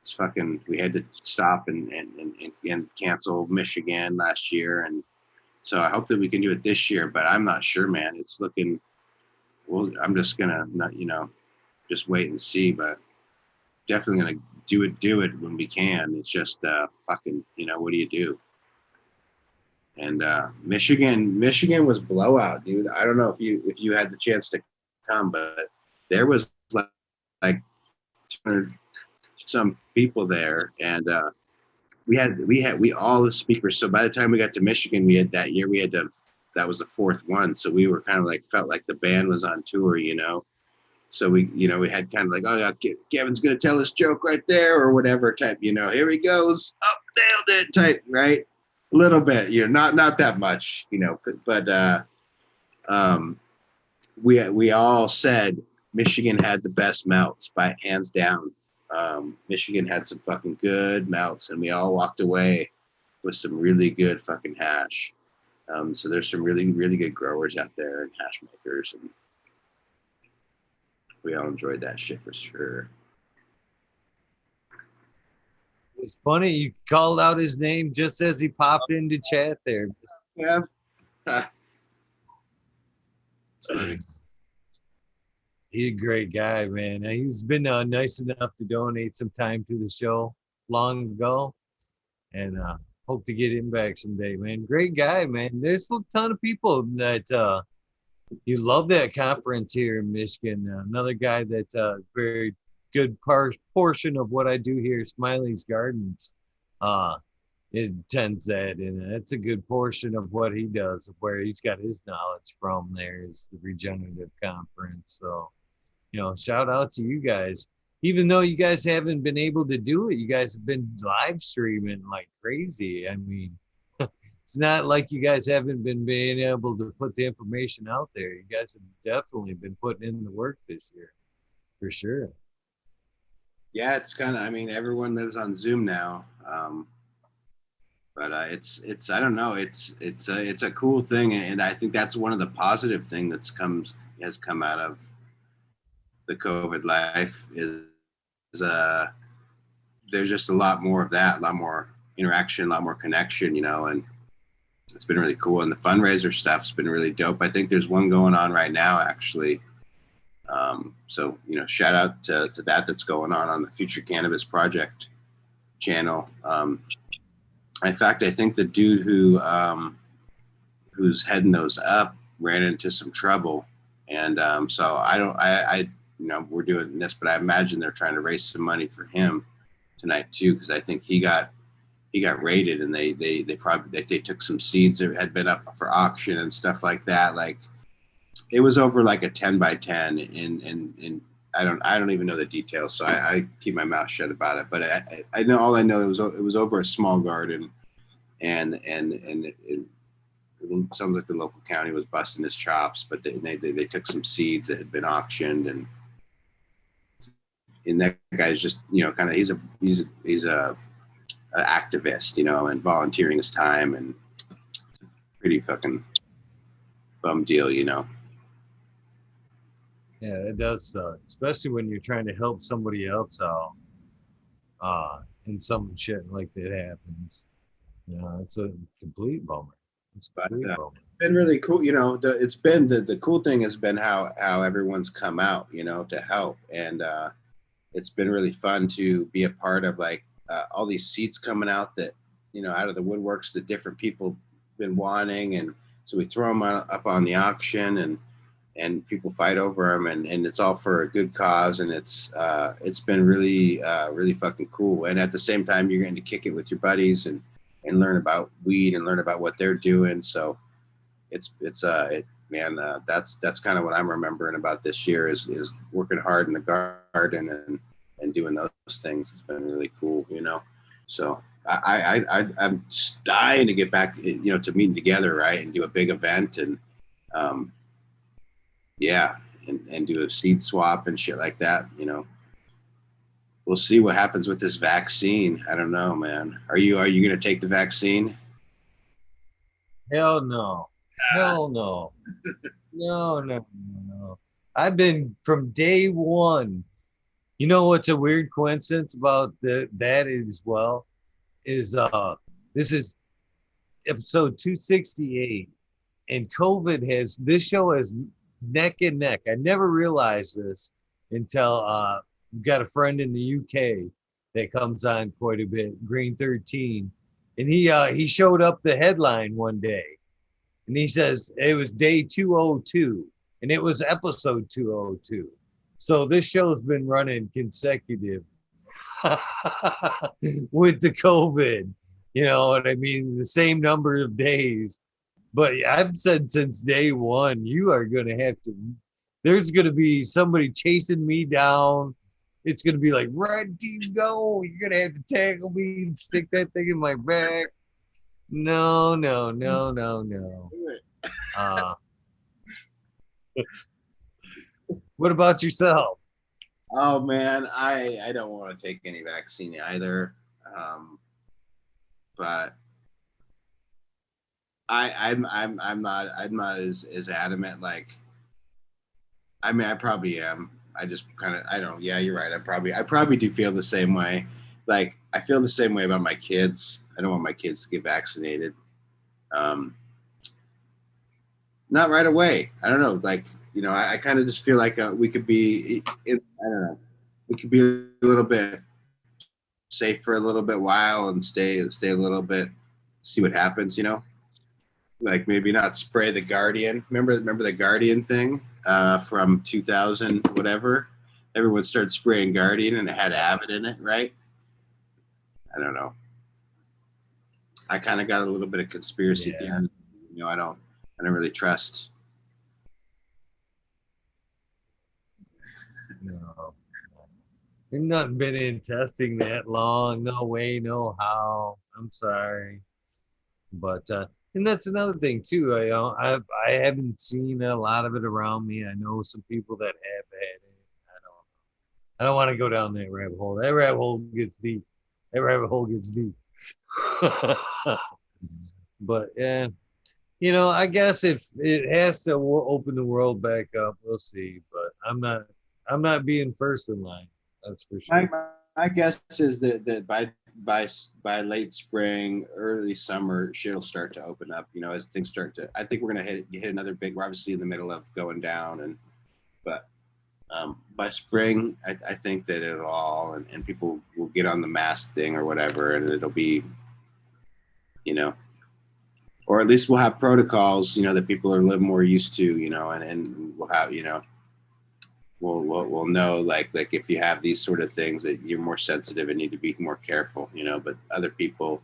S3: It's fucking, we had to stop and cancel Michigan last year. And so I hope that we can do it this year, but I'm not sure, man. It's looking, well, I'm just gonna not, you know, just wait and see, but definitely gonna do it when we can. It's just fucking, you know, what do you do? And Michigan was blowout, dude. I don't know if you had the chance to come, but there was like 200 some people there, and we all the speakers. So by the time we got to Michigan, we had done, that was the fourth one. So we were kind of like, felt like the band was on tour, you know. So we, you know, we had kind of like, oh yeah, Kevin's gonna tell his joke right there or whatever type, you know. Here he goes, up, nailed it type, right? A little bit, you know, not that much, you know, but we all said Michigan had the best melts by hands down. Michigan had some fucking good melts, and we all walked away with some really good fucking hash. So there's some really, really good growers out there and hash makers, and we all enjoyed that shit for sure.
S2: It's funny you called out his name just as he popped into chat there.
S3: Yeah.
S2: He's a great guy, man. He's been nice enough to donate some time to the show long ago, and hope to get him back someday, man. Great guy, man. There's a ton of people that you love that conference here in Michigan. Another guy that's very good portion of what I do here, Smiley's Gardens, it tends that, and that's a good portion of what he does, of where he's got his knowledge from. There is the regenerative conference. So, you know, shout out to you guys. Even though you guys haven't been able to do it, you guys have been live streaming like crazy. I mean, it's not like you guys haven't been being able to put the information out there. You guys have definitely been putting in the work this year, for sure.
S3: Yeah, it's kind of, I mean, everyone lives on Zoom now. But it's I don't know, it's a cool thing, and I think that's one of the positive thing has come out of the COVID life is there's just a lot more of that, a lot more interaction, a lot more connection, you know, and it's been really cool. And the fundraiser stuff's been really dope. I think there's one going on right now, actually. So, you know, shout out to that's going on the Future Cannabis Project channel. In fact, I think the dude who's heading those up ran into some trouble, and so I you know, we're doing this, but I imagine they're trying to raise some money for him tonight too, because I think he got raided, and they took some seeds that had been up for auction and stuff like that. Like it was over like a 10 by 10, and I don't even know the details, so I keep my mouth shut about it. But I know, all I know, it was over a small garden, and it sounds like the local county was busting his chops, but they took some seeds that had been auctioned, and that guy's just, you know, kind of, he's a activist, you know, and volunteering his time, and pretty fucking bum deal, you know.
S2: Yeah, it does suck, especially when you're trying to help somebody else out, and some shit like that happens. You know, it's a complete bummer. It's a complete bummer.
S3: It's been really cool, you know. It's been the cool thing has been how everyone's come out, you know, to help, and it's been really fun to be a part of, like all these seeds coming out that, you know, out of the woodworks that different people been wanting, and so we throw them up on the auction, and people fight over them, and it's all for a good cause, and it's been really really fucking cool. And at the same time, you're getting to kick it with your buddies and learn about weed and learn about what they're doing. So that's kind of what I'm remembering about this year is working hard in the garden and doing those things. It's been really cool, you know. So I'm dying to get back, you know, to meeting together, right, and do a big event and yeah, and do a seed swap and shit like that, you know. We'll see what happens with this vaccine. I don't know, man. Are you gonna take the vaccine?
S2: Hell no. Hell no. No, no, no. I've been from day one. You know what's a weird coincidence about that as well is this is episode 268, and COVID has this show is neck and neck. I never realized this until we've got a friend in the UK that comes on quite a bit, Green 13, and he showed up the headline one day, and he says it was day 202, and it was episode 202. So this show's been running consecutive with the COVID. You know what I mean? The same number of days. But I've said since day one, you are going to have to, there's going to be somebody chasing me down. It's going to be like, where do you go? You're going to have to tackle me and stick that thing in my back. No, no, no, no, no. What about yourself?
S3: Oh man, I don't want to take any vaccine either, but I'm not as adamant. Like, I mean, I probably am. I just kind of I don't. Yeah, you're right. I probably do feel the same way. Like, I feel the same way about my kids. I don't want my kids to get vaccinated. Not right away. I don't know. Like, you know, I kind of just feel like we could be. I don't know. We could be a little bit safe for a little bit while and stay a little bit, see what happens. You know, like maybe not spray the Guardian. Remember the Guardian thing from 2000 whatever. Everyone started spraying Guardian and it had Avid in it, right? I don't know. I kind of got a little bit of conspiracy theory. You know, I don't really trust.
S2: No. I've not been in testing that long. No way, no how. I'm sorry. But and that's another thing too. I haven't seen a lot of it around me. I know some people that have had it. I don't want to go down that rabbit hole. That rabbit hole gets deep. That rabbit hole gets deep. But yeah, you know, I guess if it has to open the world back up, we'll see. But I'm not being first in line. That's for sure.
S3: My guess is that by late spring, early summer, shit will start to open up. You know, as things start to. I think we're gonna hit another big. We're obviously in the middle of going down, but by spring, I think that it'll all and people will get on the mask thing or whatever, and it'll be, you know, or at least we'll have protocols, you know, that people are a little more used to, you know, and we'll have, you know. We'll know like if you have these sort of things that you're more sensitive and need to be more careful, you know. But other people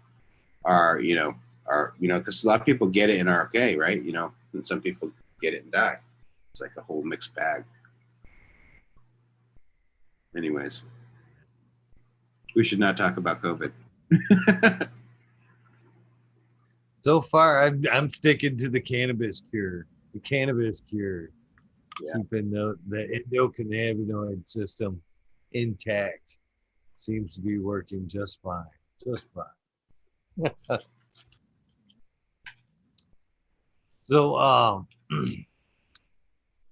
S3: are because a lot of people get it and are okay, right? You know, and some people get it and die. It's like a whole mixed bag. Anyways, we should not talk about COVID.
S2: So far, I'm sticking to the cannabis cure. The cannabis cure. Yeah. Keeping the endocannabinoid system intact seems to be working just fine. Just fine. So,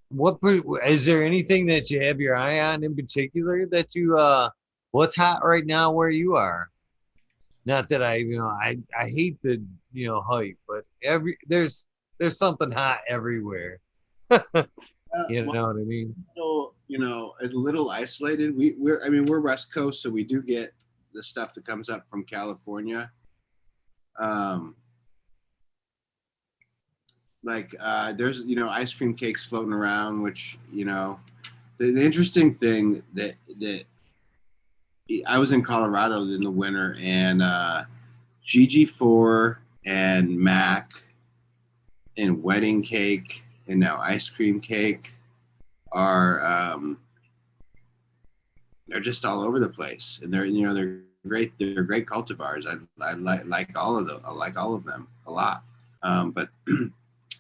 S2: what is there anything that you have your eye on in particular that you what's hot right now where you are? Not that I hate the hype, but there's something hot everywhere. You know what I mean?
S3: You know, a little isolated. We're West Coast, so we do get the stuff that comes up from California. like there's ice cream cakes floating around, which the interesting thing that I was in Colorado in the winter, and GG4 and Mac and wedding cake and now ice cream cake are they're just all over the place, and they're great. They're great cultivars. I like all of them. I like all of them a lot, but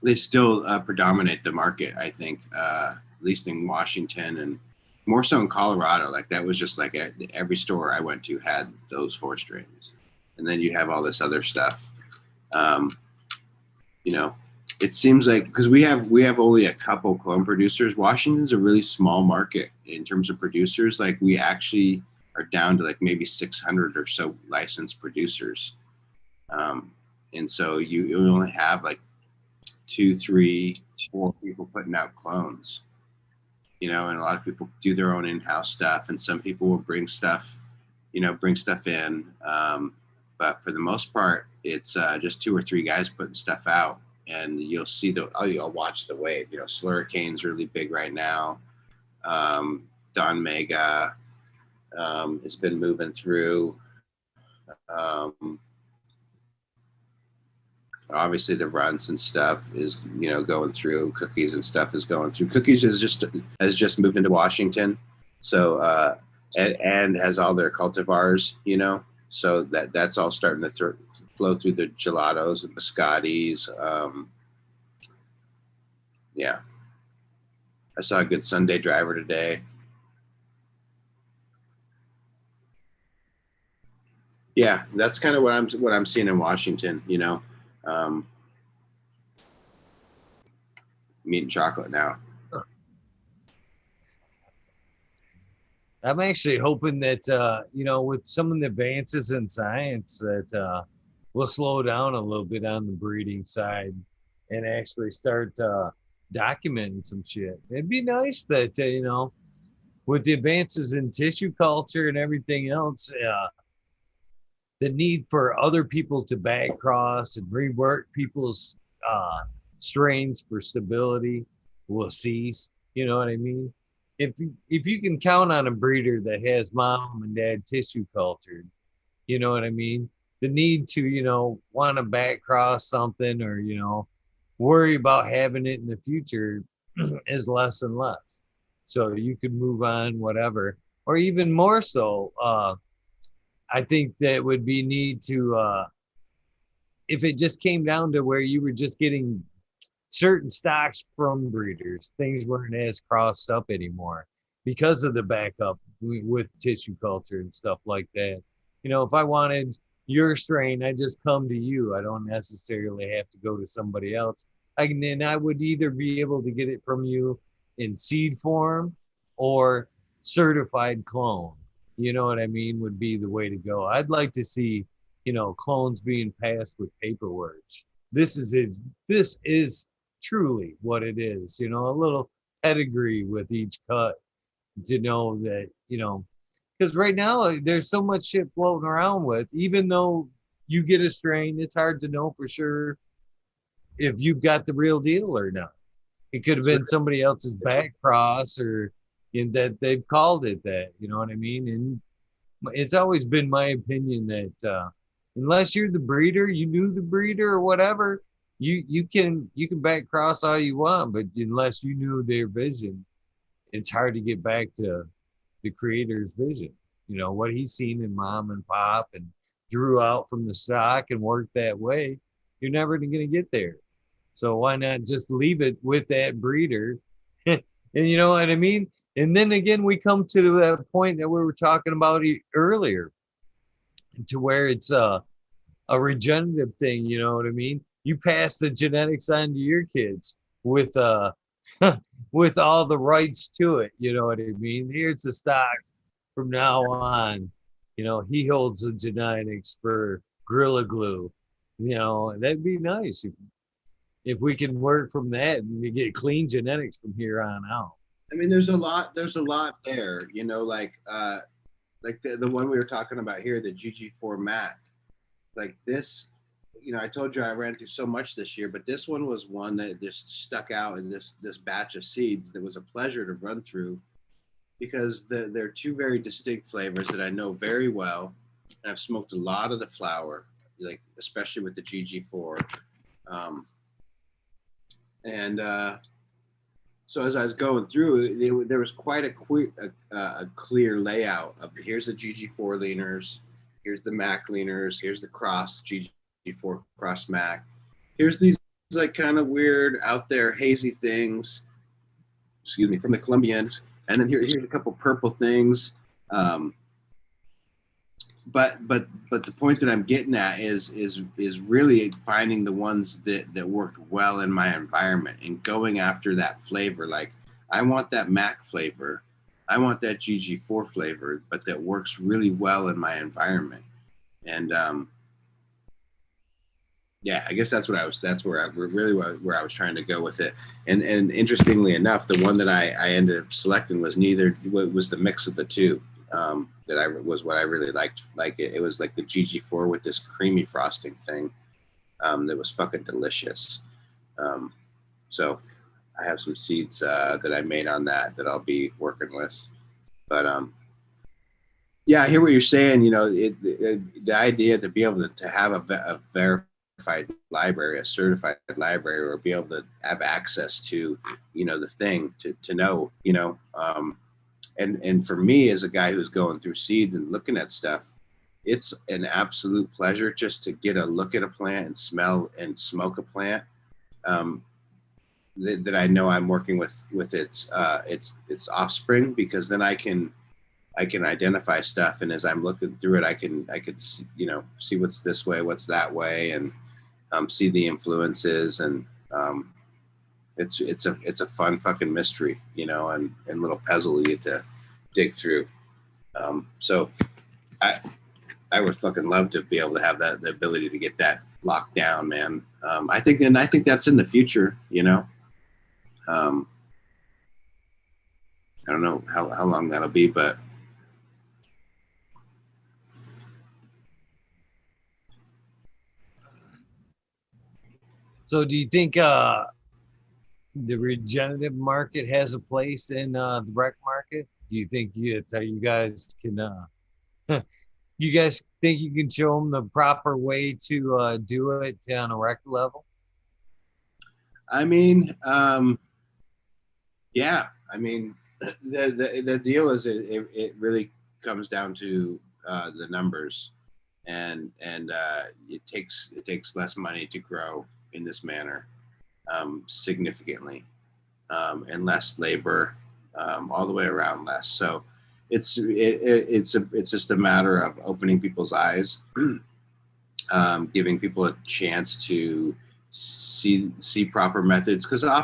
S3: they still predominate the market. I think, at least in Washington and more so in Colorado. Like that was just like every store I went to had those 4 strains, and then you have all this other stuff. Um, you know, it seems like because we have only a couple clone producers. Washington's a really small market in terms of producers. Like we actually are down to like maybe 600 or so licensed producers, and so you only have like 2, 3, 4 people putting out clones. And a lot of people do their own in-house stuff, and some people will bring stuff in. But for the most part, it's just 2 or 3 guys putting stuff out, and you'll see you'll watch the wave. Slurricane's really big right now. Don Mega has been moving through. Obviously, the runs and stuff is going through. Cookies and stuff is going through. Cookies has just moved into Washington, so and has all their cultivars. So that's all starting to flow through the gelatos and biscottis. Yeah, I saw a good Sunday driver today. Yeah, that's kind of what I'm seeing in Washington. Meat and chocolate now.
S2: I'm actually hoping that with some of the advances in science that we'll slow down a little bit on the breeding side and actually start documenting some shit. It'd be nice that with the advances in tissue culture and everything else, the need for other people to back cross and rework people's strains for stability will cease. You know what I mean? If you can count on a breeder that has mom and dad tissue cultured, you know what I mean? The need to want to back cross something or worry about having it in the future is less and less. So you could move on, whatever, or even more so. I think that would be neat to if it just came down to where you were just getting certain stocks from breeders, things weren't as crossed up anymore because of the backup with tissue culture and stuff like that. If I wanted your strain, I just come to you. I don't necessarily have to go to somebody else. I would either be able to get it from you in seed form or certified clone. You know what I mean? Would be the way to go. I'd like to see, clones being passed with paperwork. This is it. This is truly what it is. A little pedigree with each cut to know that, because right now there's so much shit floating around with, even though you get a strain, it's hard to know for sure if you've got the real deal or not. It could have been somebody else's back cross or that they've called it that, you know what I mean? And it's always been my opinion that unless you're the breeder, you knew the breeder or whatever, you can back cross all you want, but unless you knew their vision, it's hard to get back to the creator's vision. What he's seen in mom and pop and drew out from the stock and worked that way, you're never going to get there. So why not just leave it with that breeder? And you know what I mean? And then again, we come to that point that we were talking about earlier, to where it's a regenerative thing. You know what I mean? You pass the genetics on to your kids with with all the rights to it. You know what I mean? Here's the stock from now on. He holds the genetics for Gorilla Glue. That'd be nice if we can work from that and we get clean genetics from here on out.
S3: I mean, there's a lot there, like the one we were talking about here, the GG4 Mac, like this I told you I ran through so much this year, but this one was one that just stuck out in this batch of seeds that was a pleasure to run through because they're two very distinct flavors that I know very well, and I've smoked a lot of the flower, like especially with the GG4, and so as I was going through, there was quite a clear layout of here's the GG4 leaners, here's the Mac leaners, here's the cross GG4 cross Mac, here's these like kind of weird out there hazy things, excuse me, from the Colombians, and then here's a couple purple things. But the point that I'm getting at is really finding the ones that worked well in my environment and going after that flavor. Like I want that Mac flavor, I want that GG4 flavor, but that works really well in my environment. And yeah, I guess that's where I was trying to go with it. And interestingly enough, the one that I ended up selecting was the mix of the two. Was what I really liked. Like it was like the GG4 with this creamy frosting thing that was fucking delicious. So I have some seeds that I made on that I'll be working with. But yeah, I hear what you're saying. The idea to be able to have a verified library, a certified library, or be able to have access to, the thing to know, and for me as a guy who's going through seeds and looking at stuff, it's an absolute pleasure just to get a look at a plant and smell and smoke a plant that I know I'm working with its offspring, because then I can identify stuff, and as I'm looking through it, I could see, see what's this way, what's that way, and see the influences, and it's a fun fucking mystery, and little puzzle you get to dig through. So I would fucking love to be able to have the ability to get that locked down, man. I think that's in the future, I don't know how long that'll be, but
S2: So do you think the regenerative market has a place in the rec market? Do you think you guys can you guys think you can show them the proper way to do it on a rec level?
S3: I mean, yeah, I mean, the deal is it really comes down to the numbers, and it takes less money to grow in this manner, significantly, and less labor, all the way around less. So it's just a matter of opening people's eyes, giving people a chance to see proper methods, because I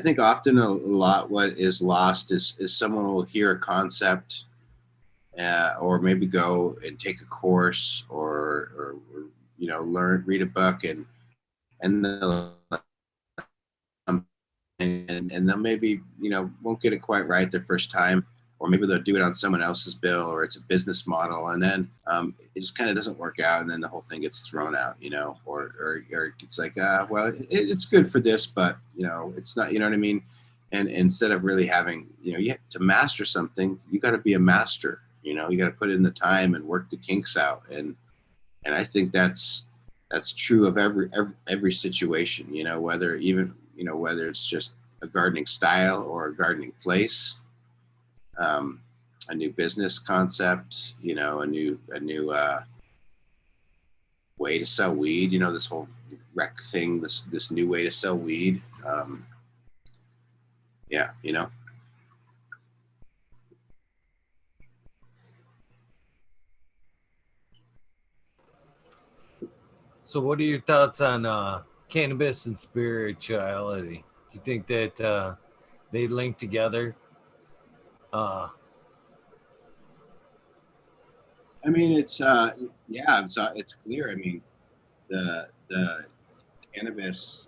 S3: think often a lot what is lost is someone will hear a concept, or maybe go and take a course, or read a book, and they'll and they'll maybe won't get it quite right their first time, or maybe they'll do it on someone else's bill, or it's a business model, and then it just kind of doesn't work out, and then the whole thing gets thrown out, or it's like, well, it's good for this, but it's not, you know what I mean? And instead of really having, you have to master something, you got to be a master, you got to put in the time and work the kinks out, and I think that's true of every situation, whether it's just a gardening style or a gardening place, a new business concept, a new way to sell weed, this whole rec thing, this new way to sell weed. Yeah,
S2: So what are your thoughts on cannabis and spirituality? Do you think that they link together?
S3: I mean, it's clear. I mean, the cannabis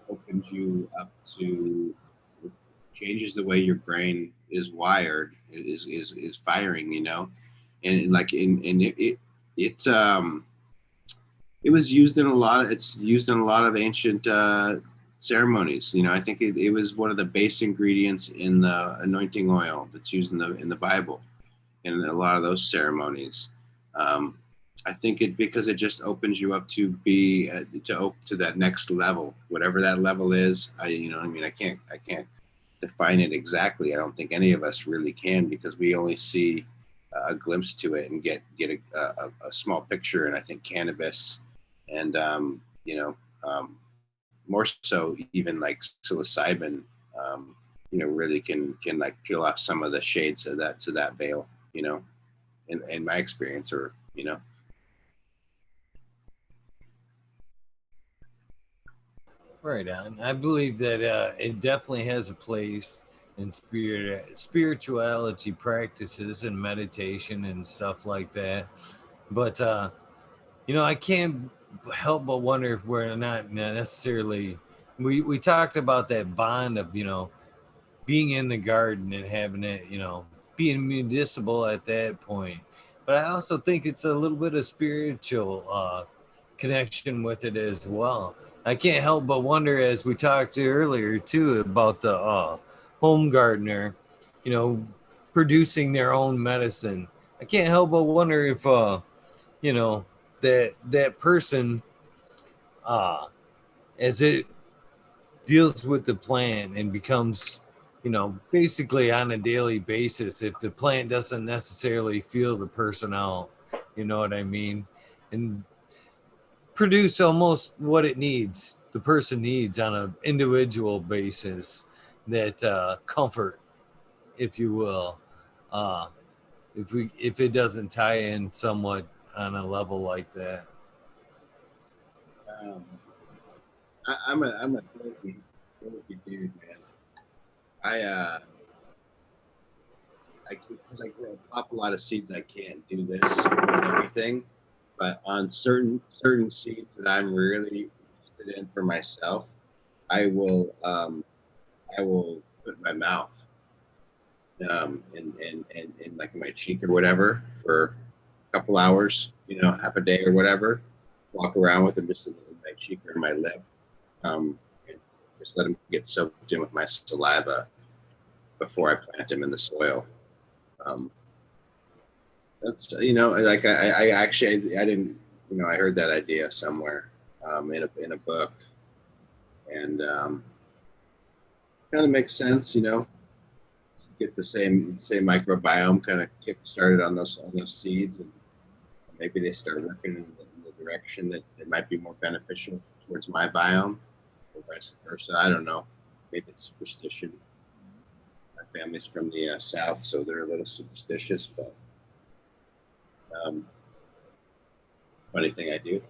S3: opens you up to, changes the way your brain is wired, is firing, and like in it it was used in a lot of, it's used in a lot of ancient ceremonies. You know, I think it was one of the base ingredients in the anointing oil that's used in the Bible, in a lot of those ceremonies. I think it, because it just opens you up to be to that next level, whatever that level is. You know what I mean? I can't define it exactly. I don't think any of us really can, because we only see a glimpse to it and get a small picture. And I think cannabis and you know, more so even like psilocybin, you know, really can like peel off some of the shades of that to that veil, you know, in my experience, or you know.
S2: Right on. I believe that it definitely has a place in spirituality practices and meditation and stuff like that. But you know, I can't help but wonder if we're not necessarily. We talked about that bond of, you know, being in the garden and having it, you know, being municipal at that point. But I also think it's a little bit of spiritual connection with it as well. I can't help but wonder, as we talked to earlier too, about the home gardener, you know, producing their own medicine. I can't help but wonder if, you know, that person, uh, as it deals with the plant and becomes, you know, basically on a daily basis, if the plant doesn't necessarily feel the person out, you know what I mean, and produce almost what it needs, the person needs on an individual basis, that comfort, if you will, uh, if it doesn't tie in somewhat on a level like that.
S3: Um, I'm a therapy dude, man. I because I pop a lot of seeds. I can't do this with everything, but on certain seeds that I'm really interested in for myself, I will put my mouth in like my cheek or whatever for a couple hours, you know, half a day or whatever. Walk around with them just in my cheek or my lip, and just let them get soaked in with my saliva before I plant them in the soil. Um, that's, you know, like I actually I didn't, you know, I heard that idea somewhere in a book, and kind of makes sense, you know. Get the same microbiome kind of kick started on those seeds, and maybe they start working in the direction that it might be more beneficial towards my biome, or vice versa. I don't know. Maybe it's superstition. My family's from the south, so they're a little superstitious, but funny thing I do.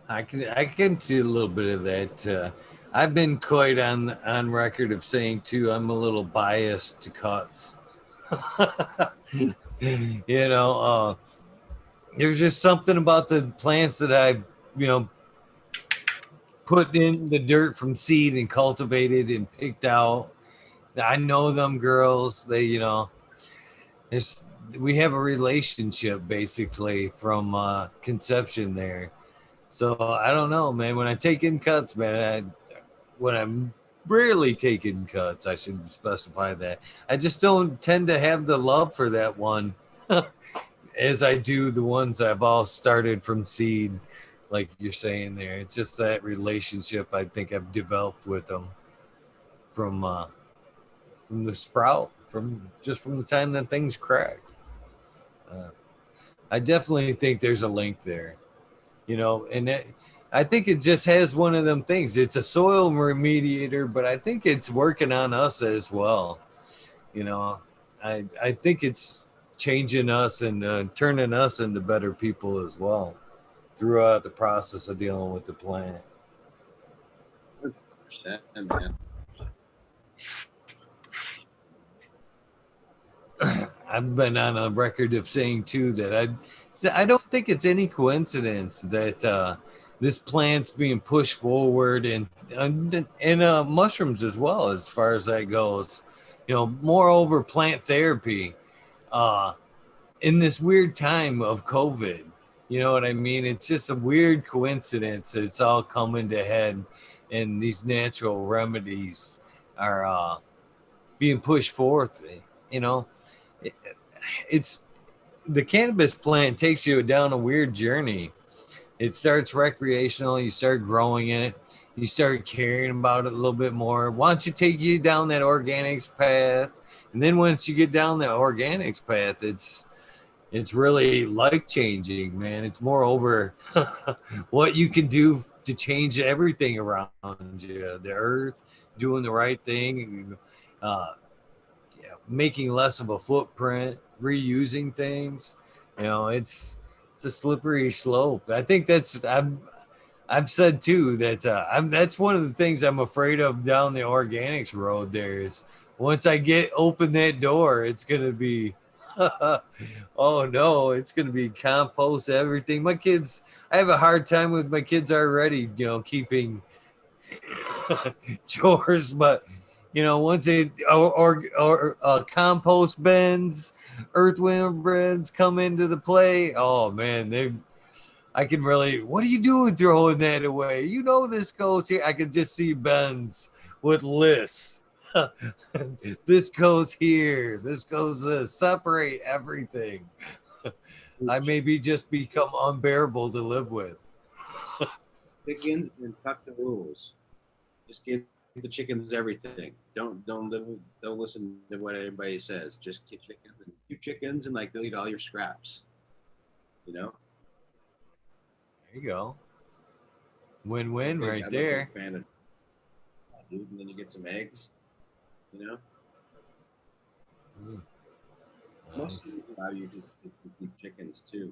S2: I can see a little bit of that. I've been quite on record of saying too, I'm a little biased to cuts. You know, there's just something about the plants that I've, you know, put in the dirt from seed and cultivated and picked out. I know them girls. They, you know, there's we have a relationship basically from conception there. So I don't know, man. When I take in cuts, man, when I'm rarely taking cuts, I should specify that. I just don't tend to have the love for that one as I do the ones I've all started from seed, like you're saying there. It's just that relationship I think I've developed with them from the sprout, from the time that things cracked. Uh, I definitely think there's a link there, you know, and I think it just has one of them things. It's a soil remediator, but I think it's working on us as well. You know, I think it's changing us and turning us into better people as well throughout the process of dealing with the plant.
S3: 100%, man.
S2: I've been on a record of saying too that I don't think it's any coincidence that this plant's being pushed forward, and mushrooms as well, as far as that goes. You know, moreover, plant therapy in this weird time of COVID. You know what I mean? It's just a weird coincidence that it's all coming to head, and these natural remedies are being pushed forth. You know, it, it's the cannabis plant takes you down a weird journey. It starts recreational. You start growing it. You start caring about it a little bit more. Why don't you take you down that organics path? And then once you get down that organics path, it's really life changing, man. It's more over what you can do to change everything around you. The earth, doing the right thing, uh, yeah, making less of a footprint, reusing things. You know, it's a slippery slope. I think I've said too that that's one of the things I'm afraid of down the organics road. There is once I get open that door, it's gonna be oh no, it's gonna be compost everything. My kids, I have a hard time with my kids already. You know, keeping chores, but you know, once it or compost bins, earthworm bins come into the play. Oh man, they've I can really. What are you doing throwing that away? You know this goes here. I can just see Ben's with lists. This goes here. This goes this. Separate everything. I maybe just become unbearable to live with.
S3: Chickens and fuck the rules. Just give the chickens everything. Don't listen to what anybody says. Just get chickens and few chickens and like they'll eat all your scraps. You know?
S2: There you go. Win-win right there.
S3: I'm a big fan of dude, and then you get some eggs, you know?
S2: Mm,
S3: Most
S2: nice.
S3: of them allow you to keep chickens too.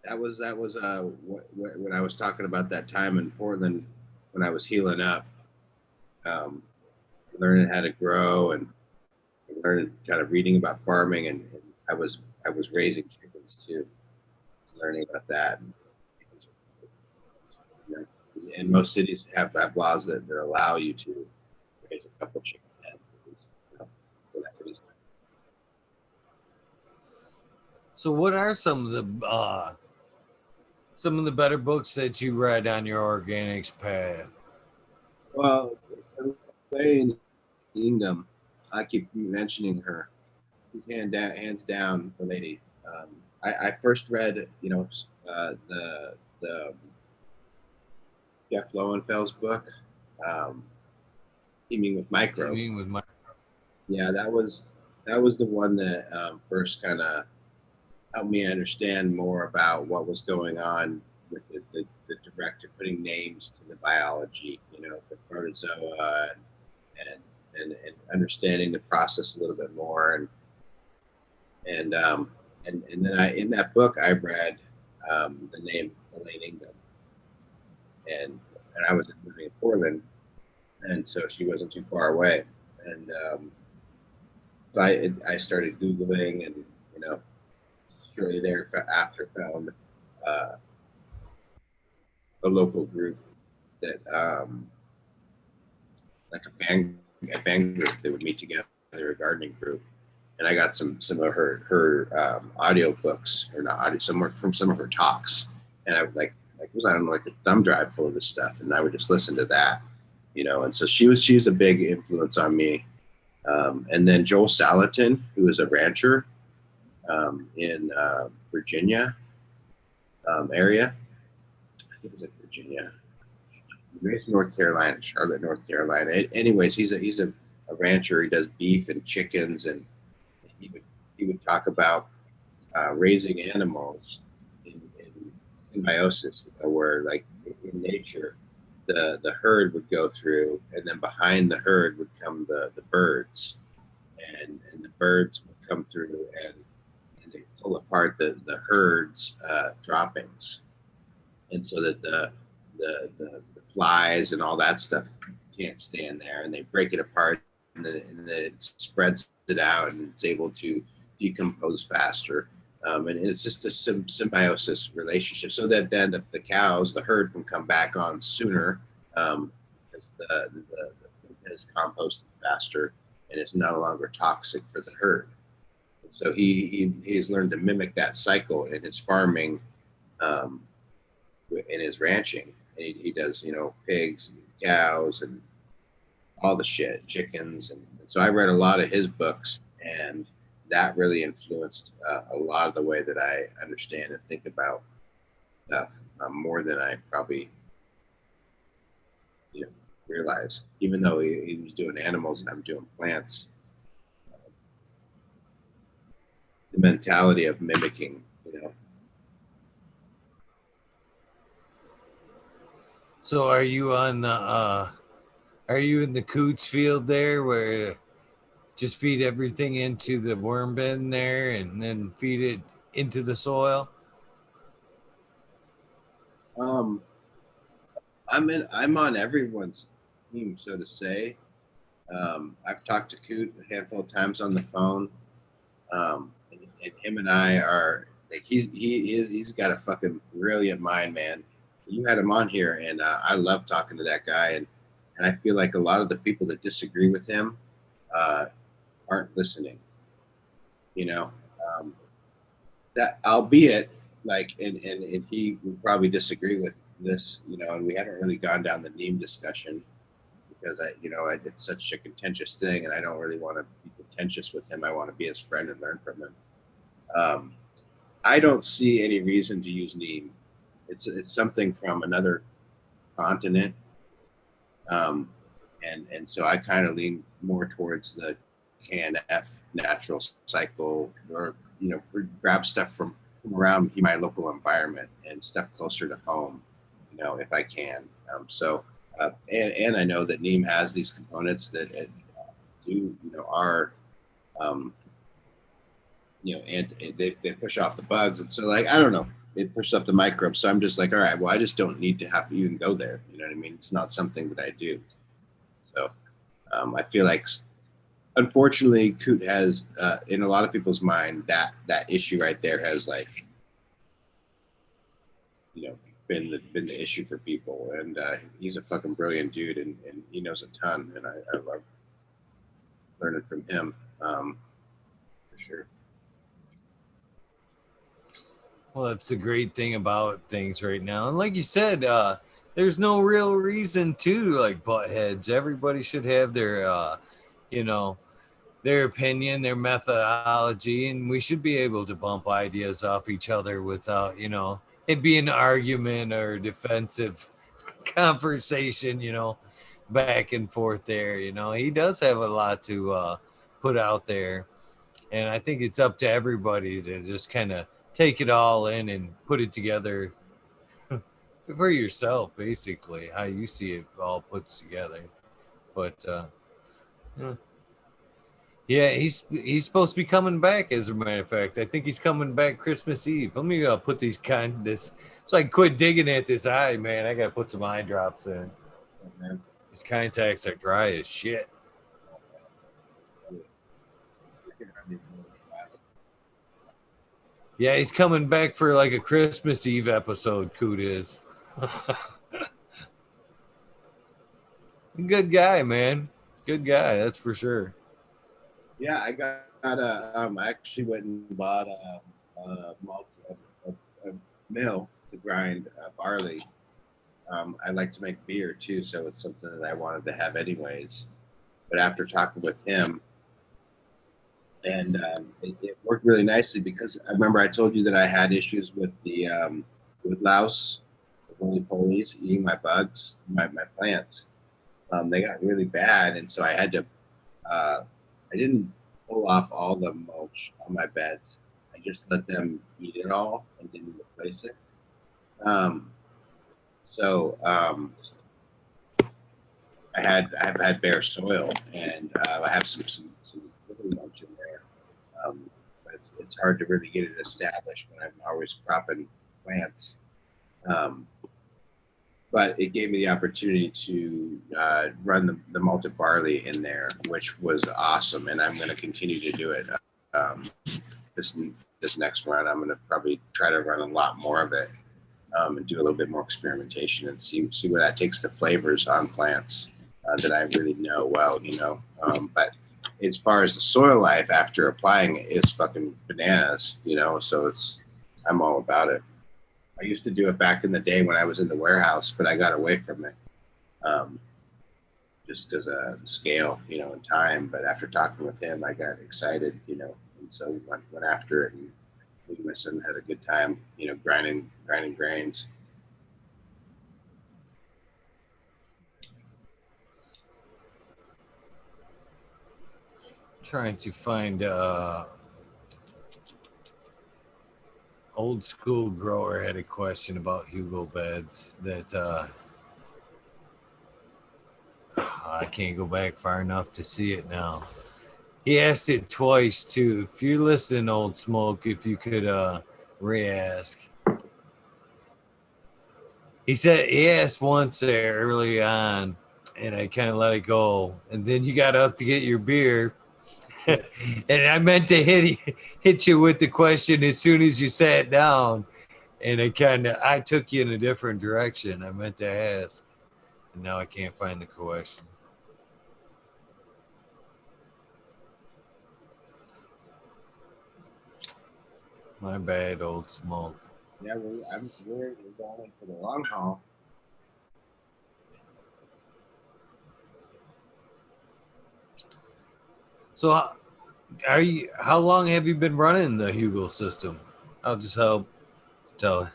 S3: That was when I was talking about that time in Portland when I was healing up, um, learning how to grow and learning kind of reading about farming and I was raising chickens too, learning about that. And most cities have laws that allow you to raise a couple chicken hens for that reason.
S2: So, what are some of the better books that you read on your organics path?
S3: Well, Elaine Ingham, I keep mentioning her. Hands down, the lady. I first read, the Jeff Lowenfeld's book, um, Teaming with Microbe.
S2: Teaming with my
S3: Yeah, that was the one that first kind of helped me understand more about what was going on with the director putting names to the biology, the protozoa and understanding the process a little bit more and then in that book I read the name Elaine Ingham and I was living in Portland and so she wasn't too far away and so I started Googling and shortly thereafter found uh, a local group that like a fan group that would meet together, a gardening group, and I got some of her audio books or not audio somewhere from some of her talks, and I would like was I don't know like a thumb drive full of this stuff, and I would just listen to that, and so she's a big influence on me, and then Joel Salatin, who is a rancher in Virginia area. I think it's like Virginia. He's North Carolina, Charlotte, North Carolina. Anyways, he's a rancher. He does beef and chickens, and he would talk about raising animals in symbiosis, where like in nature, the herd would go through, and then behind the herd would come the birds, and the birds would come through and they pull apart the herd's droppings, and so that the flies and all that stuff can't stay in there, and they break it apart, and then it spreads it out, and it's able to decompose faster. And it's just a symbiosis relationship, so that then the cows, the herd, can come back on sooner because the food is composted faster, and it's no longer toxic for the herd. And so he's learned to mimic that cycle in his farming um, in his ranching. And he does, pigs and cows and all the shit, chickens. And so I read a lot of his books, and that really influenced a lot of the way that I understand and think about stuff, more than I probably realize. Even though he was doing animals and I'm doing plants, the mentality of mimicking,
S2: So are you on the are you in the coots field there where just feed everything into the worm bin there and then feed it into the soil?
S3: Um, I'm on everyone's team, so to say. I've talked to Coot a handful of times on the phone, and him and I are like he's got a fucking brilliant mind, man. You had him on here, and I love talking to that guy, and I feel like a lot of the people that disagree with him aren't listening. You know, um, that albeit like, and he would probably disagree with this, and we haven't really gone down the Neem discussion because it's such a contentious thing, and I don't really want to be contentious with him. I want to be his friend and learn from him. Um, I don't see any reason to use Neem. It's something from another continent, and so I kind of lean more towards the KNF natural cycle, or grab stuff from around my local environment and stuff closer to home, if I can. And I know that Neem has these components that are and they push off the bugs, and so like I don't know, it pushes off the microbes. So I'm just like, all right, well, I just don't need to have to even go there. You know what I mean? It's not something that I do. So I feel like, unfortunately, Coot has, in a lot of people's mind, that issue right there has like, been the issue for people. And he's a fucking brilliant dude, and he knows a ton, and I love learning from him, for sure.
S2: Well, that's the great thing about things right now. And like you said, there's no real reason to like butt heads. Everybody should have their, their opinion, their methodology, and we should be able to bump ideas off each other without, it being an argument or defensive conversation, back and forth there. He does have a lot to put out there. And I think it's up to everybody to just kind of take it all in and put it together for yourself, basically, how you see it all put together. But yeah, he's supposed to be coming back. As a matter of fact, I think he's coming back Christmas Eve. Let me put this so I can quit digging at this eye, man. I gotta put some eye drops in.
S3: Man.
S2: These contacts are dry as shit. Yeah, he's coming back for like a Christmas Eve episode. Coot is. Good guy, man. Good guy, that's for sure.
S3: Yeah, I actually went and bought a malt, a mill to grind barley. I like to make beer too, so it's something that I wanted to have anyways. But after talking with him, and it worked really nicely, because I remember I told you that I had issues with the wood louse, the roly polies eating my bugs, my plants. They got really bad, and so I had to. I didn't pull off all the mulch on my beds. I just let them eat it all and didn't replace it. Um, so I've had bare soil, and I have some little mulch in there. But it's hard to really get it established when I'm always cropping plants. Um, but it gave me the opportunity to run the malted barley in there, which was awesome, and I'm going to continue to do it. Um, this next run, I'm going to probably try to run a lot more of it, and do a little bit more experimentation and see where that takes the flavors on plants that I really know well, But as far as the soil life after applying it is fucking bananas, so I'm all about it. I used to do it back in the day when I was in the warehouse, but I got away from it. Just because of scale, and time. But after talking with him, I got excited, and so we went after it, and me and my son had a good time, grinding grains.
S2: Trying to find old school grower had a question about Hugo beds that I can't go back far enough to see it now. He asked it twice too. If you're listening, Old Smoke, if you could re-ask. He said he asked once there early on, and I kind of let it go. And then you got up to get your beer, and I meant to hit you with the question as soon as you sat down, and I took you in a different direction. I meant to ask, and now I can't find the question. My bad, Old Smoke.
S3: Yeah, we're going for the long haul.
S2: So, how long have you been running the Hugo system? I'll just help tell.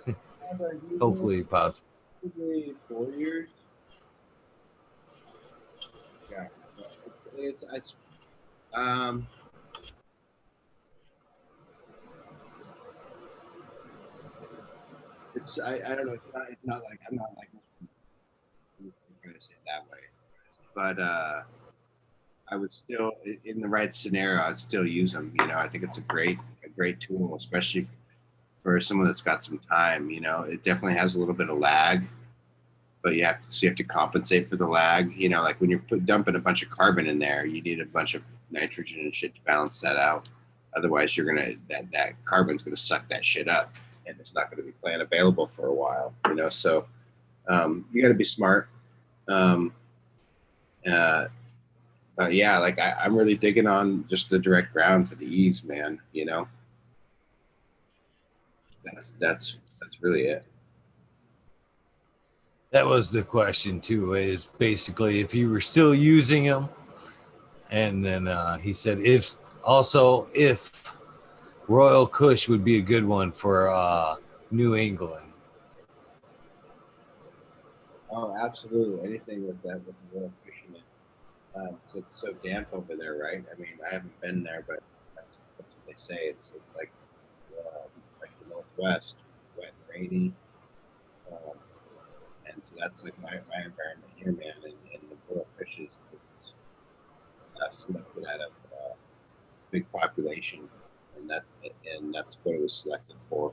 S2: Hopefully, possible.
S3: Probably 4 years. Yeah, I don't know. It's not like I'm not like I'm trying to say it that way, but I would still, in the right scenario, I'd still use them. I think it's a great tool, especially for someone that's got some time. It definitely has a little bit of lag, but you have to compensate for the lag. Like when you're dumping a bunch of carbon in there, you need a bunch of nitrogen and shit to balance that out. Otherwise, that carbon's gonna suck that shit up, and it's not gonna be plant available for a while. So you got to be smart. But yeah, like I'm really digging on just the direct ground for the ease, man. That's really it.
S2: That was the question too. Is basically if you were still using them, and then he said if Royal Kush would be a good one for New England.
S3: Oh, absolutely. Anything with that, with the Royal Kush in it. It's so damp over there, right? I mean, I haven't been there, but that's what they say. It's like the Northwest, wet and rainy. And so that's like my environment here, man. And the Royal Kush is selected out of big population, and that's what it was selected for.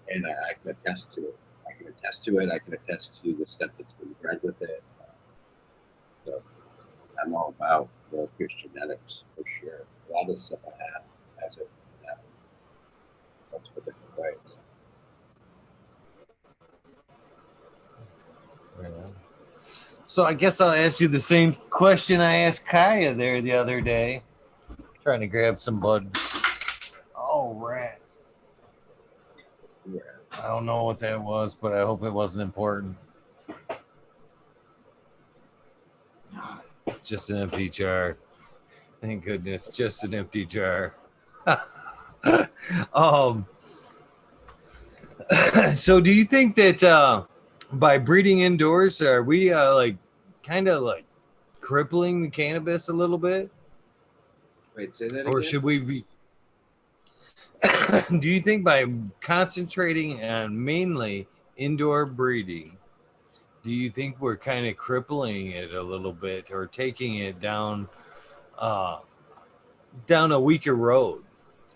S3: And I can attest to it. I can attest to the stuff that's been bred with it. So I'm all about Royal Kush genetics for sure. A lot of the stuff I have has it now. Multiple different ways.
S2: Right on. So I guess I'll ask you the same question I asked Kaya there the other day. Trying to grab some bud. Oh, rats.
S3: Yeah.
S2: I don't know what that was, but I hope it wasn't important. Just an empty jar. Thank goodness, just an empty jar. So do you think that by breeding indoors, are we kind of like crippling the cannabis a little bit?
S3: Wait, say that again?
S2: Or should we be? Do you think by concentrating on mainly indoor breeding, do you think we're kind of crippling it a little bit or taking it down a weaker road?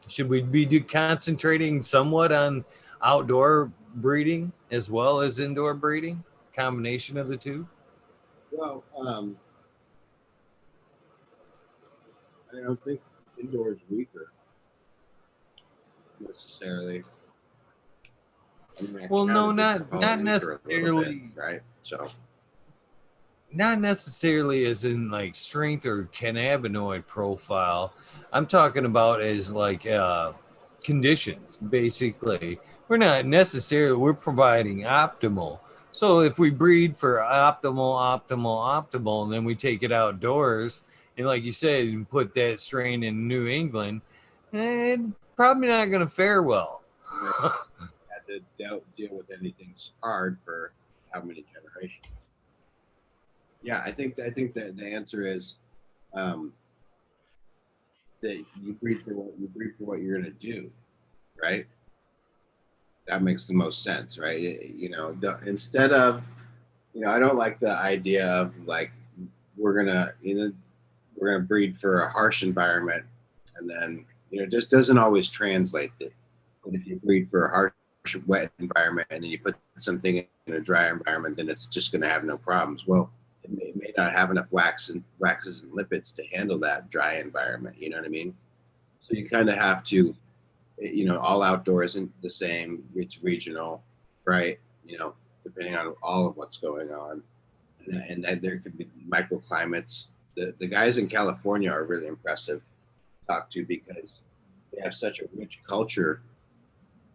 S2: Should we be concentrating somewhat on outdoor breeding as well as indoor breeding? Combination of the two?
S3: Well, I don't think indoor is weaker necessarily. I mean,
S2: Well, no, not
S3: weaker
S2: necessarily.
S3: bit, right? So
S2: not necessarily as in like strength or cannabinoid profile. I'm talking about as like conditions. Basically, we're providing optimal. So if we breed for optimal, and then we take it outdoors, and like you said, you put that strain in New England, and probably not going to fare well.
S3: Had to deal with anything's hard for how many generations. Yeah, I think that the answer is um, that you breed for what you're going to do, right? That makes the most sense, right? Instead of, I don't like the idea of like we're gonna we're gonna breed for a harsh environment, and then it just doesn't always translate. That but if you breed for a harsh, wet environment, and then you put something in a dry environment, then it's just going to have no problems. Well, it may not have enough waxes and lipids to handle that dry environment. You know what I mean? So you kind of have to, all outdoor isn't the same. It's regional, right? Depending on all of what's going on, and that there could be microclimates. The guys in California are really impressive to talk to because they have such a rich culture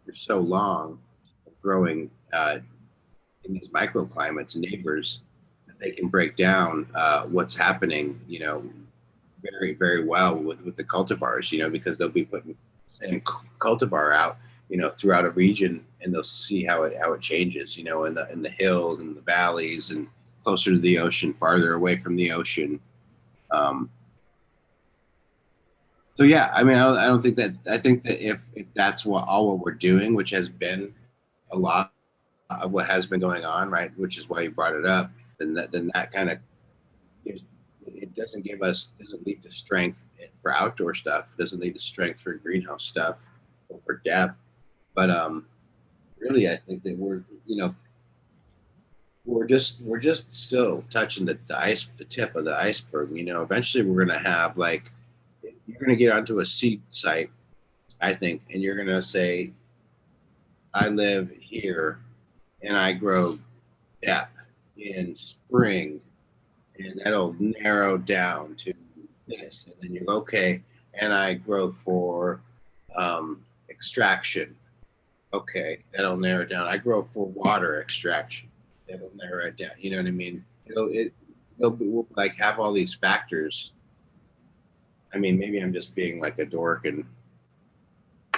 S3: for so long, growing in these microclimates, neighbors, that they can break down what's happening, very, very well with the cultivars, because they'll be putting the same cultivar out, throughout a region, and they'll see how it changes, in the hills and the valleys and closer to the ocean, farther away from the ocean. Um, so yeah, I mean, I don't think that. I think that if that's what we're doing, which has been a lot of what has been going on, right? Which is why you brought it up. Then that kind of gives. It doesn't lead to strength for outdoor stuff. It doesn't lead to strength for greenhouse stuff or for depth. But really, I think that we're just still touching the tip of the iceberg. Eventually we're gonna have like you're gonna get onto a seed site, I think, and you're gonna say, I live here and I grow depth in spring, and that'll narrow down to this, and then you're okay. And I grow for extraction. Okay, that'll narrow it down. I grow for water extraction. That'll narrow it down. You know what I mean? We'll like have all these factors. I mean, maybe I'm just being like a dork and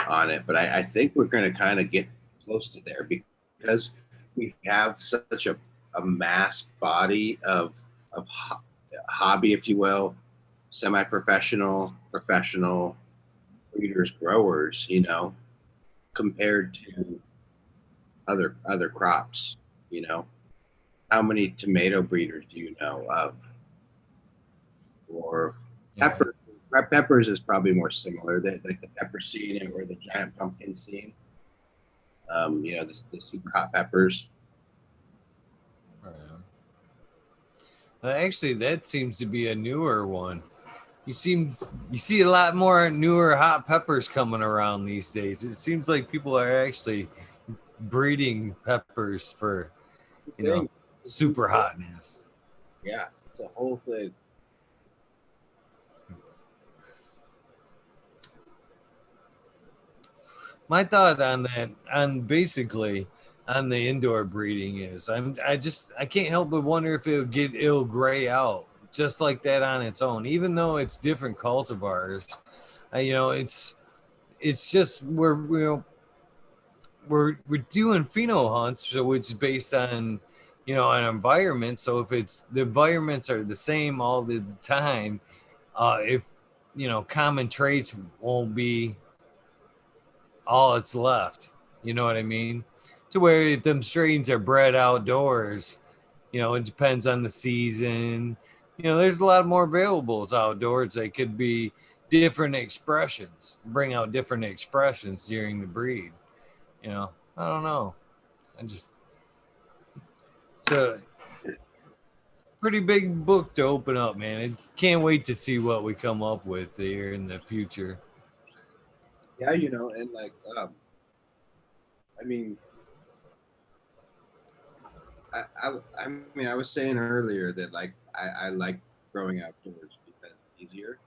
S3: on it, but I think we're going to kind of get close to there because we have such a mass body of hobby, if you will, semi-professional, professional breeders, growers, compared to other crops. How many tomato breeders do you know of? Or pepper. Peppers is probably more similar. Like the pepper seed or the giant pumpkin seed. The sweet hot peppers.
S2: Actually, that seems to be a newer one. You see a lot more newer hot peppers coming around these days. It seems like people are actually breeding peppers for super hotness.
S3: Yeah, it's a whole thing.
S2: My thought on that, on basically on the indoor breeding is, I can't help but wonder if it'll gray out just like that on its own, even though it's different cultivars. It's just we're doing pheno hunts, so which is based on an environment. So if it's the environments are the same all the time, if common traits won't be all it's left. You know what I mean? To where if them strains are bred outdoors, it depends on the season. There's a lot more variables outdoors. They could be different expressions, bring out different expressions during the breed. I don't know. I just it's a pretty big book to open up, man. I can't wait to see what we come up with here in the future.
S3: Yeah, and like I mean, I was saying earlier that like I like growing outdoors because it's easier,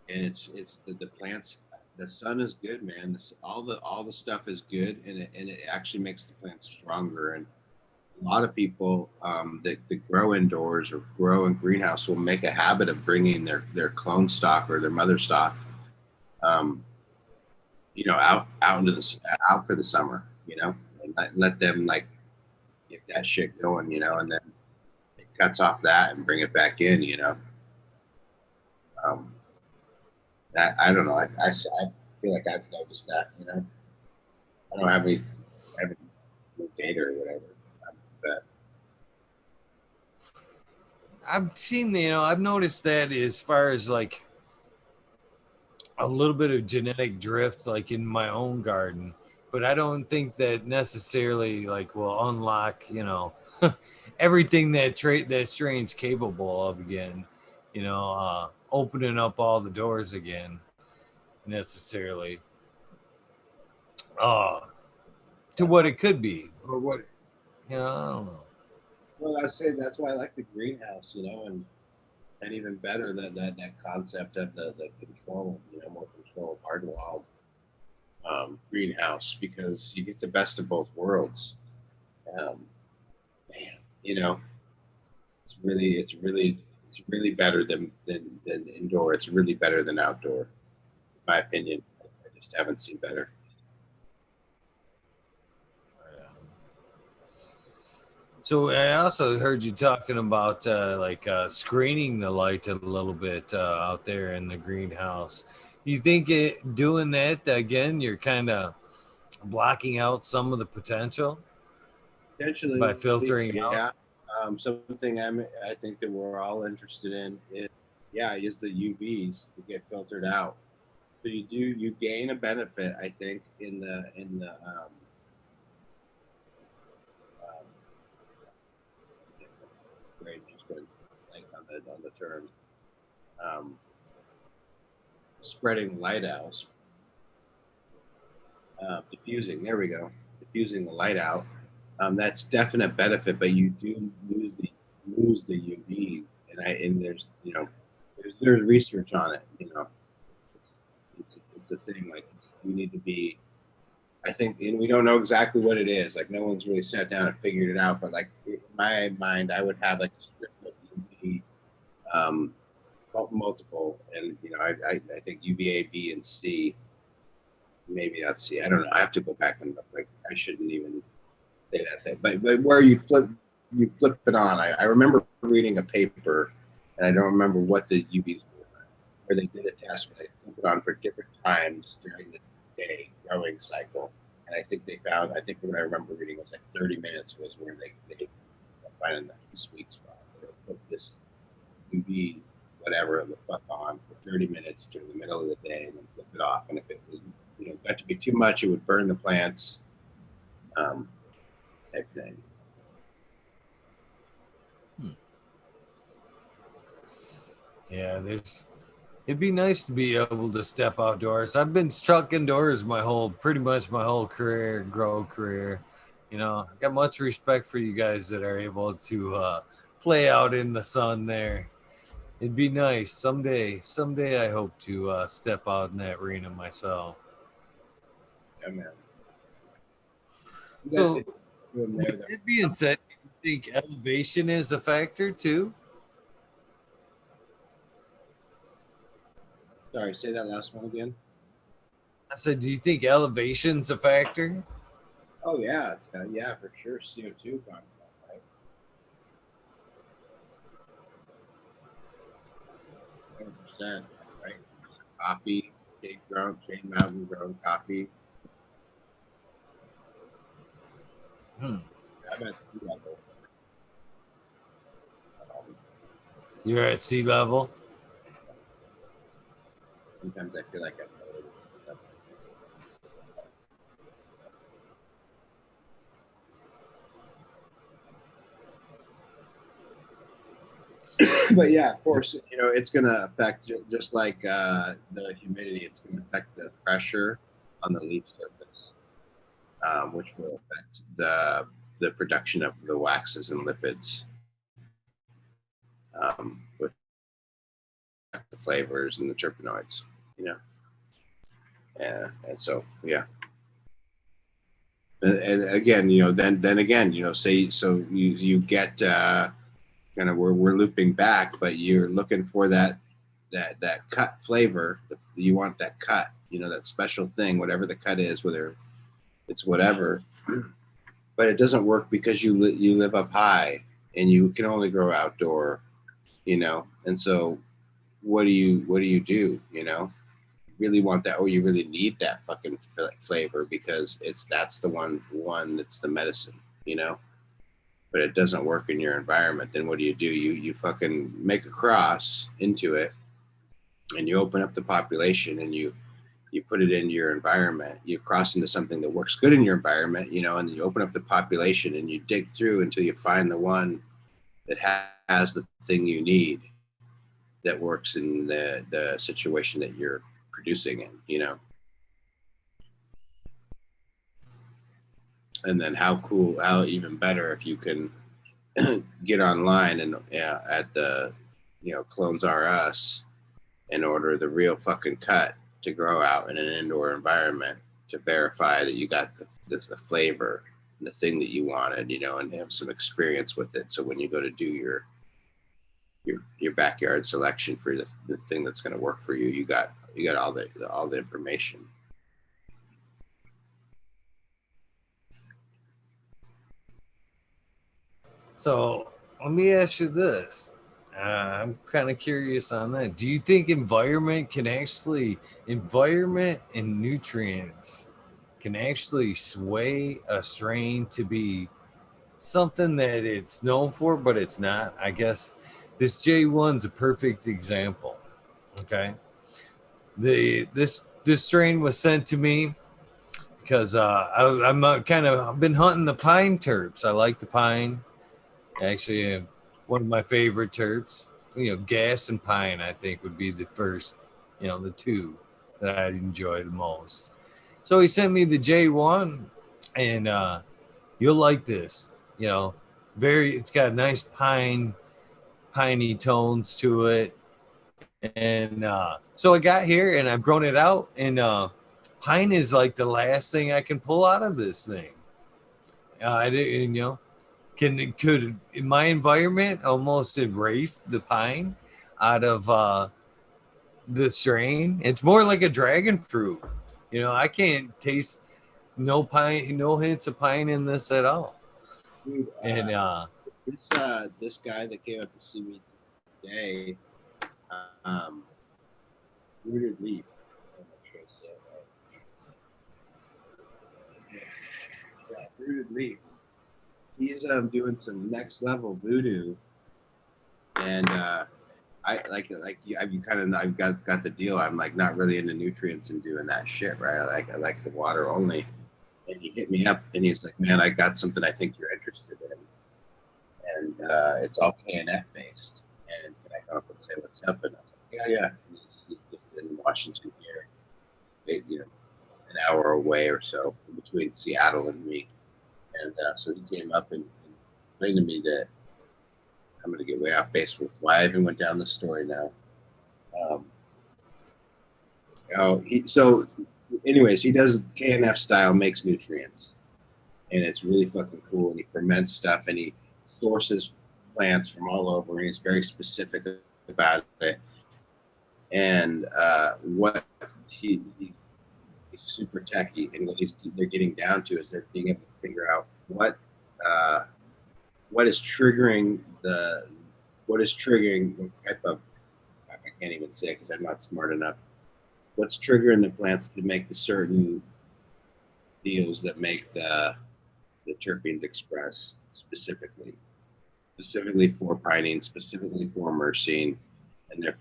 S3: and it's the plants the sun is good, man. All the stuff is good, and it actually makes the plants stronger. And a lot of people that grow indoors or grow in greenhouse will make a habit of bringing their clone stock or their mother stock, um, out into the out for the summer, and let them like get that shit going, and then it cuts off that and bring it back in, Um, that I don't know. I feel like I've noticed that, I don't have any data or whatever, but
S2: I've seen, I've noticed that as far as like a little bit of genetic drift, like in my own garden, but I don't think that necessarily like will unlock, everything that strain's capable of again, opening up all the doors again necessarily, uh, to what it could be or what, I don't know.
S3: well, I say that's why I like the greenhouse, and even better that concept of the control, more control, hard walled greenhouse, because you get the best of both worlds. Um, Man, it's really better than indoor. It's really better than outdoor, in my opinion. I just haven't seen better.
S2: So I also heard you talking about screening the light a little bit out there in the greenhouse. You think doing that again, you're kind of blocking out some of the potential
S3: Potentially,
S2: by filtering out?
S3: yeah. Something I think that we're all interested in is the UVs to get filtered out. So you gain a benefit, I think, um, great, just going blank on the term, um, spreading light out, diffusing. There we go, diffusing the light out. That's definite benefit, but you do lose the UV, and there's research on it. It's a thing. Like, we need to be. I think, and we don't know exactly what it is. Like, no one's really sat down and figured it out. But like, in my mind, I would have like a strip of UV, um, multiple, and I think UVA, B, and C. Maybe not C. I don't know. I have to go back and look. Like, I shouldn't even say that thing. But where you flip it on. I remember reading a paper, and I don't remember what the UVs were, where they did a test where they flip it on for different times during the day growing cycle. And I think they found, I think what I remember reading was like 30 minutes was where they finding the sweet spot. They flip this UV whatever the fuck on for 30 minutes during the middle of the day and then flip it off. And if it was, got to be too much, it would burn the plants, type thing.
S2: Yeah, it'd be nice to be able to step outdoors. I've been stuck indoors pretty much my whole grow career. I got much respect for you guys that are able to play out in the sun there. It'd be nice someday. Someday, I hope to step out in that arena myself.
S3: Yeah, man. You guys
S2: So,
S3: could do them there,
S2: with
S3: though.
S2: that being said, do you think elevation is a factor too?
S3: Sorry, say that last one again.
S2: I said, do you think elevation's a factor?
S3: Oh yeah, yeah, for sure. CO2 content, right? 100%, right? Coffee, Shade Mountain grown coffee. I'm at sea level.
S2: You're at sea level.
S3: Sometimes I feel like I'm loaded. But yeah, of course, it's going to affect, just like the humidity. It's going to affect the pressure on the leaf surface, which will affect the production of the waxes and lipids, with the flavors and the terpenoids. And so yeah. And again, then again, say so you get kind of we're looping back, but you're looking for that cut flavor. You want that cut, that special thing, whatever the cut is, whether it's whatever. But it doesn't work because you live up high and you can only grow outdoor, And so, what do you do? Really want that, or you really need that fucking flavor because that's the one that's the medicine, But it doesn't work in your environment. Then what do? You fucking make a cross into it, and you open up the population, and you put it into your environment. You cross into something that works good in your environment, and then you open up the population, and you dig through until you find the one that has the thing you need that works in the situation that you're producing in, And then how even better if you can get online and at the, Clones R Us and order the real fucking cut to grow out in an indoor environment to verify that you got the flavor and the thing that you wanted, and have some experience with it. So when you go to do your backyard selection for the thing that's going to work for you, you got all the information.
S2: So let me ask you this. I'm kind of curious on that. Do you think environment and nutrients can actually sway a strain to be something that it's known for, but it's not? I guess this J1's a perfect example. Okay. This strain was sent to me because I'm I've been hunting the pine terps. I like the pine. Actually, one of my favorite terps, gas and pine, I think would be the first, the two that I enjoy the most. So he sent me the J1, and you'll like this, it's got nice piney tones to it. And so I got here and I've grown it out, and pine is like the last thing I can pull out of this thing. I didn't, could in my environment almost erase the pine out of the strain. It's more like a dragon fruit. I can't taste no hints of pine in this at all.
S3: Dude,
S2: And
S3: this guy that came up to see me today, Rooted Leaf. I'm not sure I said that. Yeah, Rooted Leaf. He's doing some next level voodoo, and I like you kind of I've got the deal. I'm like not really into nutrients and doing that shit, right? I like the water only. And he hit me up and he's like, "Man, I got something I think you're interested in, and it's all KNF based. And can I come up and say what's up?" And I was like, "Yeah." He's just in Washington here, an hour away or so between Seattle and me. And so he came up and explained to me that I'm going to get way off base with why I even went down this story now. Anyways, he does KNF style, makes nutrients, and it's really fucking cool. And he ferments stuff, and he sources plants from all over, and he's very specific about it. And what he's super techy, and what they're getting down to is they're being able to figure out what is triggering what type of, I can't even say because I'm not smart enough. What's triggering the plants to make the certain deals that make the terpenes express specifically for pinene, specifically for myrcene, and they're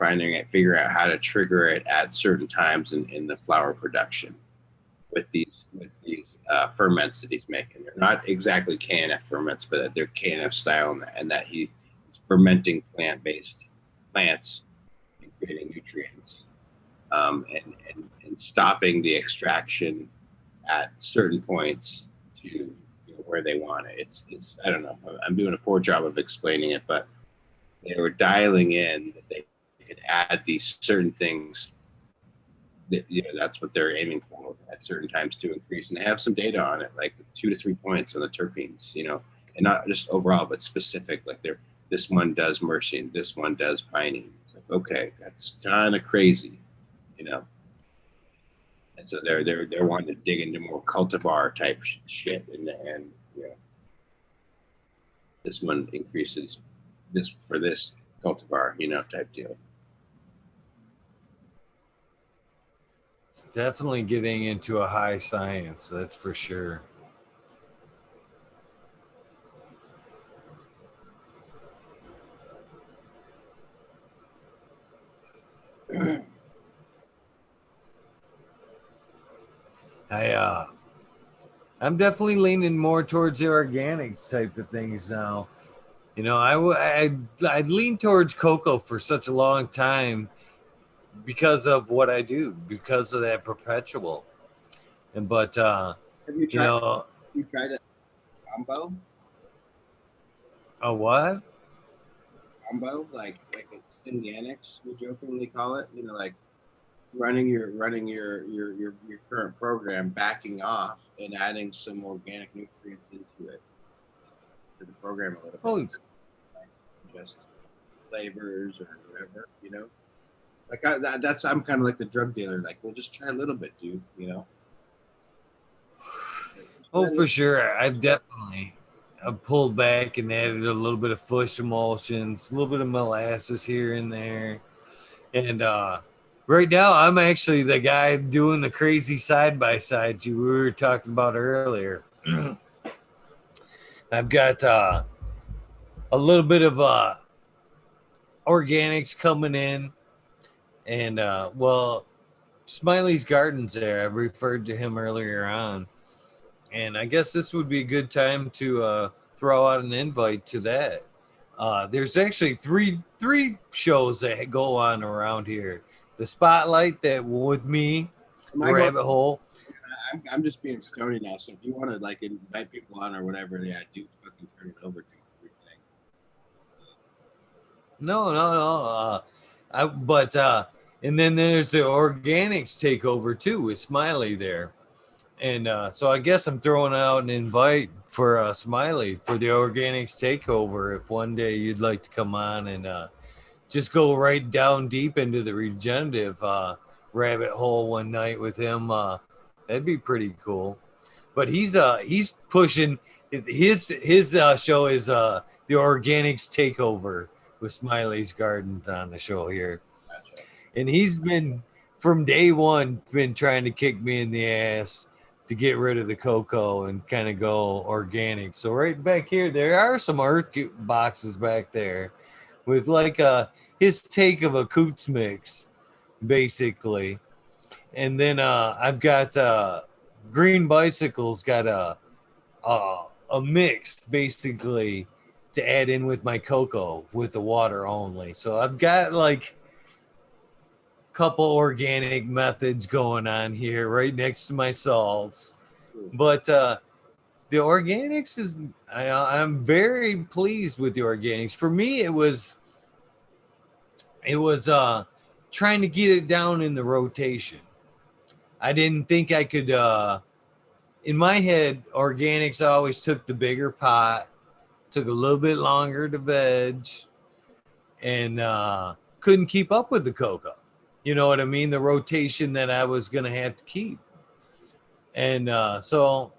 S3: figuring out how to trigger it at certain times in the flower production with these ferments that he's making. They're not exactly KNF ferments, but they're KNF style, and that he's fermenting plant-based plants and creating nutrients, and stopping the extraction at certain points to where they want it. It's I don't know. I'm doing a poor job of explaining it, but they were dialing in that they could add these certain things that's what they're aiming for at certain times to increase. And they have some data on it, like 2 to 3 points on the terpenes, and not just overall, but specific. Like this one does myrcene, this one does pinene. It's like, okay, that's kind of crazy, And so they're wanting to dig into more cultivar type shit, and this one increases this for this cultivar, type deal.
S2: It's definitely getting into a high science, that's for sure. I'm definitely leaning more towards the organics type of things now. I'd lean towards cocoa for such a long time because of what I do, because of that perpetual. But
S3: have you tried a combo?
S2: A what?
S3: Combo, like organics, we jokingly call it. Like running your current program, backing off and adding some organic nutrients into it, to the program a little bit. Like just flavors or whatever, Like I'm kind of like the drug dealer. Like, we'll just try a little bit, dude.
S2: Oh, for sure. I've pulled back and added a little bit of fish emulsions, a little bit of molasses here and there. And right now, I'm actually the guy doing the crazy side-by-sides we were talking about earlier. I've got a little bit of organics coming in. And, Smiley's Gardens there. I referred to him earlier on. And I guess this would be a good time to throw out an invite to that. There's actually three shows that go on around here. The Spotlight that with me, Rabbit Hole.
S3: I'm just being stony now, so if you want to like invite people on or whatever, yeah, do fucking turn it over to everything.
S2: No. And then there's the organics takeover too with Smiley there. And so I guess I'm throwing out an invite for Smiley for the organics takeover. If one day you'd like to come on and just go right down deep into the regenerative rabbit hole one night with him, that'd be pretty cool. But he's pushing his show is the organics takeover with Smiley's Gardens on the show here.
S3: Gotcha.
S2: And he's been from day one been trying to kick me in the ass to get rid of the cocoa and kind of go organic. So right back here, there are some earth boxes back there with like his take of a Coots mix, basically. And then I've got Green Bicycle's got a mix basically to add in with my cocoa with the water only. So I've got like couple organic methods going on here right next to my salts, but the organics is I'm very pleased with the organics. For me, it was trying to get it down in the rotation. I didn't think I could in my head, organics always took the bigger pot, took a little bit longer to veg, and couldn't keep up with the cocoa. You know what I mean? The rotation that I was going to have to keep. And so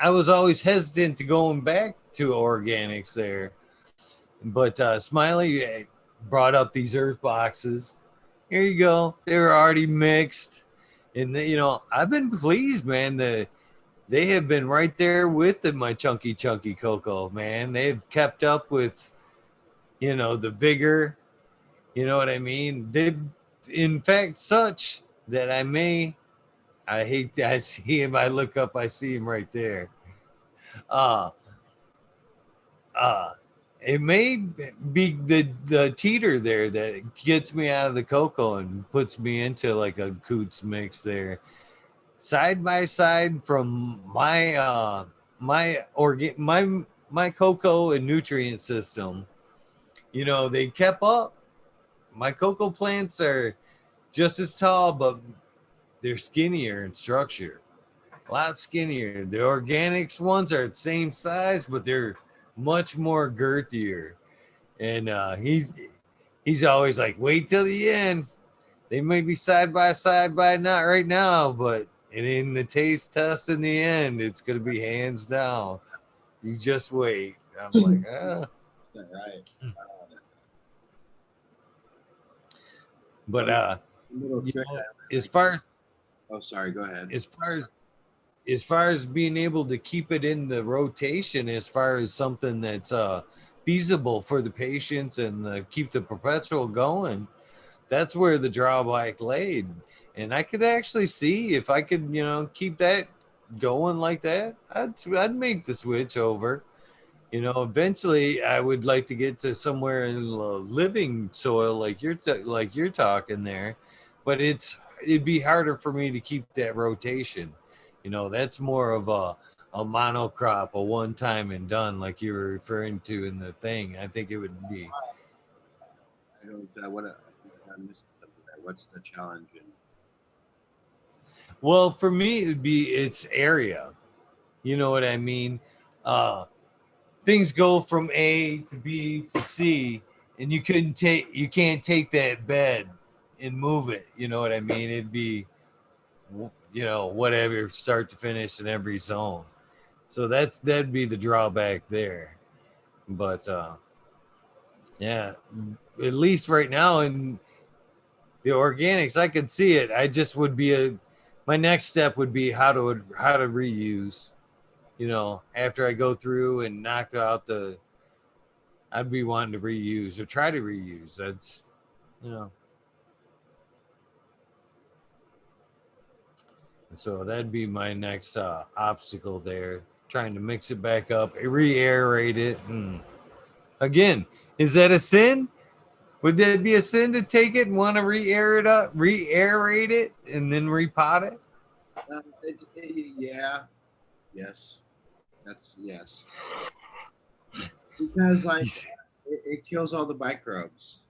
S2: I was always hesitant to going back to organics there. But Smiley brought up these earth boxes. Here you go. They were already mixed. And, I've been pleased, man. They have been right there with my chunky cocoa, man. They've kept up with, the vigor. You know what I mean? They've, in fact, such that I see him, I look up, I see him right there. It may be the teeter there that gets me out of the cocoa and puts me into like a Coots mix there. Side by side from my my cocoa and nutrient system, they kept up. My cocoa plants are just as tall, but they're skinnier in structure, a lot skinnier. The organics ones are the same size, but they're much more girthier. And he's always like, wait till the end. They may be side by side by not right now, but and in the taste test in the end, it's gonna be hands down. You just wait. I'm like,
S3: Right.
S2: but
S3: Little
S2: you
S3: trick.
S2: know, as far
S3: Oh, sorry. Go ahead.
S2: as far as being able to keep it in the rotation, as far as something that's feasible for the patients and keep the perpetual going, that's where the drawback laid. And I could actually see if I could, keep that going like that, I'd make the switch over. Eventually I would like to get to somewhere in living soil like you're talking there, but it'd be harder for me to keep that rotation. That's more of a monocrop, a one time and done, like you were referring to in the thing. I think it would be.
S3: I don't. I missed something there. What's the challenge?
S2: Well, for me, it would be its area. You know what I mean? Uh, Things go from A to B to C, and you can't take that bed and move it. You know what I mean? It'd be, whatever, start to finish in every zone. So that'd be the drawback there. But yeah, at least right now in the organics, I could see it. I just would be my next step would be how to reuse. After I go through and knock out I'd be wanting to reuse or try to reuse. That's, you know, so that'd be my next obstacle there. Trying to mix it back up, re-aerate it. Again, is that a sin? Would that be a sin to take it and want to re-aerate it, and then repot it?
S3: Yeah. Yes. That's yes. Because it kills all the microbes,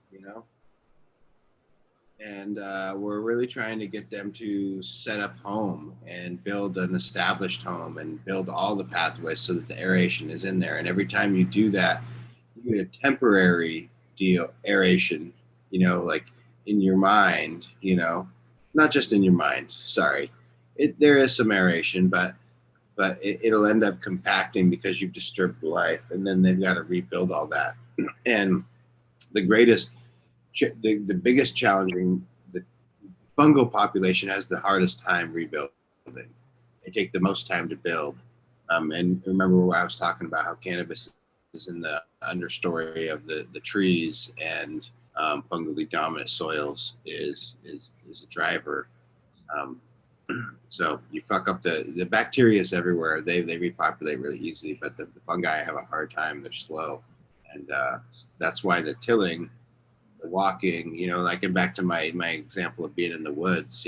S3: and we're really trying to get them to set up home and build an established home and build all the pathways so that the aeration is in there. And every time you do that, you get a temporary aeration, like in your mind, not just in your mind. Sorry, there is some aeration, but it'll end up compacting because you've disturbed the life, and then they've got to rebuild all that. And the greatest the biggest challenging, the fungal population has the hardest time rebuilding. They take the most time to build. And remember what I was talking about, how cannabis is in the understory of the trees, and fungally dominant soils is a driver. Um, so you fuck up the bacteria is everywhere. They repopulate really easily, but the fungi have a hard time. They're slow, and that's why the tilling, walking, like, and back to my example of being in the woods,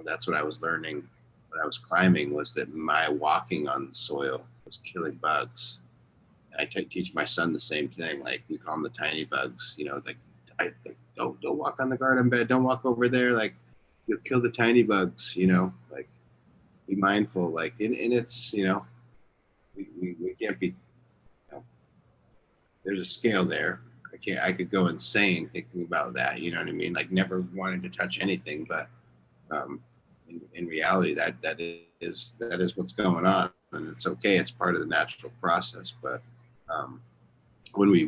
S3: that's what I was learning when I was climbing, was that my walking on the soil was killing bugs. I teach my son the same thing. Like, we call them the tiny bugs, like, don't walk on the garden bed, don't walk over there, like, you'll kill the tiny bugs, like, be mindful, like, and it's, we can't be, there's a scale there. I could go insane thinking about that. You know what I mean? Like, never wanting to touch anything, but in reality, that is what's going on, and it's okay. It's part of the natural process. But when we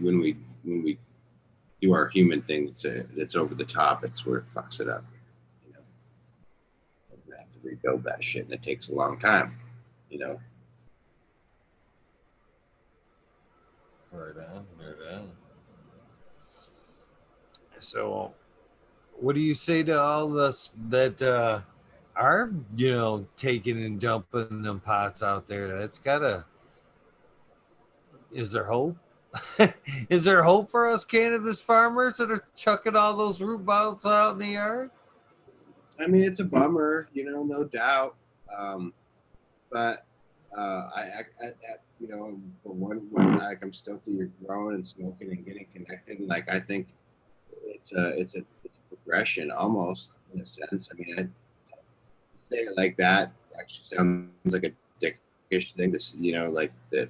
S3: do our human thing that's over the top, it's where it fucks it up. We have to rebuild that shit, and it takes a long time.
S2: Right on, right on. So, what do you say to all us that are, taking and dumping them pots out there? That's gotta. Is there hope? Is there hope for us cannabis farmers that are chucking all those root balls out in the yard?
S3: I mean, it's a bummer, no doubt. But for one, like, I'm stoked that you're growing and smoking and getting connected, and, like, I think it's a progression almost, in a sense. I mean, say it like that actually sounds like a dickish thing. This, you know, like that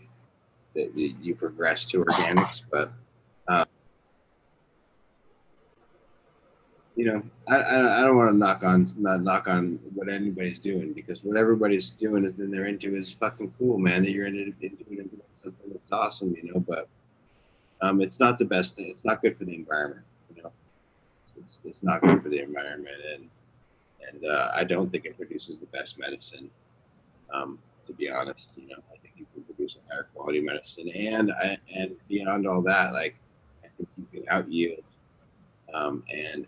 S3: you progress to organics, but you know, I don't want to not knock on what anybody's doing, because what everybody's doing is then they're into is fucking cool, man. That you're into doing something that's awesome, you know. But it's not the best thing. It's not good for the environment, you know. It's not good for the environment, and I don't think it produces the best medicine. To be honest, you know, I think you can produce a higher quality medicine, and beyond all that, like I think you can out yield and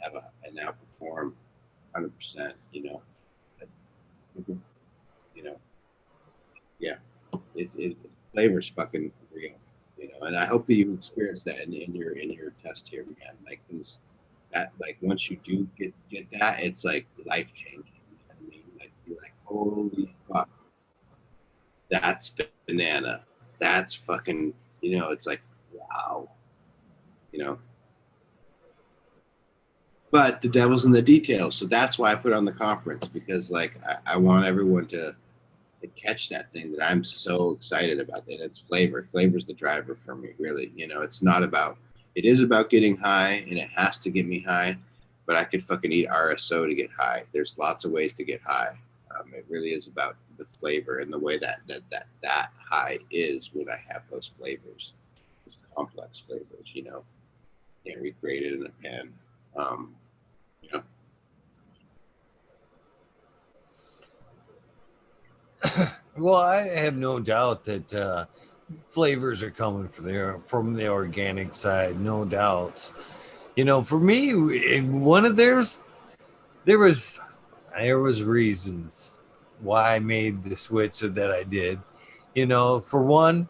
S3: have and outperform 100%. You know, you know, yeah, it's flavor's fucking real. You know, and I hope that you experience that in your test here, man. Like, cause that, like, once you do get that, it's like life changing. You know what I mean? Like, you're like, holy fuck, that's banana. That's fucking, you know, it's like, wow, you know. But the devil's in the details. So that's why I put on the conference, because like I want everyone to catch that thing that I'm so excited about. That it's flavor. Flavor's the driver for me, really. You know, it's not about, it is about getting high, and it has to get me high, but I could fucking eat RSO to get high. There's lots of ways to get high. It really is about the flavor and the way that high is when I have those flavors, those complex flavors, you know, can't recreate it in a pen. You know.
S2: Well, I have no doubt that flavors are coming from the organic side, no doubt. You know, for me, one of there was reasons why I made the switch that I did. You know, for one,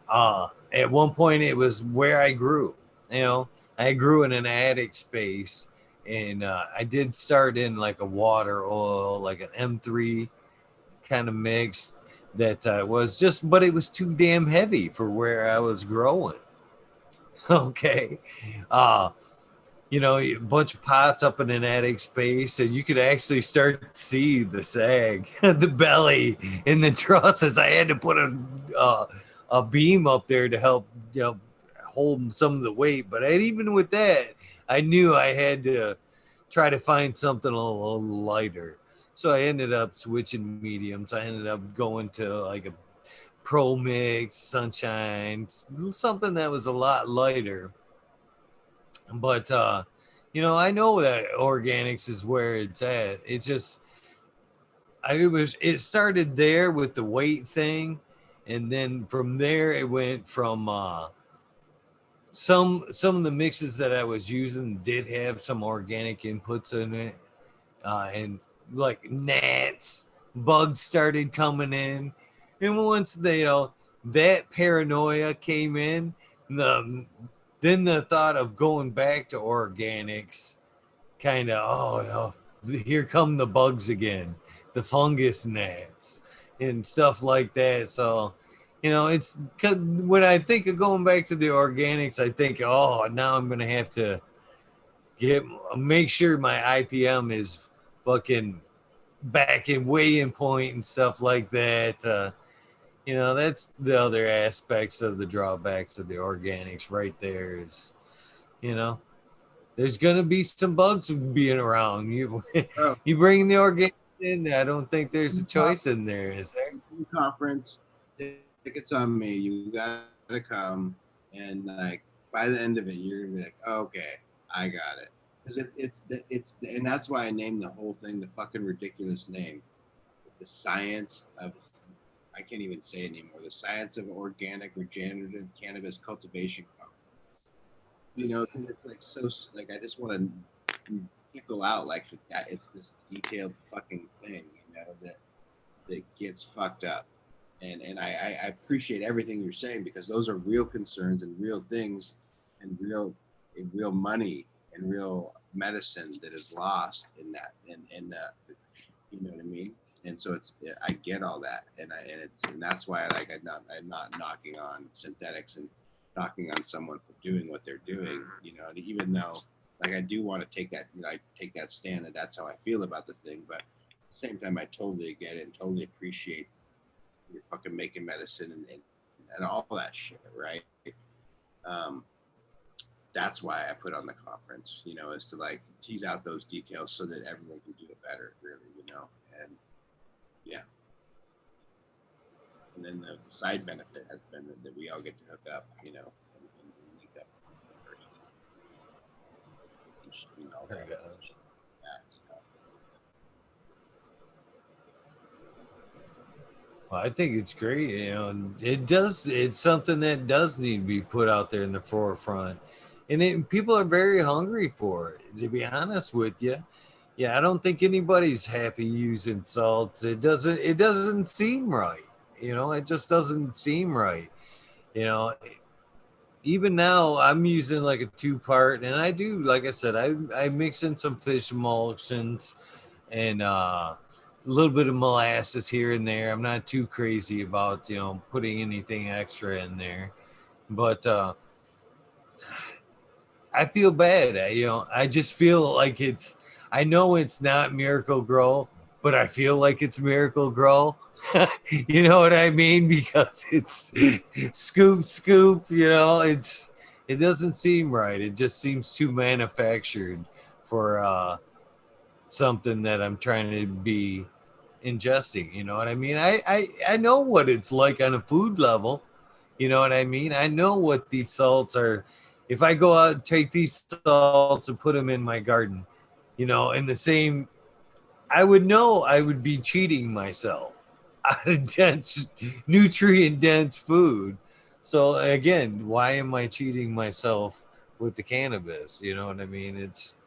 S2: at one point it was where I grew. You know, I grew in an attic space, and I did start in like a water oil, like an M3 kind of mix that was just, but it was too damn heavy for where I was growing. Okay. Uh, you know, a bunch of pots up in an attic space, and you could actually start to see the sag, the belly, and the trusses. I had to put a beam up there to help, you know, hold some of the weight. But even with that, I knew I had to try to find something a little lighter. So I ended up switching mediums. I ended up going to like a Pro Mix, Sunshine, something that was a lot lighter. But you know, I know that organics is where it's at. It just, it started there with the weight thing, and then from there it went from some of the mixes that I was using did have some organic inputs in it, and like gnats, bugs started coming in, and once they, you know, that paranoia came in, the then the thought of going back to organics kind of, oh, here come the bugs again, the fungus gnats and stuff like that. So, you know, it's when I think of going back to the organics, I think, oh, now I'm gonna have to make sure my IPM is fucking back in weighing point and stuff like that. You know, that's the other aspects of the drawbacks of the organics right there is, you know, there's gonna be some bugs being around. You
S3: Oh,
S2: you bring the organic in, I don't think there's a choice in there, is there?
S3: conference tickets on me. You gotta come, and like by the end of it, you're gonna be like, oh, okay, I got it. Because and that's why I named the whole thing the fucking ridiculous name, the science of, I can't even say it anymore. The science of organic regenerative cannabis cultivation. You know, it's like so, like I just want to pickle out like that. It's this detailed fucking thing, you know, that gets fucked up. And I appreciate everything you're saying, because those are real concerns and real things and real money and real medicine that is lost in that, and you know what I mean. And so I get all that, and that's why I'm not knocking on synthetics and knocking on someone for doing what they're doing, you know. And even though, like, I do want to take that, you know, I take that stand that that's how I feel about the thing, but same time, I totally get it and totally appreciate you're fucking making medicine and all that shit, right? Um, that's why I put on the conference, you know, is to like tease out those details so that everyone can do it better, really, you know. And yeah. And then the side benefit has been that we all get to hook up, you know, and link up in person. And, you know,
S2: Right
S3: that,
S2: on.
S3: you know.
S2: Well, I think it's great, you know, and it's something that does need to be put out there in the forefront. And people are very hungry for it, to be honest with you. Yeah, I don't think anybody's happy using salts. It doesn't seem right. You know, it just doesn't seem right. You know, even now I'm using like a two part, and I do, like I said, I mix in some fish emulsions and a little bit of molasses here and there. I'm not too crazy about, you know, putting anything extra in there, but I feel bad. You know, I just feel like I know it's not Miracle Grow, but I feel like it's Miracle Grow. You know what I mean? Because it's scoop, scoop, you know, it doesn't seem right. It just seems too manufactured for something that I'm trying to be ingesting. You know what I mean? I know what it's like on a food level. You know what I mean? I know what these salts are. If I go out and take these salts and put them in my garden, you know, in the same, I would know I would be cheating myself out of dense, nutrient dense food. So again, why am I cheating myself with the cannabis? You know what I mean? It's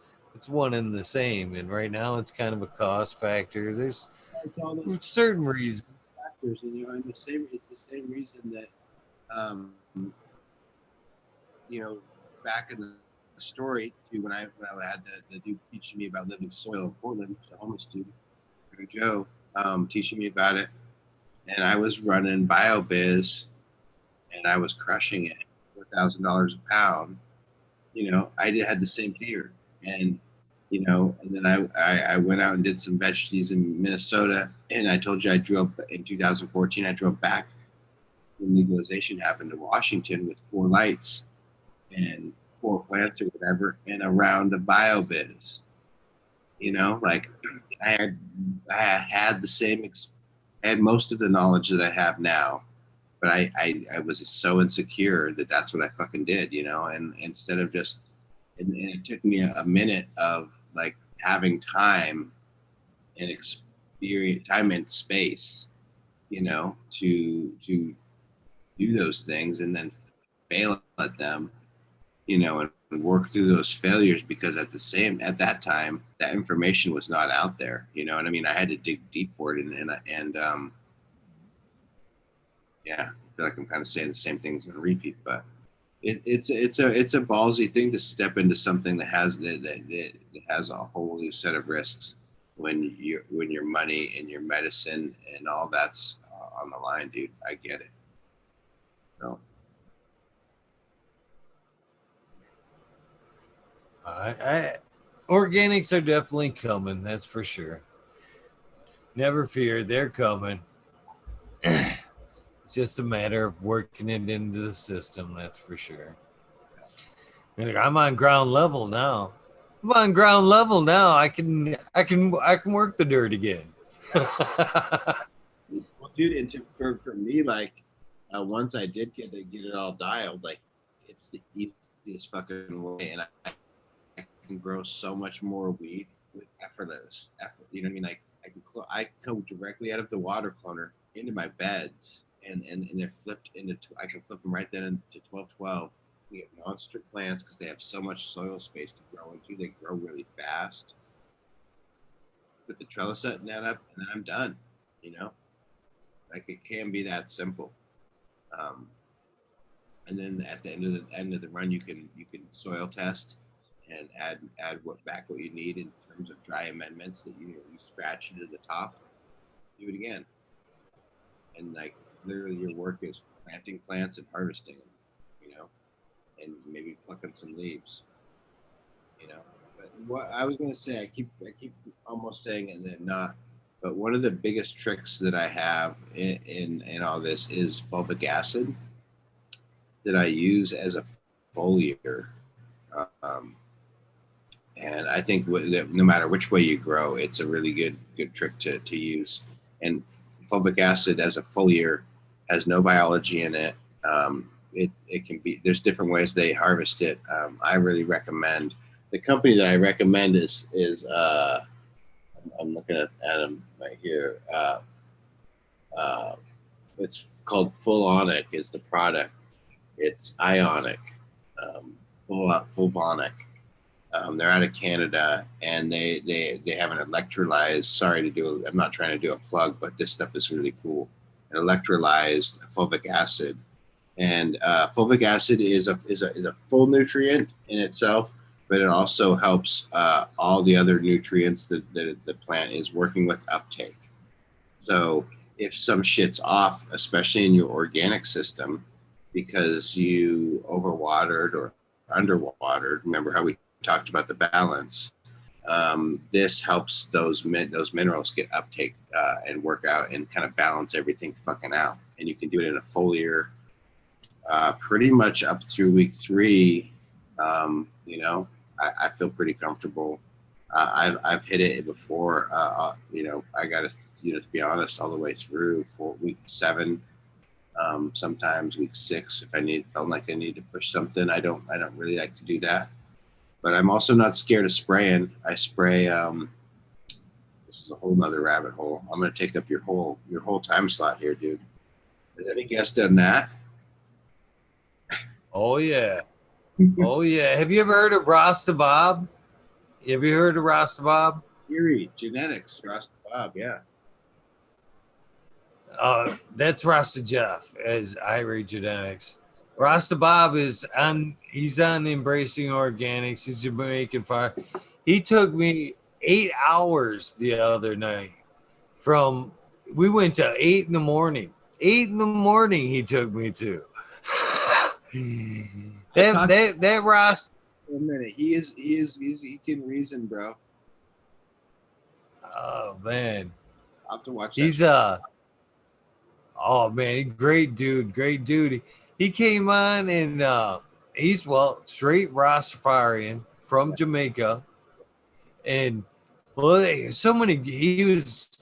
S2: one and the same. And right now, it's kind of a cost factor. There's
S3: It's all
S2: certain reasons.
S3: factors, and you know, and it's the same reason that, um, you know, back in the story too, when I had the dude teaching me about living soil in Portland, the homeless dude, Joe, teaching me about it, and I was running BioBiz, and I was crushing it, $4,000 a pound. You know, had the same fear, and you know, and then I went out and did some veggies in Minnesota, and I told you I drove in 2014. I drove back when legalization happened to Washington with 4 lights and 4 plants or whatever, and around a BioBiz. You know, like I had the same. I had most of the knowledge that I have now, but I was so insecure that that's what I fucking did. You know, and instead of just, and it took me a minute of like having time and experience, time and space, you know, to do those things and then fail at them, you know, and work through those failures, because at that time that information was not out there, you know what I mean? I had to dig deep for it, and yeah, I feel like I'm kind of saying the same things on repeat, but it's a ballsy thing to step into something that has a whole new set of risks when your money and your medicine and all that's on the line, dude. I get it. So
S2: Organics are definitely coming. That's for sure. Never fear, they're coming. It's just a matter of working it into the system. That's for sure. And I'm on ground level now. I'm on ground level now. I can work the dirt again.
S3: well, dude, and for me, like, once I did get it all dialed, like, it's the easiest fucking way, and I can grow so much more weed with effortless effort. You know what I mean? Like, I go directly out of the water cloner into my beds, and they're flipped into. I can flip them right then into 1212. We have monster plants because they have so much soil space to grow into. They grow really fast. Put the trellis net up, and then I'm done. You know, like, it can be that simple. Um, and then at the end of the run, you can soil test and add what you need in terms of dry amendments that you scratch into the top. Do it again, and like, literally your work is planting plants and harvesting them, you know, and maybe plucking some leaves, you know. But what I was gonna say, I keep almost saying it and then not. But one of the biggest tricks that I have in all this is fulvic acid that I use as a foliar. Um, and I think that no matter which way you grow, it's a really good trick to use. And fulvic acid as a foliar has no biology in it. It can be, there's different ways they harvest it. I really recommend, the company that I recommend is I'm looking at them right here. It's called Fullonic is the product. It's ionic, Fullonic. They're out of Canada, and they have an electrolyzed. Sorry to do. I'm not trying to do a plug, but this stuff is really cool. An electrolyzed fulvic acid, and fulvic acid is a full nutrient in itself, but it also helps all the other nutrients that the plant is working with uptake. So if some shit's off, especially in your organic system, because you overwatered or underwatered, remember how we talked about the balance. This helps those minerals get uptake and work out and kind of balance everything fucking out. And you can do it in a foliar pretty much up through week 3. You know, I feel pretty comfortable. I've hit it before. You know, I got to be honest, all the way through for week 7. Sometimes week 6, if I felt like I need to push something. I don't really like to do that. But I'm also not scared of spraying. I spray. This is a whole nother rabbit hole. I'm gonna take up your whole time slot here, dude. Has any guest done that?
S2: Oh yeah, oh yeah. Have you ever heard of Rasta Bob? Have you heard of Rasta Bob?
S3: Erie genetics, Rasta Bob. Yeah.
S2: That's Rasta Jeff as Irie Genetics. Rasta Bob is on. He's on Embracing Organics. He's Jamaican fire. He took me 8 hours the other night. We went to 8 in the morning. 8 in the morning. He took me to. that Rasta.
S3: For a minute, he can reason, bro.
S2: Oh man,
S3: I'll have to watch.
S2: He's oh man, great dude. He came on and he's straight Rastafarian from Jamaica, and he was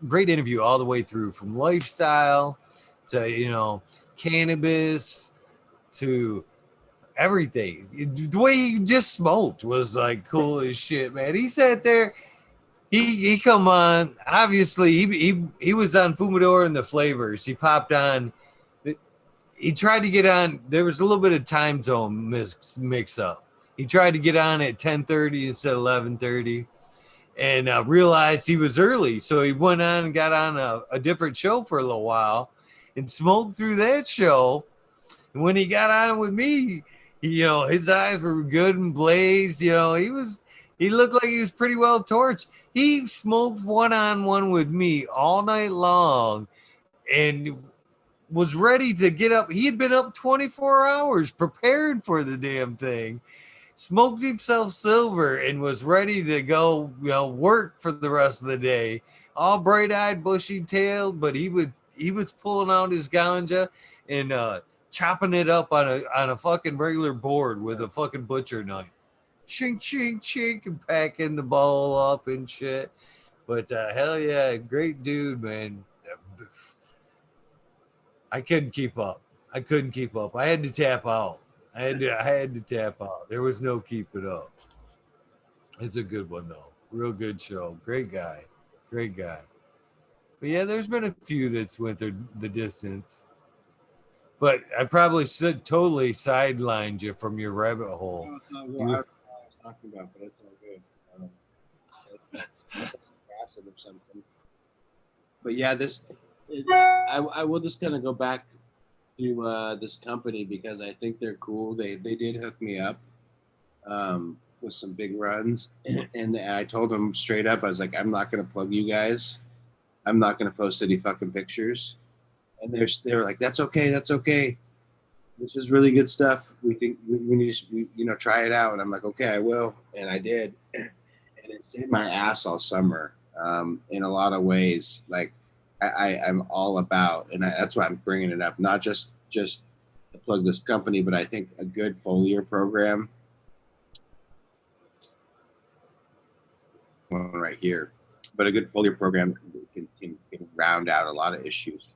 S2: great interview all the way through, from lifestyle to cannabis to everything. The way he just smoked was like cool as shit, man. He sat there. He come on. Obviously, he was on Fumador and the Flavors. He popped on. He tried to get on. There was a little bit of time zone mix up. He tried to get on at 10:30 instead of 11:30, and realized he was early. So he went on and got on a different show for a little while, and smoked through that show. And when he got on with me, his eyes were good and blazed. He looked like he was pretty well torched. He smoked one-on-one with me all night long and was ready to get up. He had been up 24 hours preparing for the damn thing, smoked himself silver, and was ready to go, work for the rest of the day. All bright-eyed, bushy-tailed, but he was pulling out his ganja and chopping it up on a fucking regular board with a fucking butcher knife. Chink, chink, chink, and packing the bowl up and shit. But hell yeah, great dude, man. I couldn't keep up. I had to tap out. I had to tap out. There was no keeping up. It's a good one though. Real good show. Great guy. But yeah, there's been a few that's went the distance. But I probably totally sidelined you from your rabbit hole.
S3: No, talking about, but it's all good. Acid or something. But yeah, I will just kind of go back to this company because I think they're cool. They did hook me up with some big runs, and I told them straight up, I was like, I'm not going to plug you guys. I'm not going to post any fucking pictures. And they were like, that's okay. This is really good stuff. We think we need to try it out. And I'm like, okay, I will. And I did. And it saved my ass all summer. in a lot of ways. Like I'm all about, and that's why I'm bringing it up. Not just to plug this company, but I think a good foliar program, one right here, but a good foliar program can round out a lot of issues.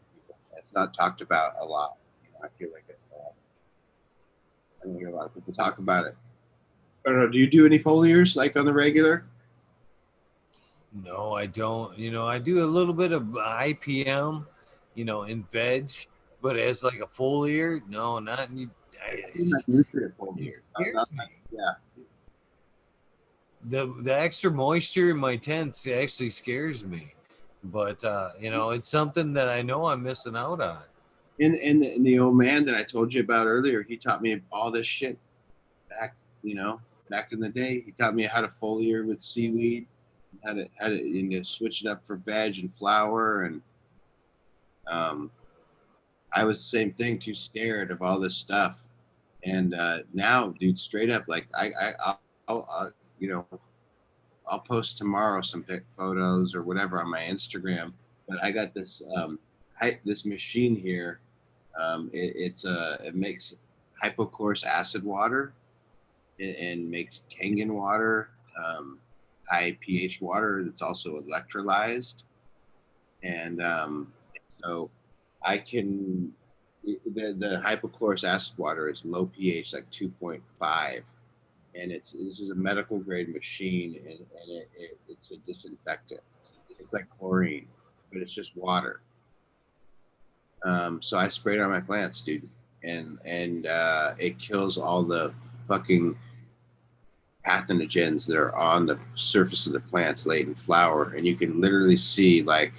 S3: It's not talked about a lot. You know, I feel like it. I don't hear a lot of people talk about it. I don't know. Do you do any foliars like on the regular?
S2: No, I don't. I do a little bit of IPM, in veg, but as like a foliar, no, not.
S3: It's not nutrient foliar.
S2: It scares me.
S3: Yeah.
S2: The extra moisture in my tents actually scares me, but it's something that I know I'm missing out on.
S3: And the old man that I told you about earlier, he taught me all this shit back, back in the day. He taught me how to foliar with seaweed, how to switch it up for veg and flower, and I was the same thing, too scared of all this stuff. And now, dude, straight up, like I'll I'll post tomorrow some photos or whatever on my Instagram. But I got this this machine here. It makes hypochlorous acid water and makes Kangen water, high pH water that's also electrolyzed, and so I can. The hypochlorous acid water is low pH, like 2.5, and this is a medical grade machine, and it's a disinfectant. It's like chlorine, but it's just water. So I sprayed it on my plants, dude, and it kills all the fucking pathogens that are on the surface of the plants late in flower, and you can literally see like,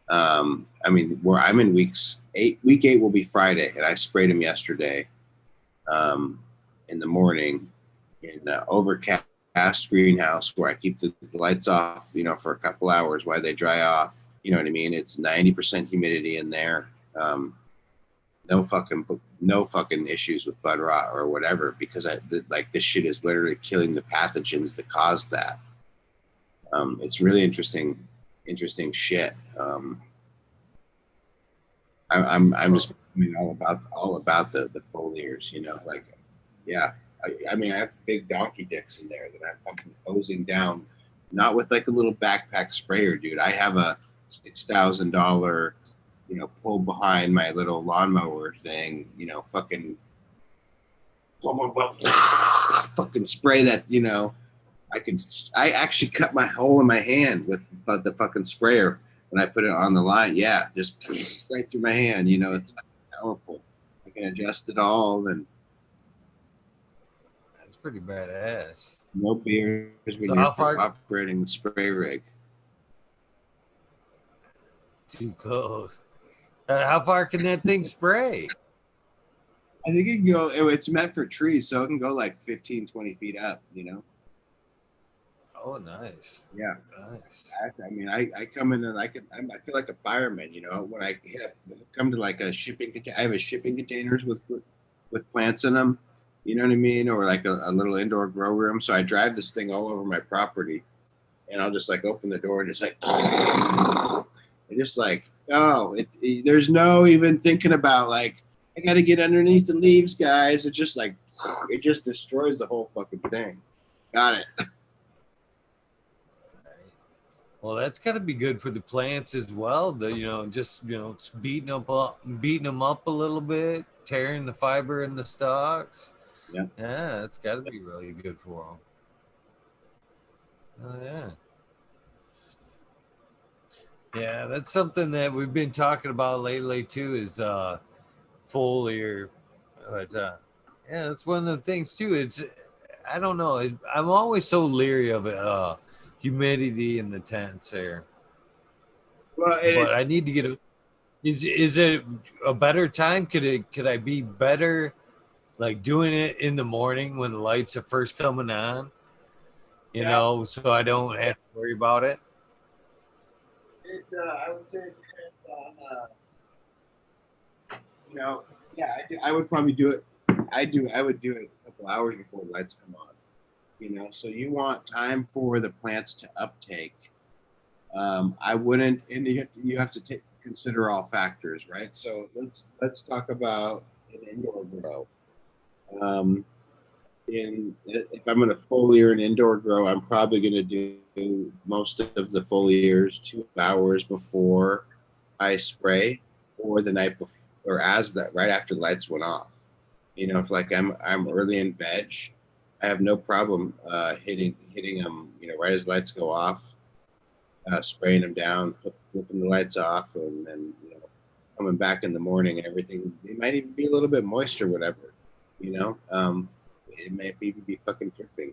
S3: where I'm in week 8 will be Friday, and I sprayed them yesterday, in the morning in overcast greenhouse where I keep the lights off, for a couple hours while they dry off. You know what I mean? It's 90% humidity in there. No fucking issues with bud rot or whatever, because this shit is literally killing the pathogens that cause that. It's really interesting shit. I'm just all about the foliars, like, yeah. I have big donkey dicks in there that I'm fucking hosing down, not with like a little backpack sprayer, dude. I have a $6,000, pull behind my little lawnmower thing, fucking fucking spray that, I actually cut my hole in my hand with the fucking sprayer when I put it on the line. Yeah, just right through my hand, it's powerful. I can adjust it all, and
S2: that's pretty badass.
S3: No beers when you're operating the spray rig.
S2: Too close. How far can that thing spray?
S3: I think it can go. It's meant for trees, so it can go like 15, 20 feet up.
S2: Oh, nice.
S3: Yeah,
S2: nice.
S3: I come in and I feel like a fireman. When I come to like a shipping container, I have a shipping containers with plants in them. You know what I mean? Or like a little indoor grow room. So I drive this thing all over my property, and I'll just like open the door and just like, and just like, there's no even thinking about like, I got to get underneath the leaves, guys. It just like, it just destroys the whole fucking thing. Got it.
S2: Well, that's got to be good for the plants as well. Just beating them up a little bit, tearing the fiber in the stalks.
S3: Yeah,
S2: that's got to be really good for them. Oh yeah. Yeah, that's something that we've been talking about lately too. Is foliar, but yeah, that's one of the things too. I don't know. I'm always so leery of humidity in the tents there.
S3: Well,
S2: but I need to get Is it a better time? Could I be better, like doing it in the morning when the lights are first coming on? So I don't have to worry about it.
S3: I would say it depends on, I would probably do it. I would do it a couple hours before the lights come on. So you want time for the plants to uptake. I wouldn't, and you have to consider all factors, right? So let's talk about an indoor grow. If I'm going to foliar an indoor grow, I'm probably going to do most of the foliars 2 hours before I spray, or the night before, or as that right after the lights went off. You know, if like I'm early in veg, I have no problem hitting them. You know, right as lights go off, spraying them down, flipping the lights off, and then coming back in the morning and everything. It might even be a little bit moist or whatever. You know, it might even be fucking dripping.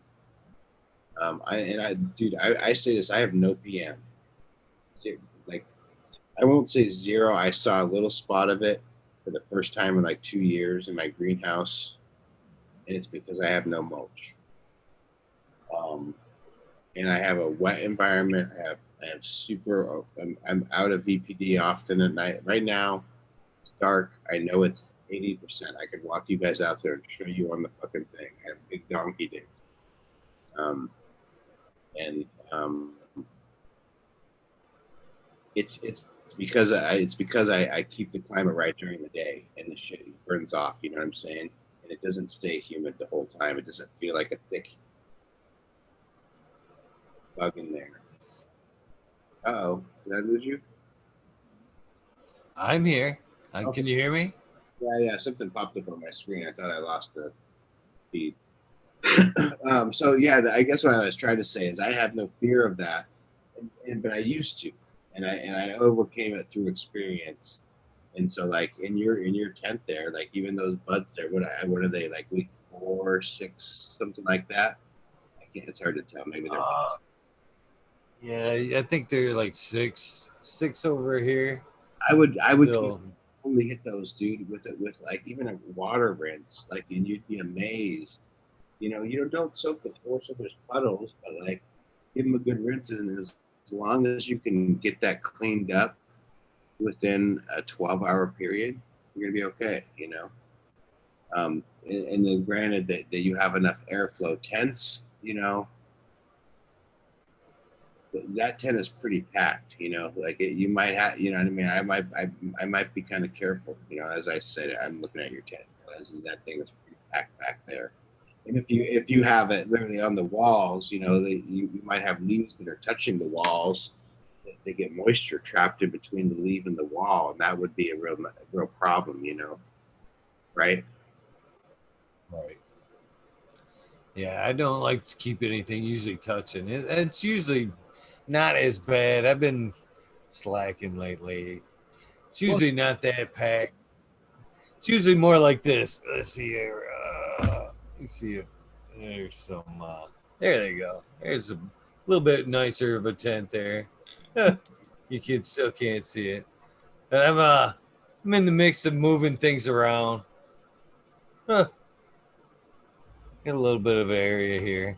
S3: I say this. I have no PM. Like, I won't say zero. I saw a little spot of it for the first time in like 2 years in my greenhouse, and it's because I have no mulch. And I have a wet environment. I have super. I'm out of VPD often at night. Right now, it's dark. I know it's 80%. I could walk you guys out there and show you on the fucking thing. I have big donkey days. And it's because I keep the climate right during the day, and the shit burns off. You know what I'm saying? And it doesn't stay humid the whole time. It doesn't feel like a thick bug in there. Uh-oh, did I lose you?
S2: I'm here.
S3: Okay.
S2: Can you hear me?
S3: Yeah. Something popped up on my screen. I thought I lost the feed. So yeah, I guess what I was trying to say is I have no fear of that, but I used to, and I overcame it through experience. And so, like in your tent there, like even those buds there, what are they, like week 4, 6, something like that? I can't. It's hard to tell. Maybe they're.
S2: Yeah, I think they're like six over here.
S3: I would
S2: Still.
S3: only hit those, dude, with like even a water rinse, like, and you'd be amazed. You know, don't soak the floor so there's puddles, but like give them a good rinse, and as long as you can get that cleaned up within a 12-hour period, you're gonna be okay. You know, and then granted that you have enough airflow. Tents, you know, that tent is pretty packed. You know, like you might have, you know what I mean. I might be kind of careful. You know, as I said, I'm looking at your tent, realizing that thing is pretty packed back there. And if you have it literally on the walls, you know, you might have leaves that are touching the walls. They get moisture trapped in between the leaf and the wall, and that would be a real problem, you know, right?
S2: Right. Yeah, I don't like to keep anything usually touching. It's usually not as bad. I've been slacking lately. It's usually not that packed. It's usually more like this. Let's see here. Let's see if there's some. There they go. There's a little bit nicer of a tent there. You still can't see it, but I'm in the mix of moving things around. Get a little bit of area here.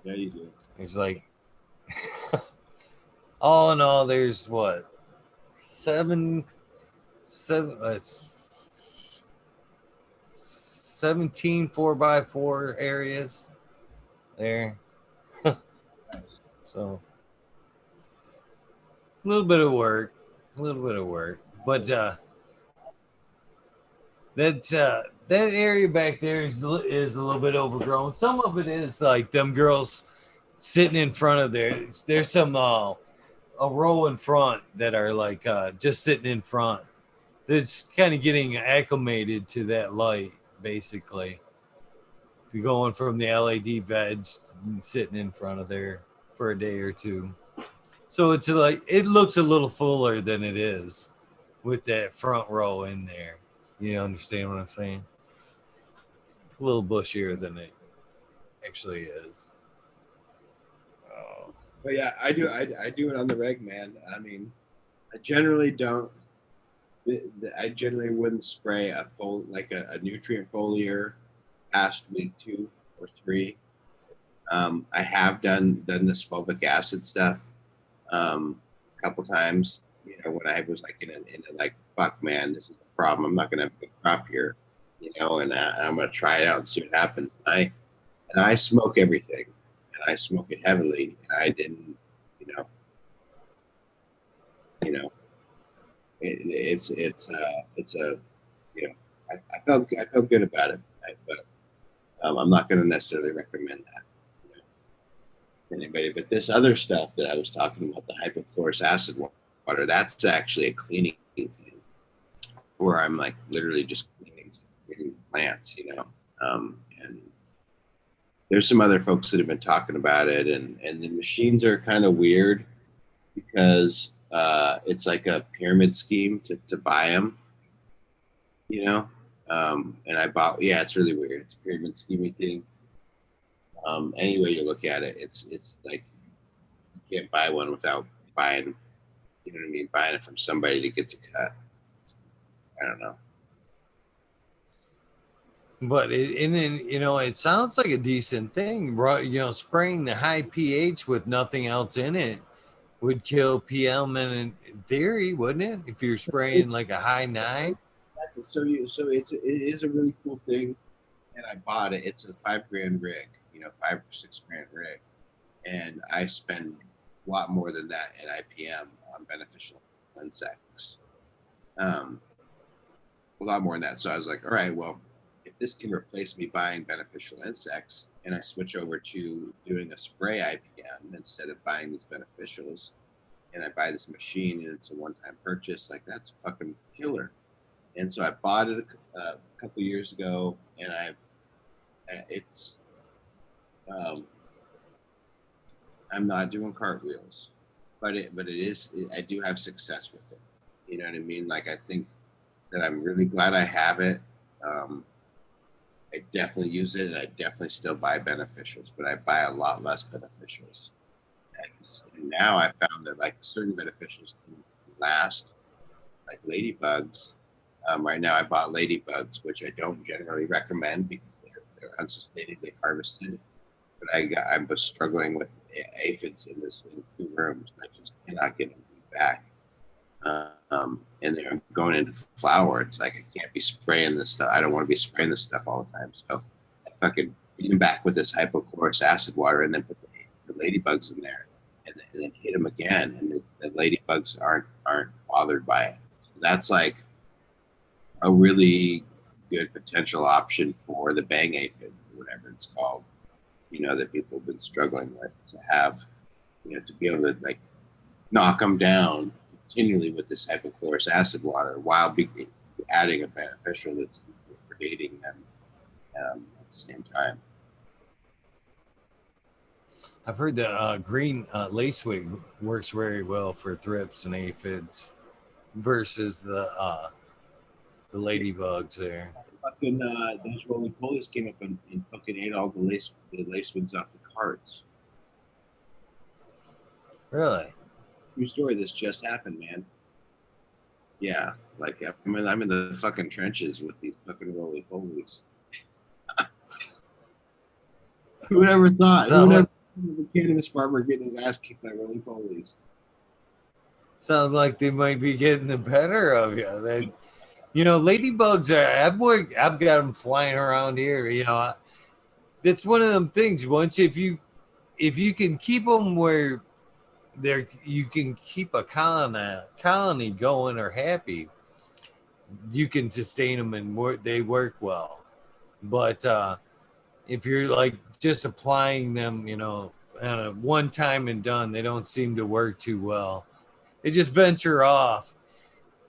S3: Yeah, you do.
S2: There's like, all in all, there's what, seven. It's 17 4x4 areas there.
S3: Nice.
S2: So a little bit of work, but that area back there is a little bit overgrown. Some of it is like them girls sitting in front of there. There's some a row in front that are like just sitting in front. It's kind of getting acclimated to that light, basically. You're going from the LED veg and sitting in front of there for a day or two. So it's like, it looks a little fuller than it is with that front row in there. You understand what I'm saying? A little bushier than it actually is.
S3: But yeah, I do it on the reg, man. I mean, I generally don't. I generally wouldn't spray a nutrient foliar past week 2 or 3. I have done this fulvic acid stuff a couple times. You know, when I was like in a like, fuck, man, this is a problem. I'm not gonna have a good crop here. You know, and I'm gonna try it out and see what happens. And I smoke everything, and I smoke it heavily, and I didn't, you know, you know, it's a, you know, I felt good about it, right? But I'm not going to necessarily recommend that, you know, to anybody. But this other stuff that I was talking about, the hypochlorous acid water, that's actually a cleaning thing where I'm like literally just cleaning plants, you know. And there's some other folks that have been talking about it, and the machines are kind of weird because it's like a pyramid scheme to buy them, you know. And I bought, yeah, it's really weird. It's a pyramid scheme thing. Any way you look at it, it's like you can't buy one without buying, you know what I mean, buying it from somebody that gets a cut. I don't know.
S2: But and then, you know, it sounds like a decent thing. You know, spraying the high pH with nothing else in it would kill PM in theory, wouldn't it? If you're spraying like a high 9.
S3: So it is a really cool thing, and I bought it. It's a $5,000 rig, you know, $5 or $6,000 rig, and I spend a lot more than that in IPM on beneficial insects. A lot more than that. So I was like, all right, well, if this can replace me buying beneficial insects, and I switch over to doing a spray IPM instead of buying these beneficials, and I buy this machine and it's a one-time purchase, like that's fucking killer. And so I bought it a couple years ago, and it's I'm not doing cartwheels, but I do have success with it. You know what I mean? Like I think that I'm really glad I have it. I definitely use it, and I definitely still buy beneficials, but I buy a lot less beneficials. And now I found that like certain beneficials can last, like ladybugs. Right now, I bought ladybugs, which I don't generally recommend because they're unsustainably harvested. But I was struggling with aphids in 2 rooms. I just cannot get them back. And they're going into flower. It's like I can't be spraying this stuff. I don't want to be spraying this stuff all the time. So I fucking beat them back with this hypochlorous acid water, and then put the ladybugs in there, and then hit them again, and the ladybugs aren't bothered by it. So that's like a really good potential option for the bang aphid, or whatever it's called, you know, that people have been struggling with, to have, you know, to be able to like knock them down continually with this hypochlorous acid water while adding a beneficial that's predating them at the same time.
S2: I've heard that green lacewing works very well for thrips and aphids versus the ladybugs there.
S3: Fucking those roly polies came up and fucking ate all the lacewings off the carts.
S2: Really?
S3: True story. This just happened, man. Yeah, like I'm in the fucking trenches with these fucking roly polies. Who would ever thought? Who would ever a cannabis farmer getting his ass kicked by roly polies?
S2: Sounds like they might be getting the better of you. That, you know, ladybugs are. I've got them flying around here. You know, that's one of them things. Once if you can keep them where you can keep a colony going or happy, you can sustain them and they work well. But if you're like just applying them, you know, one time and done, they don't seem to work too well. They just venture off.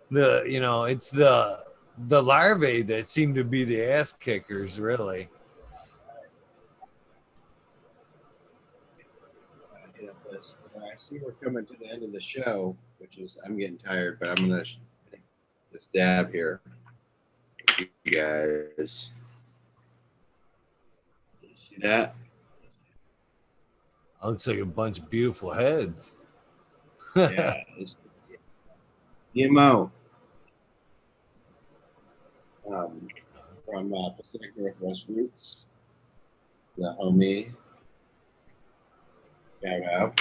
S2: It's the larvae that seem to be the ass kickers, really.
S3: I see we're coming to the end of the show, which is I'm getting tired, but I'm gonna take this dab here. You guys, you see that?
S2: Looks like a bunch of beautiful heads.
S3: Yeah, it's GMO from Pacific Northwest Roots. The homie, shout out.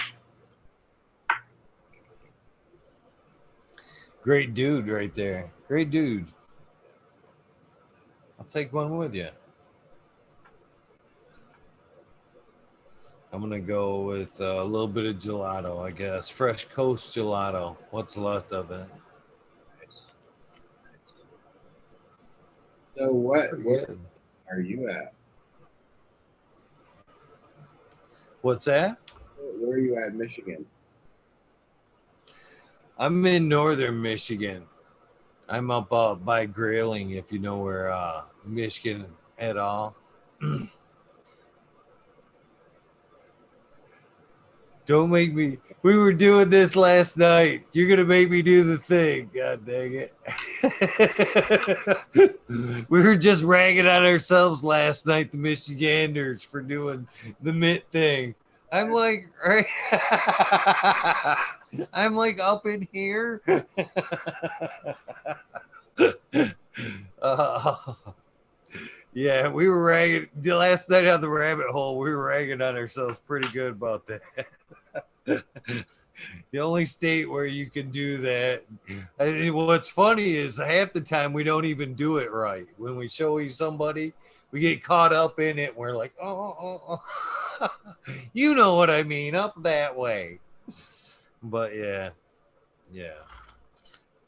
S2: Great dude right there. Great dude. I'll take one with you. I'm gonna go with a little bit of gelato, I guess. Fresh Coast gelato. What's left of it?
S3: So what
S2: Pretty
S3: where
S2: good.
S3: are you at?
S2: What's that?
S3: Where are you at in Michigan?
S2: I'm in northern Michigan. I'm up by Grayling, if you know where Michigan at all. Don't make me. We were doing this last night. You're gonna make me do the thing. God dang it. We were just ragging on ourselves last night, the Michiganders, for doing the mitt thing. I'm like, right? I'm like up in here. uh, yeah, we were ragging last night on the rabbit hole. We were ragging on ourselves pretty good about that. The only state where you can do that. What's funny is half the time we don't even do it right. When we show you somebody, we get caught up in it. We're like, oh. You know what I mean, up that way. But yeah.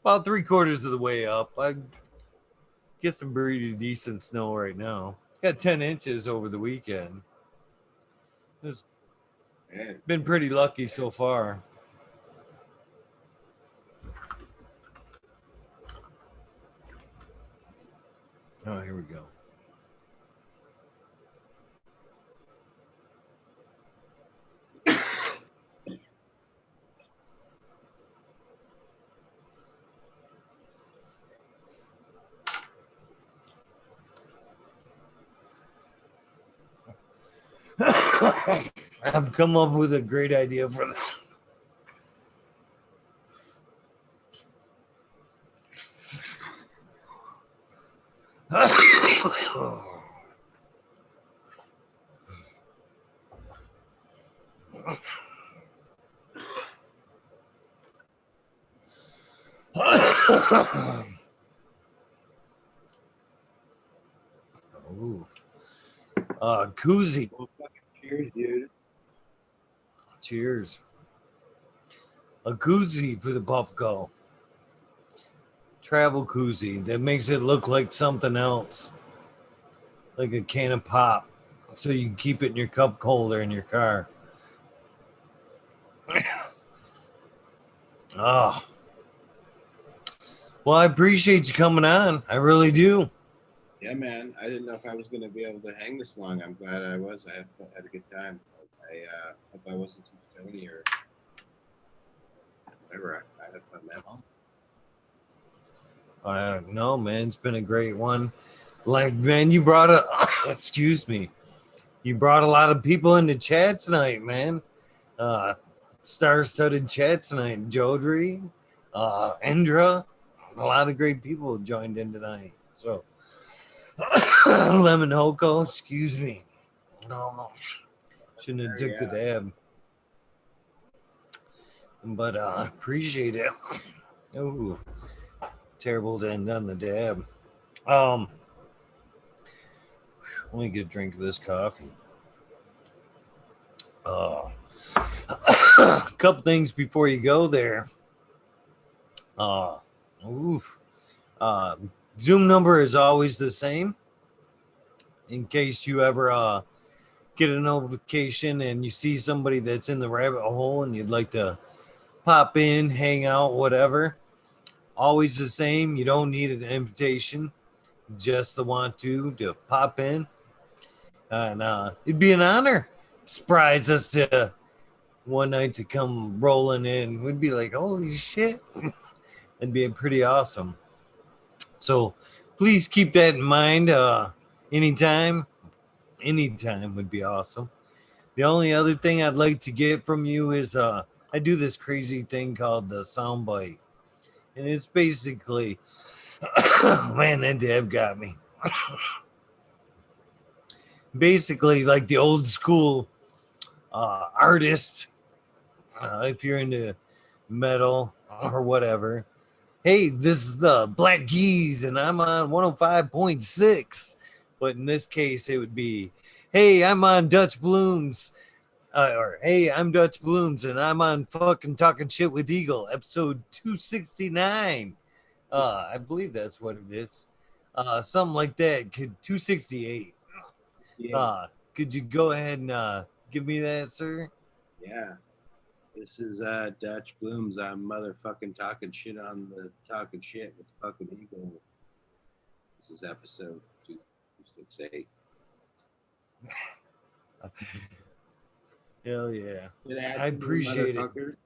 S2: About 3/4 of the way up. I get some pretty decent snow right now. Got 10 inches over the weekend. It's
S3: Man,
S2: been pretty lucky so far. Oh, here we go. I've come up with a great idea for this. Oof. Koozie.
S3: well, fucking cheers, dude.
S2: Cheers. A koozie for the Puffco. Travel koozie that makes it look like something else. Like a can of pop. So you can keep it in your cup holder in your car. Oh. Well, I appreciate you coming on. I really do.
S3: Yeah, man. I didn't know if I was going to be able to hang this long. I'm glad I was. I had a good time. I hope I wasn't too stony or whatever. I had fun, man.
S2: No, man, it's been a great one. Like, man, you brought excuse me. You brought a lot of people into chat tonight, man. Star-studded chat tonight. Jodri, Endra, a lot of great people joined in tonight. So, Lemon Hoko, excuse me. No, shouldn't have took the dab. But appreciate it. Oh, terrible to end on the dab. Let me get a drink of this coffee. A couple things before you go there. Zoom number is always the same. In case you ever get a notification and you see somebody that's in the rabbit hole and you'd like to pop in, hang out, whatever. Always the same. You don't need an invitation. Just the want to pop in. And it'd be an honor. Surprise us to one night to come rolling in. We'd be like, holy shit. It'd be pretty awesome. So please keep that in mind. Anytime would be awesome. The only other thing I'd like to get from you is I do this crazy thing called the soundbite. And it's basically, man, that dab got me. Basically, like the old school artist, if you're into metal or whatever. Hey, this is the Black Keys, and I'm on 105.6. But in this case, it would be, hey, I'm on Dutch Blooms or hey, I'm Dutch Blooms, and I'm on fucking Talking Shit with Eagle, episode 269. I believe that's what it is. Something like that. Could 268.
S3: Yeah.
S2: Could you go ahead and give me that, sir?
S3: Yeah. This is Dutch Blooms. I'm motherfucking talking shit on the talking shit with fucking Eagle. This is episode 268.
S2: Hell yeah. I appreciate it.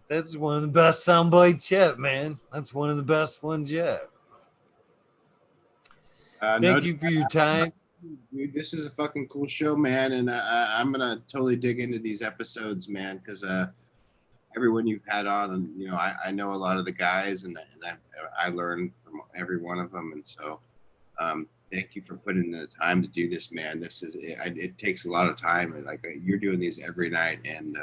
S2: That's one of the best sound bites yet, man. That's one of the best ones yet. Thank you for your time.
S3: Dude, this is a fucking cool show, man, and I'm gonna totally dig into these episodes, man, because everyone you've had on, and you know, I know a lot of the guys, and I learned from every one of them, and so thank you for putting the time to do this, man. This is it takes a lot of time, and like you're doing these every night, and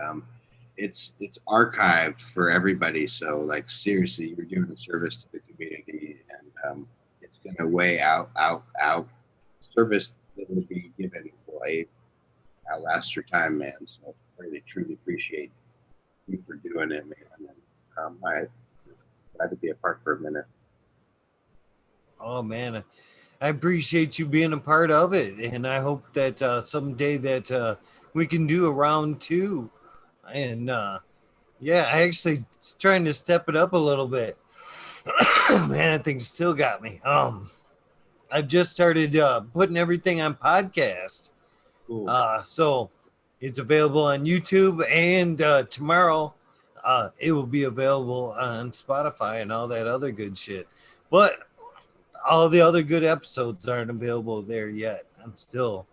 S3: it's archived for everybody. So like seriously, you're doing a service to the community, and it's gonna weigh out service that will be given will outlast your time, man. So I really truly appreciate you for doing it, man. And I'm glad to be a part for a minute.
S2: Oh man, I appreciate you being a part of it, and I hope that someday that we can do a round two. And yeah, I actually trying to step it up a little bit. Man, that thing still got me. I've just started putting everything on podcast.
S3: Cool.
S2: So it's available on YouTube, and tomorrow it will be available on Spotify and all that other good shit. But all the other good episodes aren't available there yet. I'm still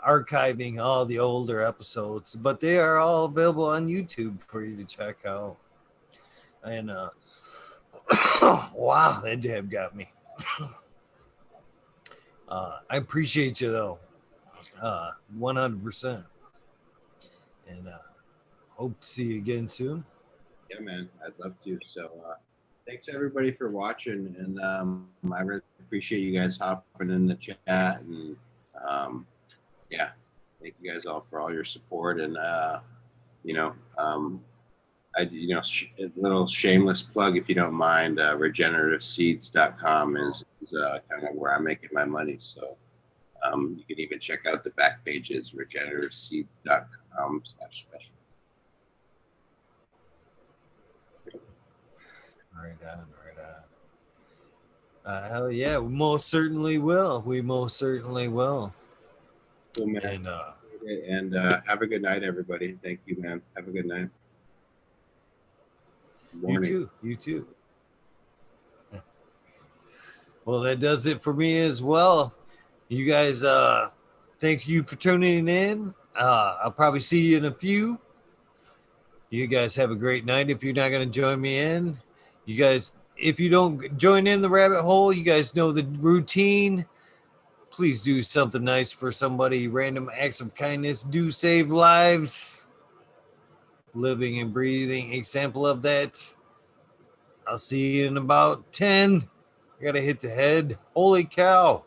S2: archiving all the older episodes, but they are all available on YouTube for you to check out. And wow, that dab got me. I appreciate you though, 100%, and hope to see you again soon.
S3: Yeah, man, I'd love to. So thanks everybody for watching, and I really appreciate you guys hopping in the chat, and yeah, thank you guys all for all your support, and you know, a little shameless plug, if you don't mind. Regenerativeseeds.com is kind of where I'm making my money. So you can even check out the back pages, regenerativeseeds.com/special.
S2: Right on. Hell yeah, we most certainly will. Cool,
S3: man. And have a good night, everybody. Thank you, man. Have a good night.
S2: You too. Well, that does it for me as well. You guys, thank you for tuning in. I'll probably see you in a few. You guys have a great night. If you're not going to join me in, you guys, if you don't join in the rabbit hole, you guys know the routine. Please do something nice for somebody. Random acts of kindness do save lives. Living and breathing example of that. I'll see you in about 10. I got to hit the head. Holy cow.